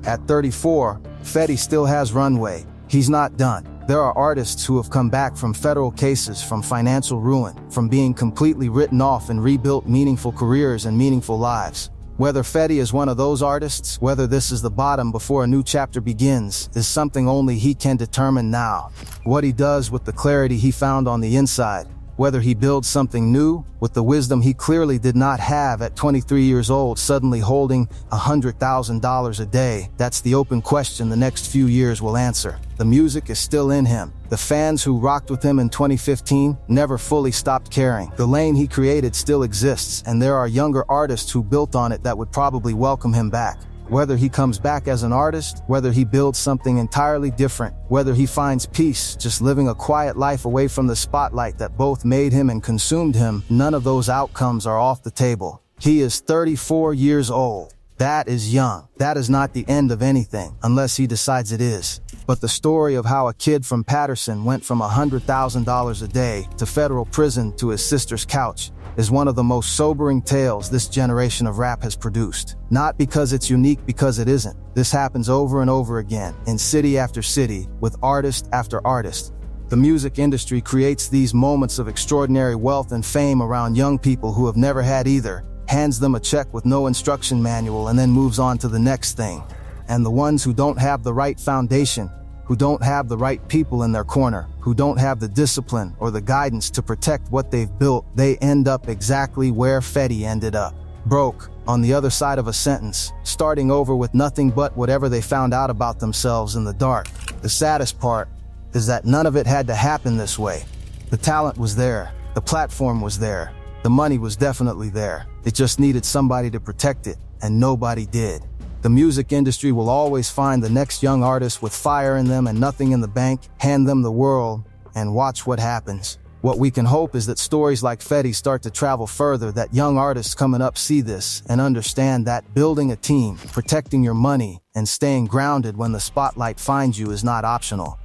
At 34, Fetty still has runway. He's not done. There are artists who have come back from federal cases, from financial ruin, from being completely written off and rebuilt meaningful careers and meaningful lives. Whether Fetty is one of those artists, whether this is the bottom before a new chapter begins, is something only he can determine now. What he does with the clarity he found on the inside, whether he builds something new with the wisdom he clearly did not have at 23 years old, suddenly holding $100,000 a day, that's the open question the next few years will answer. The music is still in him. The fans who rocked with him in 2015 never fully stopped caring. The lane he created still exists, and there are younger artists who built on it that would probably welcome him back. Whether he comes back as an artist, whether he builds something entirely different, whether he finds peace just living a quiet life away from the spotlight that both made him and consumed him, none of those outcomes are off the table. He is 34 years old. That is young. That is not the end of anything, unless he decides it is. But the story of how a kid from Paterson went from $100,000 a day to federal prison to his sister's couch is one of the most sobering tales this generation of rap has produced. Not because it's unique, because it isn't. This happens over and over again, in city after city, with artist after artist. The music industry creates these moments of extraordinary wealth and fame around young people who have never had either, hands them a check with no instruction manual, and then moves on to the next thing. And the ones who don't have the right foundation, who don't have the right people in their corner, who don't have the discipline or the guidance to protect what they've built, they end up exactly where Fetty ended up. Broke, on the other side of a sentence, starting over with nothing but whatever they found out about themselves in the dark. The saddest part is that none of it had to happen this way. The talent was there, the platform was there, the money was definitely there. It just needed somebody to protect it, and nobody did. The music industry will always find the next young artist with fire in them and nothing in the bank, hand them the world, and watch what happens. What we can hope is that stories like Fetty start to travel further, that young artists coming up see this and understand that building a team, protecting your money, and staying grounded when the spotlight finds you is not optional.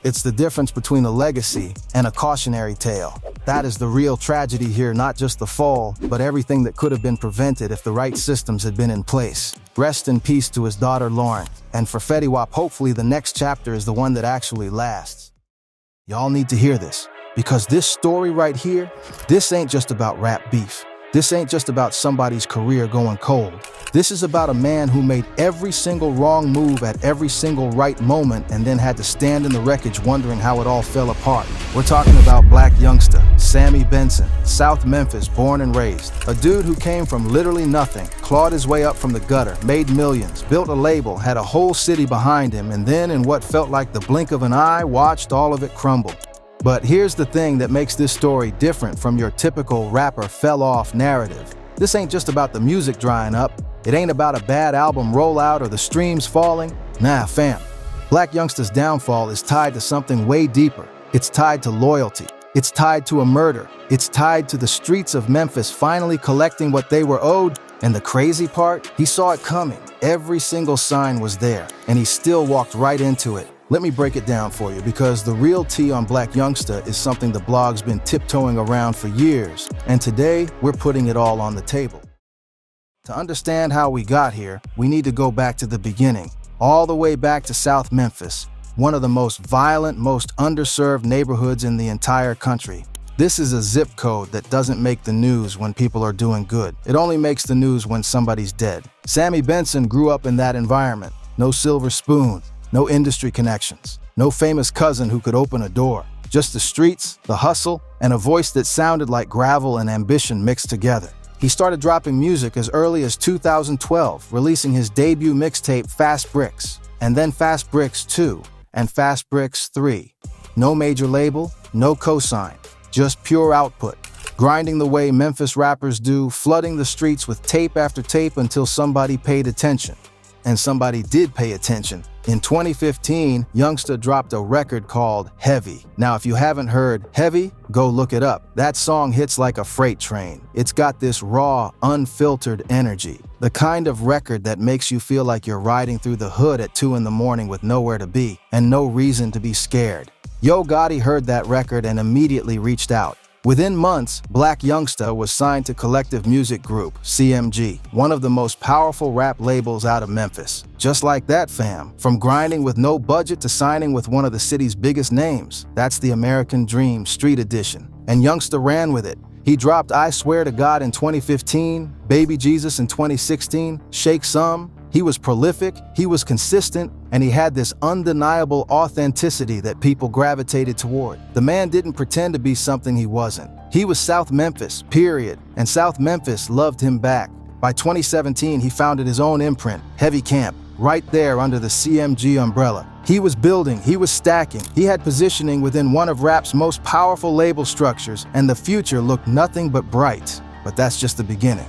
It's the difference between a legacy and a cautionary tale. That is the real tragedy here, not just the fall, but everything that could have been prevented if the right systems had been in place. Rest in peace to his daughter Lauren. And for Fetty Wap, hopefully the next chapter is the one that actually lasts. Y'all need to hear this. Because this story right here, this ain't just about rap beef. This ain't just about somebody's career going cold. This is about a man who made every single wrong move at every single right moment and then had to stand in the wreckage wondering how it all fell apart. We're talking about Blac Youngsta, Sammy Benson, South Memphis, born and raised. A dude who came from literally nothing, clawed his way up from the gutter, made millions, built a label, had a whole city behind him, and then in what felt like the blink of an eye, watched all of it crumble. But here's the thing that makes this story different from your typical rapper fell-off narrative. This ain't just about the music drying up. It ain't about a bad album rollout or the streams falling. Nah, fam. Blac Youngsta's downfall is tied to something way deeper. It's tied to loyalty. It's tied to a murder. It's tied to the streets of Memphis finally collecting what they were owed. And the crazy part, he saw it coming. Every single sign was there, and he still walked right into it. Let me break it down for you, because the real tea on Blac Youngsta is something the blog's been tiptoeing around for years, and today we're putting it all on the table. To understand how we got here, we need to go back to the beginning, all the way back to South Memphis, one of the most violent, most underserved neighborhoods in the entire country. This is a zip code that doesn't make the news when people are doing good. It only makes the news when somebody's dead. Sammy Benson grew up in that environment. No silver spoon. No industry connections, no famous cousin who could open a door, just the streets, the hustle, and a voice that sounded like gravel and ambition mixed together. He started dropping music as early as 2012, releasing his debut mixtape Fast Bricks, and then Fast Bricks 2, and Fast Bricks 3. No major label, no cosign, just pure output, grinding the way Memphis rappers do, flooding the streets with tape after tape until somebody paid attention. And somebody did pay attention. In 2015, Youngsta dropped a record called Heavy. Now, if you haven't heard Heavy, go look it up. That song hits like a freight train. It's got this raw, unfiltered energy. The kind of record that makes you feel like you're riding through the hood at 2 in the morning with nowhere to be and no reason to be scared. Yo Gotti heard that record and immediately reached out. Within months, Blac Youngsta was signed to Collective Music Group, CMG, one of the most powerful rap labels out of Memphis. Just like that, fam. From grinding with no budget to signing with one of the city's biggest names. That's the American Dream Street Edition. And Youngsta ran with it. He dropped I Swear to God in 2015, Baby Jesus in 2016, Shake Some. He was prolific, he was consistent, and he had this undeniable authenticity that people gravitated toward. The man didn't pretend to be something he wasn't. He was South Memphis, period, and South Memphis loved him back. By 2017, he founded his own imprint, Heavy Camp, right there under the CMG umbrella. He was building, he was stacking, he had positioning within one of rap's most powerful label structures, and the future looked nothing but bright. But that's just the beginning.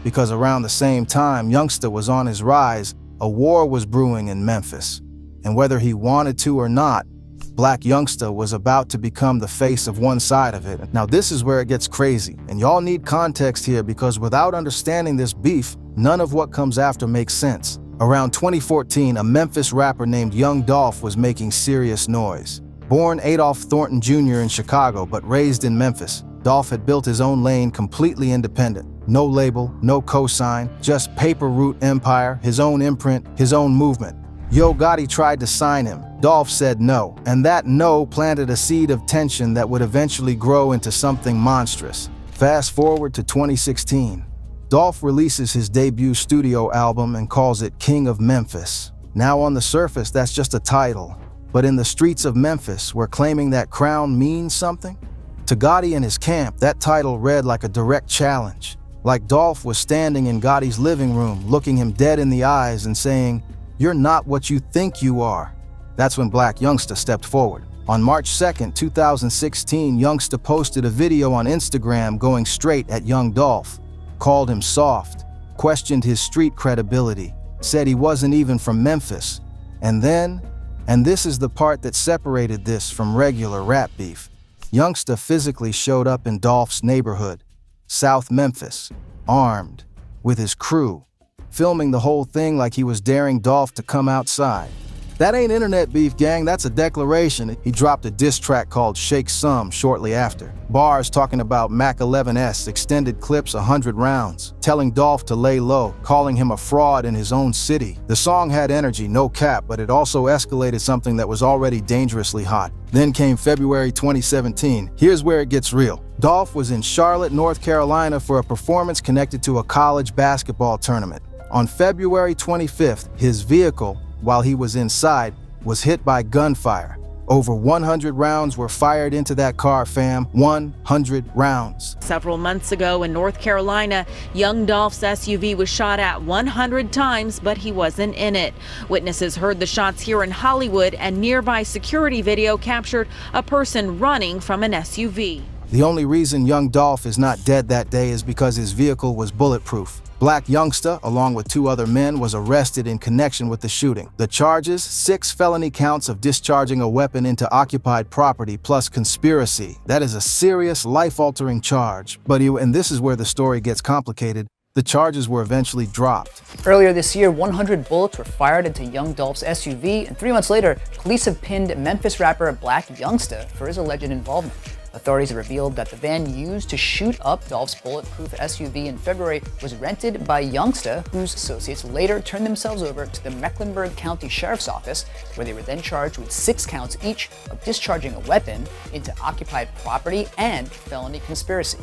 Because around the same time Youngsta was on his rise, a war was brewing in Memphis. And whether he wanted to or not, Blac Youngsta was about to become the face of one side of it. Now this is where it gets crazy, and y'all need context here, because without understanding this beef, none of what comes after makes sense. Around 2014, a Memphis rapper named Young Dolph was making serious noise. Born Adolph Thornton Jr. in Chicago, but raised in Memphis, Dolph had built his own lane completely independent. No label, no cosign, just paper route empire, his own imprint, his own movement. Yo Gotti tried to sign him. Dolph said no, and that no planted a seed of tension that would eventually grow into something monstrous. Fast forward to 2016. Dolph releases his debut studio album and calls it King of Memphis. Now on the surface, that's just a title. But in the streets of Memphis, where claiming that crown means something? To Gotti and his camp, that title read like a direct challenge. Like Dolph was standing in Gotti's living room, looking him dead in the eyes and saying, "You're not what you think you are." That's when Blac Youngsta stepped forward. On March 2nd, 2016, Youngsta posted a video on Instagram going straight at Young Dolph, called him soft, questioned his street credibility, said he wasn't even from Memphis. And then, and this is the part that separated this from regular rap beef, Youngsta physically showed up in Dolph's neighborhood, South Memphis, armed, with his crew, filming the whole thing like he was daring Dolph to come outside. That ain't internet beef, gang, that's a declaration. He dropped a diss track called Shake Some shortly after. Bars talking about Mac 11S, extended clips 100 rounds, telling Dolph to lay low, calling him a fraud in his own city. The song had energy, no cap, but it also escalated something that was already dangerously hot. Then came February 2017. Here's where it gets real. Dolph was in Charlotte, North Carolina for a performance connected to a college basketball tournament. On February 25th, his vehicle, while he was inside, was hit by gunfire. Over 100 rounds were fired into that car, fam. 100 rounds. Several months ago in North Carolina, young Dolph's SUV was shot at 100 times, but he wasn't in it. Witnesses heard the shots here in Hollywood, and nearby security video captured a person running from an SUV. The only reason young Dolph is not dead that day is because his vehicle was bulletproof. Black Youngsta, along with 2 other men, was arrested in connection with the shooting. The charges, 6 felony counts of discharging a weapon into occupied property plus conspiracy. That is a serious, life-altering charge. And this is where the story gets complicated. The charges were eventually dropped. Earlier this year, 100 bullets were fired into young Dolph's SUV, and 3 months later, police have pinned Memphis rapper Black Youngsta for his alleged involvement. Authorities have revealed that the van used to shoot up Dolph's bulletproof SUV in February was rented by Youngsta, whose associates later turned themselves over to the Mecklenburg County Sheriff's Office, where they were then charged with 6 counts each of discharging a weapon into occupied property and felony conspiracy.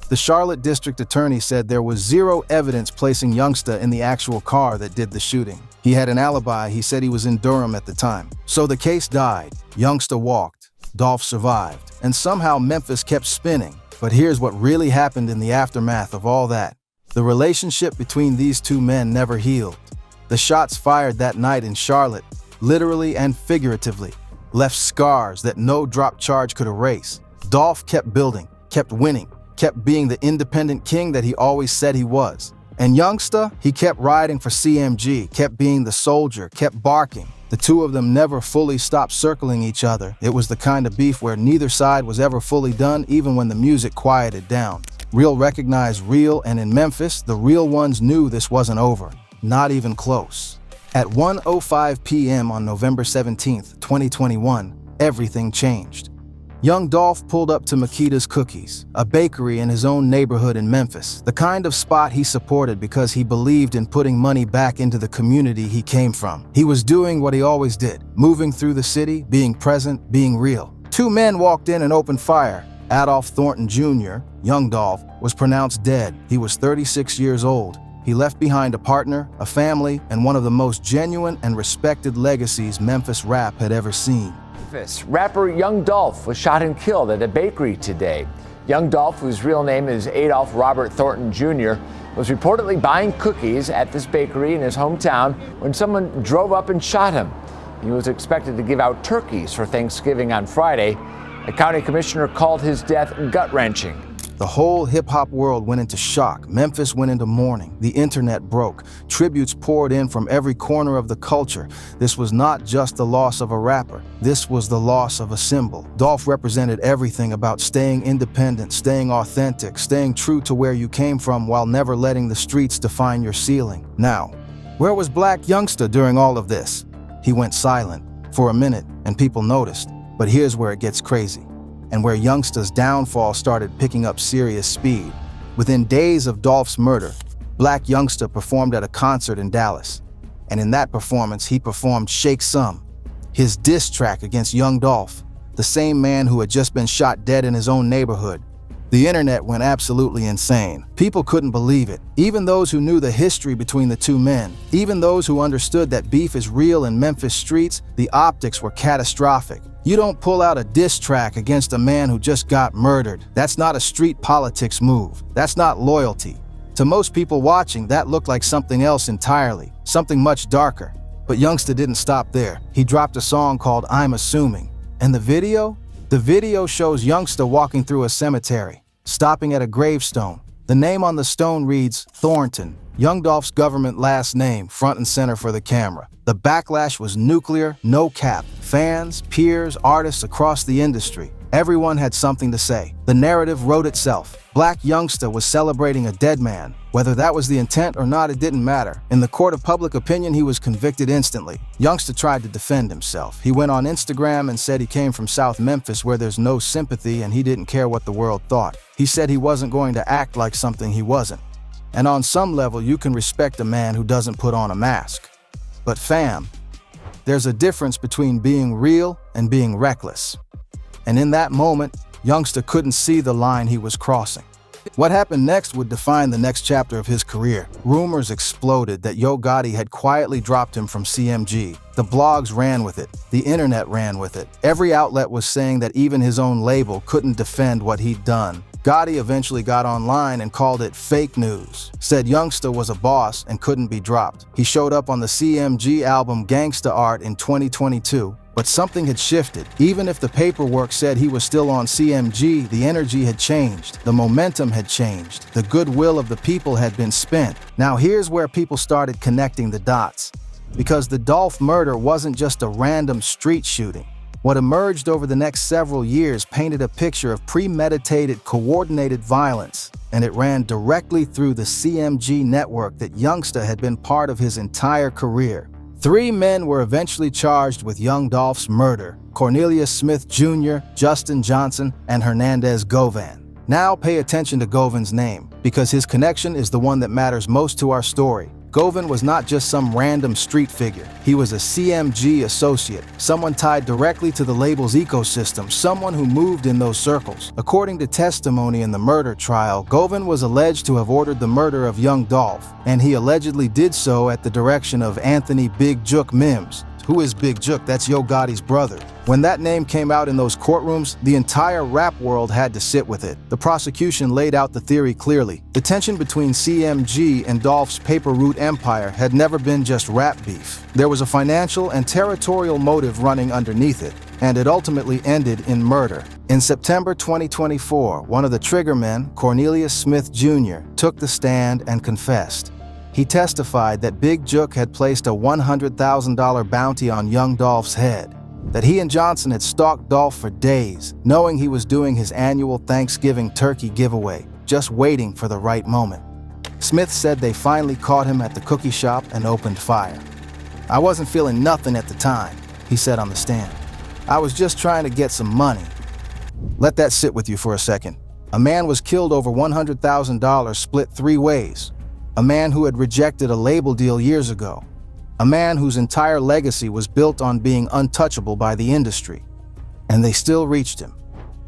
The Charlotte District Attorney said there was 0 evidence placing Youngsta in the actual car that did the shooting. He had an alibi. He said he was in Durham at the time. So the case died. Youngsta walked. Dolph survived, and somehow Memphis kept spinning. But here's what really happened in the aftermath of all that. The relationship between these 2 men never healed. The shots fired that night in Charlotte, literally and figuratively, left scars that no drop charge could erase. Dolph kept building, kept winning, kept being the independent king that he always said he was. And Youngsta, he kept riding for CMG, kept being the soldier, kept barking. The 2 of them never fully stopped circling each other. It was the kind of beef where neither side was ever fully done, even when the music quieted down. Real recognized real, and in Memphis, the real ones knew this wasn't over. Not even close. At 1:05 p.m. on November 17th, 2021, everything changed. Young Dolph pulled up to Makita's Cookies, a bakery in his own neighborhood in Memphis, the kind of spot he supported because he believed in putting money back into the community he came from. He was doing what he always did, moving through the city, being present, being real. 2 men walked in and opened fire. Adolph Thornton Jr., young Dolph, was pronounced dead. He was 36 years old. He left behind a partner, a family, and one of the most genuine and respected legacies Memphis rap had ever seen. Rapper Young Dolph was shot and killed at a bakery today. Young Dolph, whose real name is Adolph Robert Thornton Jr., was reportedly buying cookies at this bakery in his hometown when someone drove up and shot him. He was expected to give out turkeys for Thanksgiving on Friday. A county commissioner called his death gut-wrenching. The whole hip-hop world went into shock. Memphis went into mourning. The internet broke. Tributes poured in from every corner of the culture. This was not just the loss of a rapper. This was the loss of a symbol. Dolph represented everything about staying independent, staying authentic, staying true to where you came from while never letting the streets define your ceiling. Now, where was Black Youngsta during all of this? He went silent for a minute, and people noticed. But here's where it gets crazy, and where Youngsta's downfall started picking up serious speed. Within days of Dolph's murder, Black Youngsta performed at a concert in Dallas. And in that performance, he performed Shake Some, his diss track against young Dolph, the same man who had just been shot dead in his own neighborhood. The internet went absolutely insane. People couldn't believe it. Even those who knew the history between the 2 men, even those who understood that beef is real in Memphis streets, the optics were catastrophic. You don't pull out a diss track against a man who just got murdered. That's not a street politics move. That's not loyalty. To most people watching, that looked like something else entirely, something much darker. But Youngsta didn't stop there. He dropped a song called I'm Assuming. And the video? The video shows Youngsta walking through a cemetery, stopping at a gravestone. The name on the stone reads Thornton, Young Dolph's government last name, front and center for the camera. The backlash was nuclear, no cap. Fans, peers, artists across the industry. Everyone had something to say. The narrative wrote itself. Black Youngsta was celebrating a dead man. Whether that was the intent or not, it didn't matter. In the court of public opinion, he was convicted instantly. Youngsta tried to defend himself. He went on Instagram and said he came from South Memphis where there's no sympathy and he didn't care what the world thought. He said he wasn't going to act like something he wasn't. And on some level, you can respect a man who doesn't put on a mask. But fam, there's a difference between being real and being reckless. And in that moment, Youngsta couldn't see the line he was crossing. What happened next would define the next chapter of his career. Rumors exploded that Yo Gotti had quietly dropped him from CMG. The blogs ran with it. The internet ran with it. Every outlet was saying that even his own label couldn't defend what he'd done. Gotti eventually got online and called it fake news, said Youngsta was a boss and couldn't be dropped. He showed up on the CMG album Gangsta Art in 2022, but something had shifted. Even if the paperwork said he was still on CMG, the energy had changed, the momentum had changed, the goodwill of the people had been spent. Now here's where people started connecting the dots. Because the Dolph murder wasn't just a random street shooting. What emerged over the next several years painted a picture of premeditated, coordinated violence, and it ran directly through the CMG network that Youngsta had been part of his entire career. 3 men were eventually charged with Young Dolph's murder: Cornelius Smith Jr., Justin Johnson, and Hernandez Govan. Now pay attention to Govan's name, because his connection is the one that matters most to our story. Govan was not just some random street figure. He was a CMG associate, someone tied directly to the label's ecosystem, someone who moved in those circles. According to testimony in the murder trial, Govan was alleged to have ordered the murder of Young Dolph, and he allegedly did so at the direction of Anthony Big Jook Mims. Who is Big Jook? That's Yo Gotti's brother. When that name came out in those courtrooms, the entire rap world had to sit with it. The prosecution laid out the theory clearly. The tension between CMG and Dolph's Paper Route empire had never been just rap beef. There was a financial and territorial motive running underneath it, and it ultimately ended in murder. In September 2024, one of the triggermen, Cornelius Smith Jr., took the stand and confessed. He testified that Big Jook had placed a $100,000 bounty on Young Dolph's head, that he and Johnson had stalked Dolph for days, knowing he was doing his annual Thanksgiving turkey giveaway, just waiting for the right moment. Smith said they finally caught him at the cookie shop and opened fire. "I wasn't feeling nothing at the time," he said on the stand. "I was just trying to get some money." Let that sit with you for a second. A man was killed over $100,000 split 3 ways. A man who had rejected a label deal years ago. A man whose entire legacy was built on being untouchable by the industry. And they still reached him.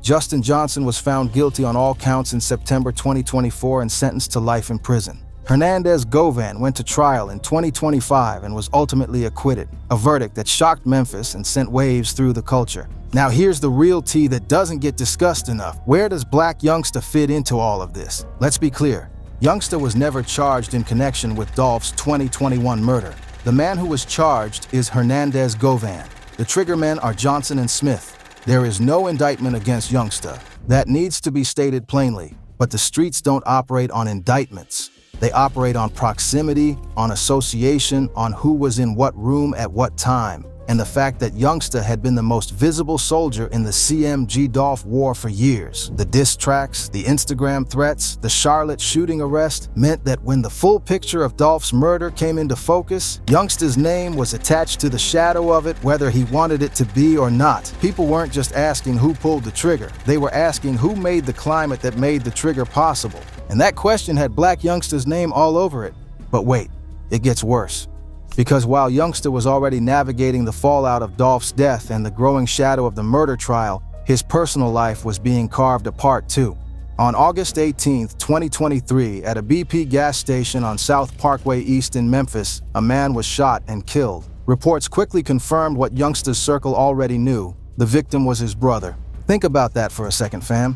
Justin Johnson was found guilty on all counts in September 2024 and sentenced to life in prison. Hernandez Govan went to trial in 2025 and was ultimately acquitted, a verdict that shocked Memphis and sent waves through the culture. Now here's the real tea that doesn't get discussed enough. Where does Black Youngsta fit into all of this? Let's be clear. Youngsta was never charged in connection with Dolph's 2021 murder. The man who was charged is Hernandez Govan. The triggermen are Johnson and Smith. There is no indictment against Youngsta. That needs to be stated plainly. But the streets don't operate on indictments. They operate on proximity, on association, on who was in what room at what time. And the fact that Youngsta had been the most visible soldier in the CMG Dolph war for years. The diss tracks, the Instagram threats, the Charlotte shooting arrest meant that when the full picture of Dolph's murder came into focus, Youngsta's name was attached to the shadow of it, whether he wanted it to be or not. People weren't just asking who pulled the trigger. They were asking who made the climate that made the trigger possible. And that question had Black Youngsta's name all over it. But wait, it gets worse. Because while Youngsta was already navigating the fallout of Dolph's death and the growing shadow of the murder trial, his personal life was being carved apart too. On August 18, 2023, at a BP gas station on South Parkway East in Memphis, a man was shot and killed. Reports quickly confirmed what Youngsta's circle already knew. The victim was his brother. Think about that for a second, fam.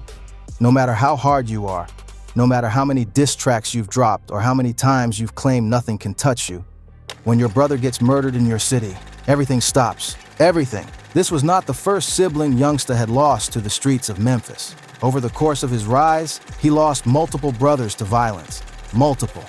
No matter how hard you are, no matter how many diss tracks you've dropped or how many times you've claimed nothing can touch you, when your brother gets murdered in your city, everything stops. Everything. This was not the first sibling Youngsta had lost to the streets of Memphis. Over the course of his rise, he lost multiple brothers to violence. Multiple.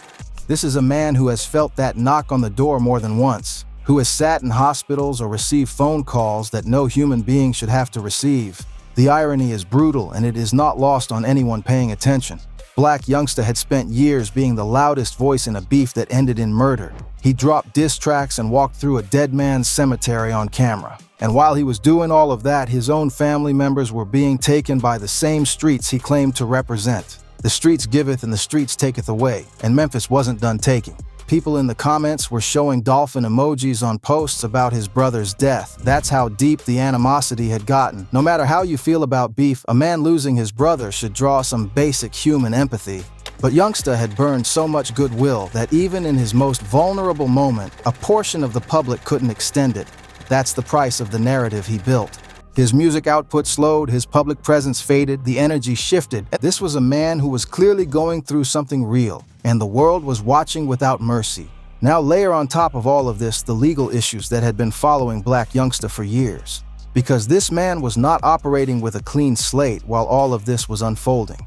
This is a man who has felt that knock on the door more than once, who has sat in hospitals or received phone calls that no human being should have to receive. The irony is brutal, and it is not lost on anyone paying attention. Black Youngsta had spent years being the loudest voice in a beef that ended in murder. He dropped diss tracks and walked through a dead man's cemetery on camera. And while he was doing all of that, his own family members were being taken by the same streets he claimed to represent. The streets giveth and the streets taketh away, and Memphis wasn't done taking. People in the comments were showing dolphin emojis on posts about his brother's death. That's how deep the animosity had gotten. No matter how you feel about beef, a man losing his brother should draw some basic human empathy. But Youngsta had burned so much goodwill that even in his most vulnerable moment, a portion of the public couldn't extend it. That's the price of the narrative he built. His music output slowed, his public presence faded, the energy shifted. This was a man who was clearly going through something real, and the world was watching without mercy. Now layer on top of all of this the legal issues that had been following Black Youngsta for years. Because this man was not operating with a clean slate while all of this was unfolding.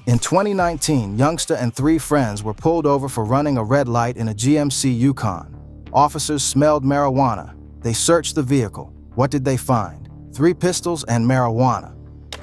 In 2019, Youngsta and 3 friends were pulled over for running a red light in a GMC Yukon. Officers smelled marijuana. They searched the vehicle. What did they find? 3 pistols and marijuana.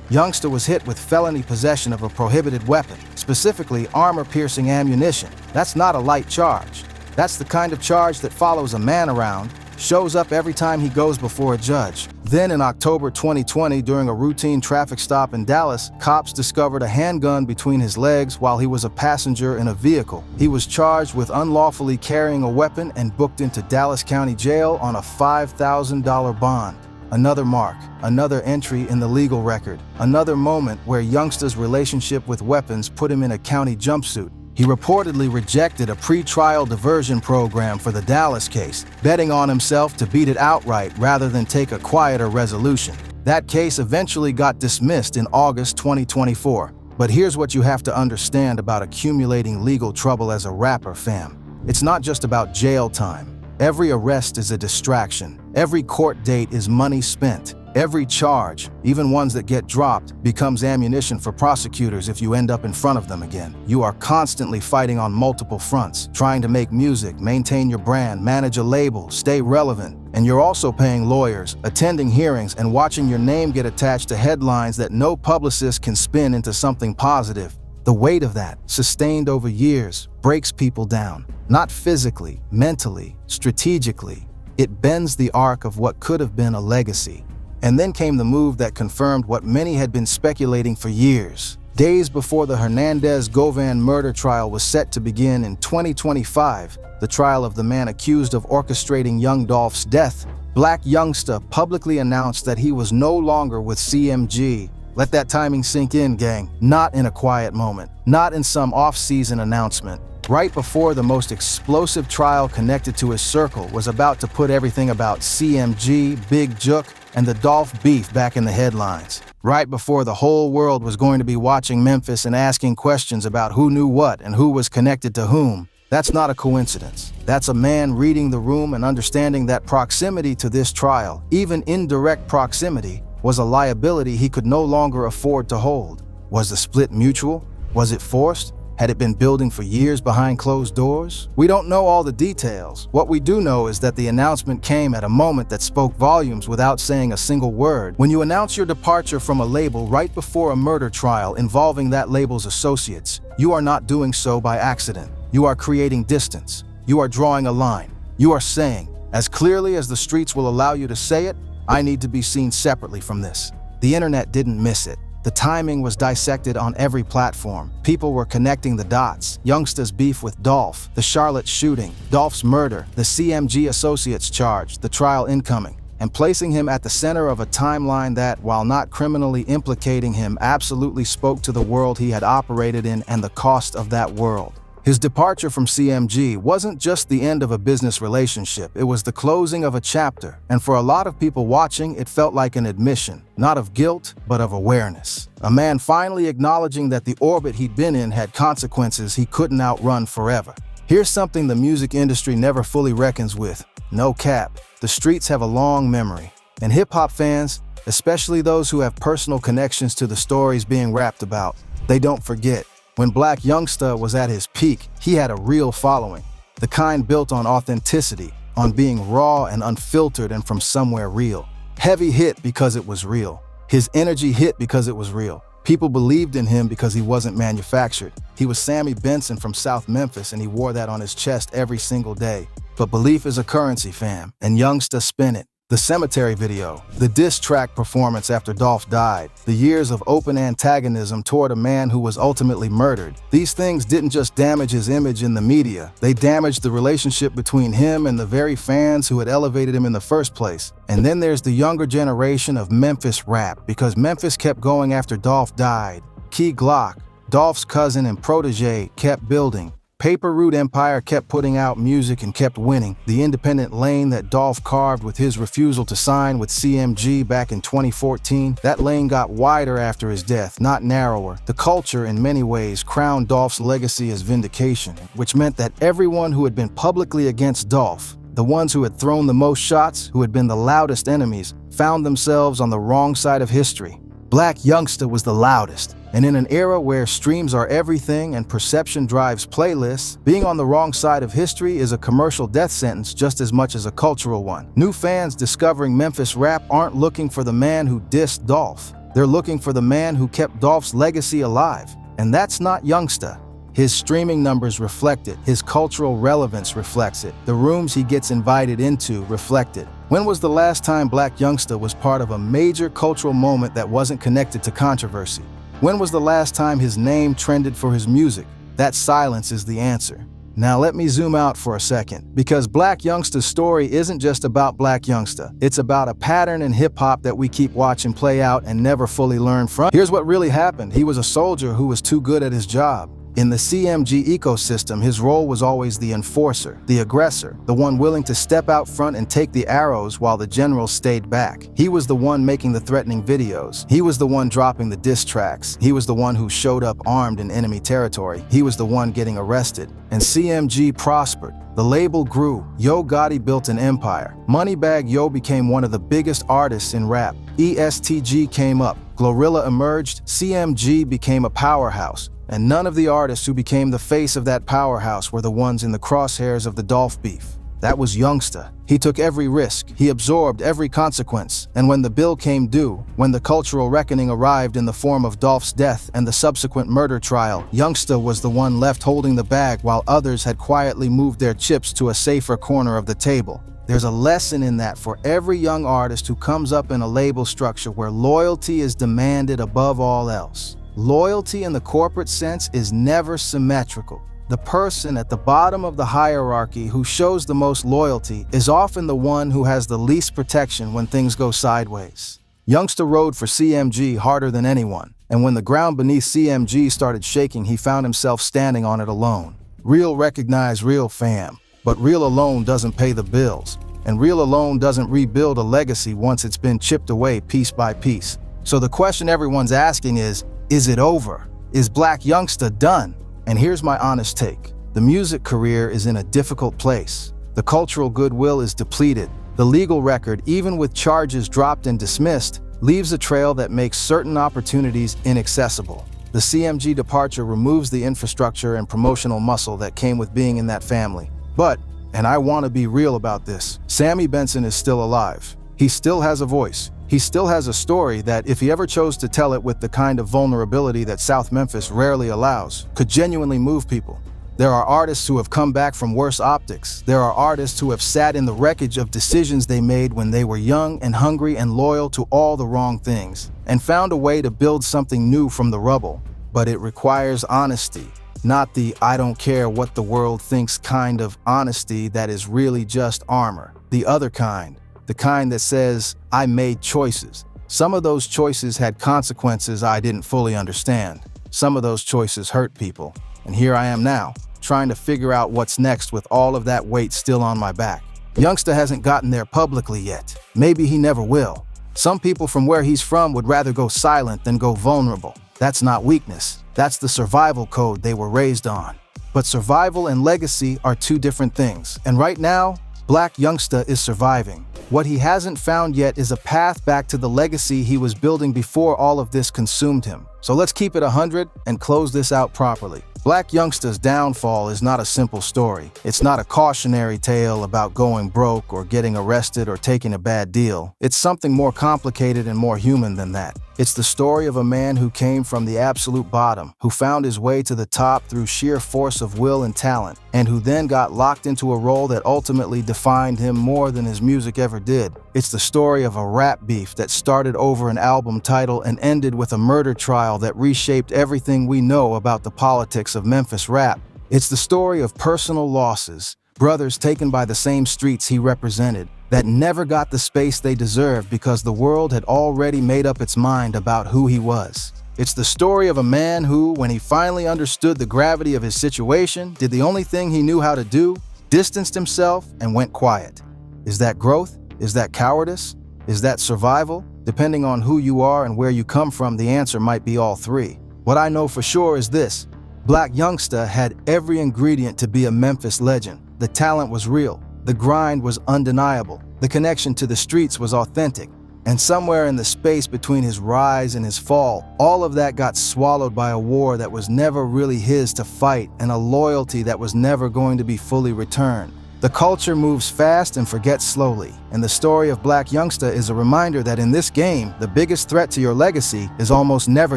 Youngsta was hit with felony possession of a prohibited weapon, specifically armor-piercing ammunition. That's not a light charge. That's the kind of charge that follows a man around, shows up every time he goes before a judge. Then in October 2020, during a routine traffic stop in Dallas, cops discovered a handgun between his legs while he was a passenger in a vehicle. He was charged with unlawfully carrying a weapon and booked into Dallas County Jail on a $5,000 bond. Another mark, another entry in the legal record, another moment where Youngsta's relationship with weapons put him in a county jumpsuit. He reportedly rejected a pre-trial diversion program for the Dallas case, betting on himself to beat it outright rather than take a quieter resolution. That case eventually got dismissed in August 2024. But here's what you have to understand about accumulating legal trouble as a rapper, fam. It's not just about jail time. Every arrest is a distraction. Every court date is money spent. Every charge, even ones that get dropped, becomes ammunition for prosecutors if you end up in front of them again. You are constantly fighting on multiple fronts, trying to make music, maintain your brand, manage a label, stay relevant. And you're also paying lawyers, attending hearings, and watching your name get attached to headlines that no publicist can spin into something positive. The weight of that, sustained over years, breaks people down. Not physically, mentally, strategically. It bends the arc of what could have been a legacy. And then came the move that confirmed what many had been speculating for years. Days before the Hernandez-Govan murder trial was set to begin in 2025, the trial of the man accused of orchestrating Young Dolph's death, Black Youngsta publicly announced that he was no longer with CMG. Let that timing sink in, gang. Not in a quiet moment, not in some off-season announcement. Right before the most explosive trial connected to his circle was about to put everything about CMG, Big Jook, and the Dolph beef back in the headlines. Right before the whole world was going to be watching Memphis and asking questions about who knew what and who was connected to whom. That's not a coincidence. That's a man reading the room and understanding that proximity to this trial, even indirect proximity, was a liability he could no longer afford to hold. Was the split mutual? Was it forced? Had it been building for years behind closed doors? We don't know all the details. What we do know is that the announcement came at a moment that spoke volumes without saying a single word. When you announce your departure from a label right before a murder trial involving that label's associates, you are not doing so by accident. You are creating distance. You are drawing a line. You are saying, as clearly as the streets will allow you to say it, I need to be seen separately from this. The internet didn't miss it. The timing was dissected on every platform. People were connecting the dots. Youngsta's beef with Dolph, the Charlotte shooting, Dolph's murder, the CMG associates charge, the trial incoming, and placing him at the center of a timeline that, while not criminally implicating him, absolutely spoke to the world he had operated in and the cost of that world. His departure from CMG wasn't just the end of a business relationship, it was the closing of a chapter. And for a lot of people watching, it felt like an admission, not of guilt, but of awareness. A man finally acknowledging that the orbit he'd been in had consequences he couldn't outrun forever. Here's something the music industry never fully reckons with. No cap, the streets have a long memory. And hip-hop fans, especially those who have personal connections to the stories being rapped about, they don't forget. When Black Youngsta was at his peak, he had a real following, the kind built on authenticity, on being raw and unfiltered and from somewhere real. Heavy hit because it was real. His energy hit because it was real. People believed in him because he wasn't manufactured. He was Sammy Benson from South Memphis, and he wore that on his chest every single day. But belief is a currency, fam, and Youngsta spin it. The cemetery video, the diss track performance after Dolph died, the years of open antagonism toward a man who was ultimately murdered. These things didn't just damage his image in the media, they damaged the relationship between him and the very fans who had elevated him in the first place. And then there's the younger generation of Memphis rap, because Memphis kept going after Dolph died. Key Glock, Dolph's cousin and protege, kept building. Paper Route Empire kept putting out music and kept winning. The independent lane that Dolph carved with his refusal to sign with CMG back in 2014, that lane got wider after his death, not narrower. The culture, in many ways, crowned Dolph's legacy as vindication, which meant that everyone who had been publicly against Dolph, the ones who had thrown the most shots, who had been the loudest enemies, found themselves on the wrong side of history. Black Youngsta was the loudest. And in an era where streams are everything and perception drives playlists, being on the wrong side of history is a commercial death sentence just as much as a cultural one. New fans discovering Memphis rap aren't looking for the man who dissed Dolph. They're looking for the man who kept Dolph's legacy alive. And that's not Youngsta. His streaming numbers reflect it. His cultural relevance reflects it. The rooms he gets invited into reflect it. When was the last time Black Youngsta was part of a major cultural moment that wasn't connected to controversy? When was the last time his name trended for his music? That silence is the answer. Now let me zoom out for a second, because Black Youngsta's story isn't just about Black Youngsta. It's about a pattern in hip-hop that we keep watching play out and never fully learn from. Here's what really happened. He was a soldier who was too good at his job. In the CMG ecosystem, his role was always the enforcer, the aggressor, the one willing to step out front and take the arrows while the generals stayed back. He was the one making the threatening videos. He was the one dropping the diss tracks. He was the one who showed up armed in enemy territory. He was the one getting arrested. And CMG prospered. The label grew. Yo Gotti built an empire. Moneybagg Yo became one of the biggest artists in rap. ESTG came up. Glorilla emerged. CMG became a powerhouse. And none of the artists who became the face of that powerhouse were the ones in the crosshairs of the Dolph beef. That was Youngsta. He took every risk, he absorbed every consequence, and when the bill came due, when the cultural reckoning arrived in the form of Dolph's death and the subsequent murder trial, Youngsta was the one left holding the bag while others had quietly moved their chips to a safer corner of the table. There's a lesson in that for every young artist who comes up in a label structure where loyalty is demanded above all else. Loyalty in the corporate sense is never symmetrical. The person at the bottom of the hierarchy who shows the most loyalty is often the one who has the least protection when things go sideways. Youngsta rode for CMG harder than anyone, and when the ground beneath CMG started shaking, he found himself standing on it alone. Real recognize real, fam, but real alone doesn't pay the bills, and real alone doesn't rebuild a legacy once it's been chipped away piece by piece. So the question everyone's asking is it over? Is Black Youngsta done? And here's my honest take. The music career is in a difficult place. The cultural goodwill is depleted. The legal record, even with charges dropped and dismissed, leaves a trail that makes certain opportunities inaccessible. The CMG departure removes the infrastructure and promotional muscle that came with being in that family. But, and I want to be real about this, Sammy Benson is still alive. He still has a voice. He still has a story that, if he ever chose to tell it with the kind of vulnerability that South Memphis rarely allows, could genuinely move people. There are artists who have come back from worse optics. There are artists who have sat in the wreckage of decisions they made when they were young and hungry and loyal to all the wrong things, and found a way to build something new from the rubble. But it requires honesty, not the I don't care what the world thinks kind of honesty that is really just armor. The other kind. The kind that says, I made choices. Some of those choices had consequences I didn't fully understand. Some of those choices hurt people. And here I am now, trying to figure out what's next with all of that weight still on my back. Youngsta hasn't gotten there publicly yet. Maybe he never will. Some people from where he's from would rather go silent than go vulnerable. That's not weakness. That's the survival code they were raised on. But survival and legacy are two different things. And right now, Black Youngsta is surviving. What he hasn't found yet is a path back to the legacy he was building before all of this consumed him. So let's keep it 100 and close this out properly. Blac Youngsta's downfall is not a simple story. It's not a cautionary tale about going broke or getting arrested or taking a bad deal. It's something more complicated and more human than that. It's the story of a man who came from the absolute bottom, who found his way to the top through sheer force of will and talent, and who then got locked into a role that ultimately defined him more than his music ever did. It's the story of a rap beef that started over an album title and ended with a murder trial that reshaped everything we know about the politics of Memphis rap. It's the story of personal losses, brothers taken by the same streets he represented, that never got the space they deserved because the world had already made up its mind about who he was. It's the story of a man who, when he finally understood the gravity of his situation, did the only thing he knew how to do, distanced himself, and went quiet. Is that growth? Is that cowardice? Is that survival? Depending on who you are and where you come from, the answer might be all three. What I know for sure is this: Blac Youngsta had every ingredient to be a Memphis legend. The talent was real. The grind was undeniable. The connection to the streets was authentic. And somewhere in the space between his rise and his fall, all of that got swallowed by a war that was never really his to fight and a loyalty that was never going to be fully returned. The culture moves fast and forgets slowly, and the story of Blac Youngsta is a reminder that in this game, the biggest threat to your legacy is almost never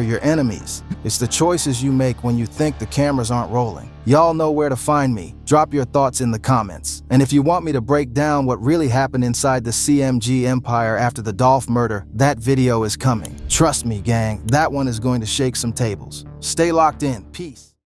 your enemies. It's the choices you make when you think the cameras aren't rolling. Y'all know where to find me. Drop your thoughts in the comments. And if you want me to break down what really happened inside the CMG empire after the Dolph murder, that video is coming. Trust me, gang, that one is going to shake some tables. Stay locked in. Peace.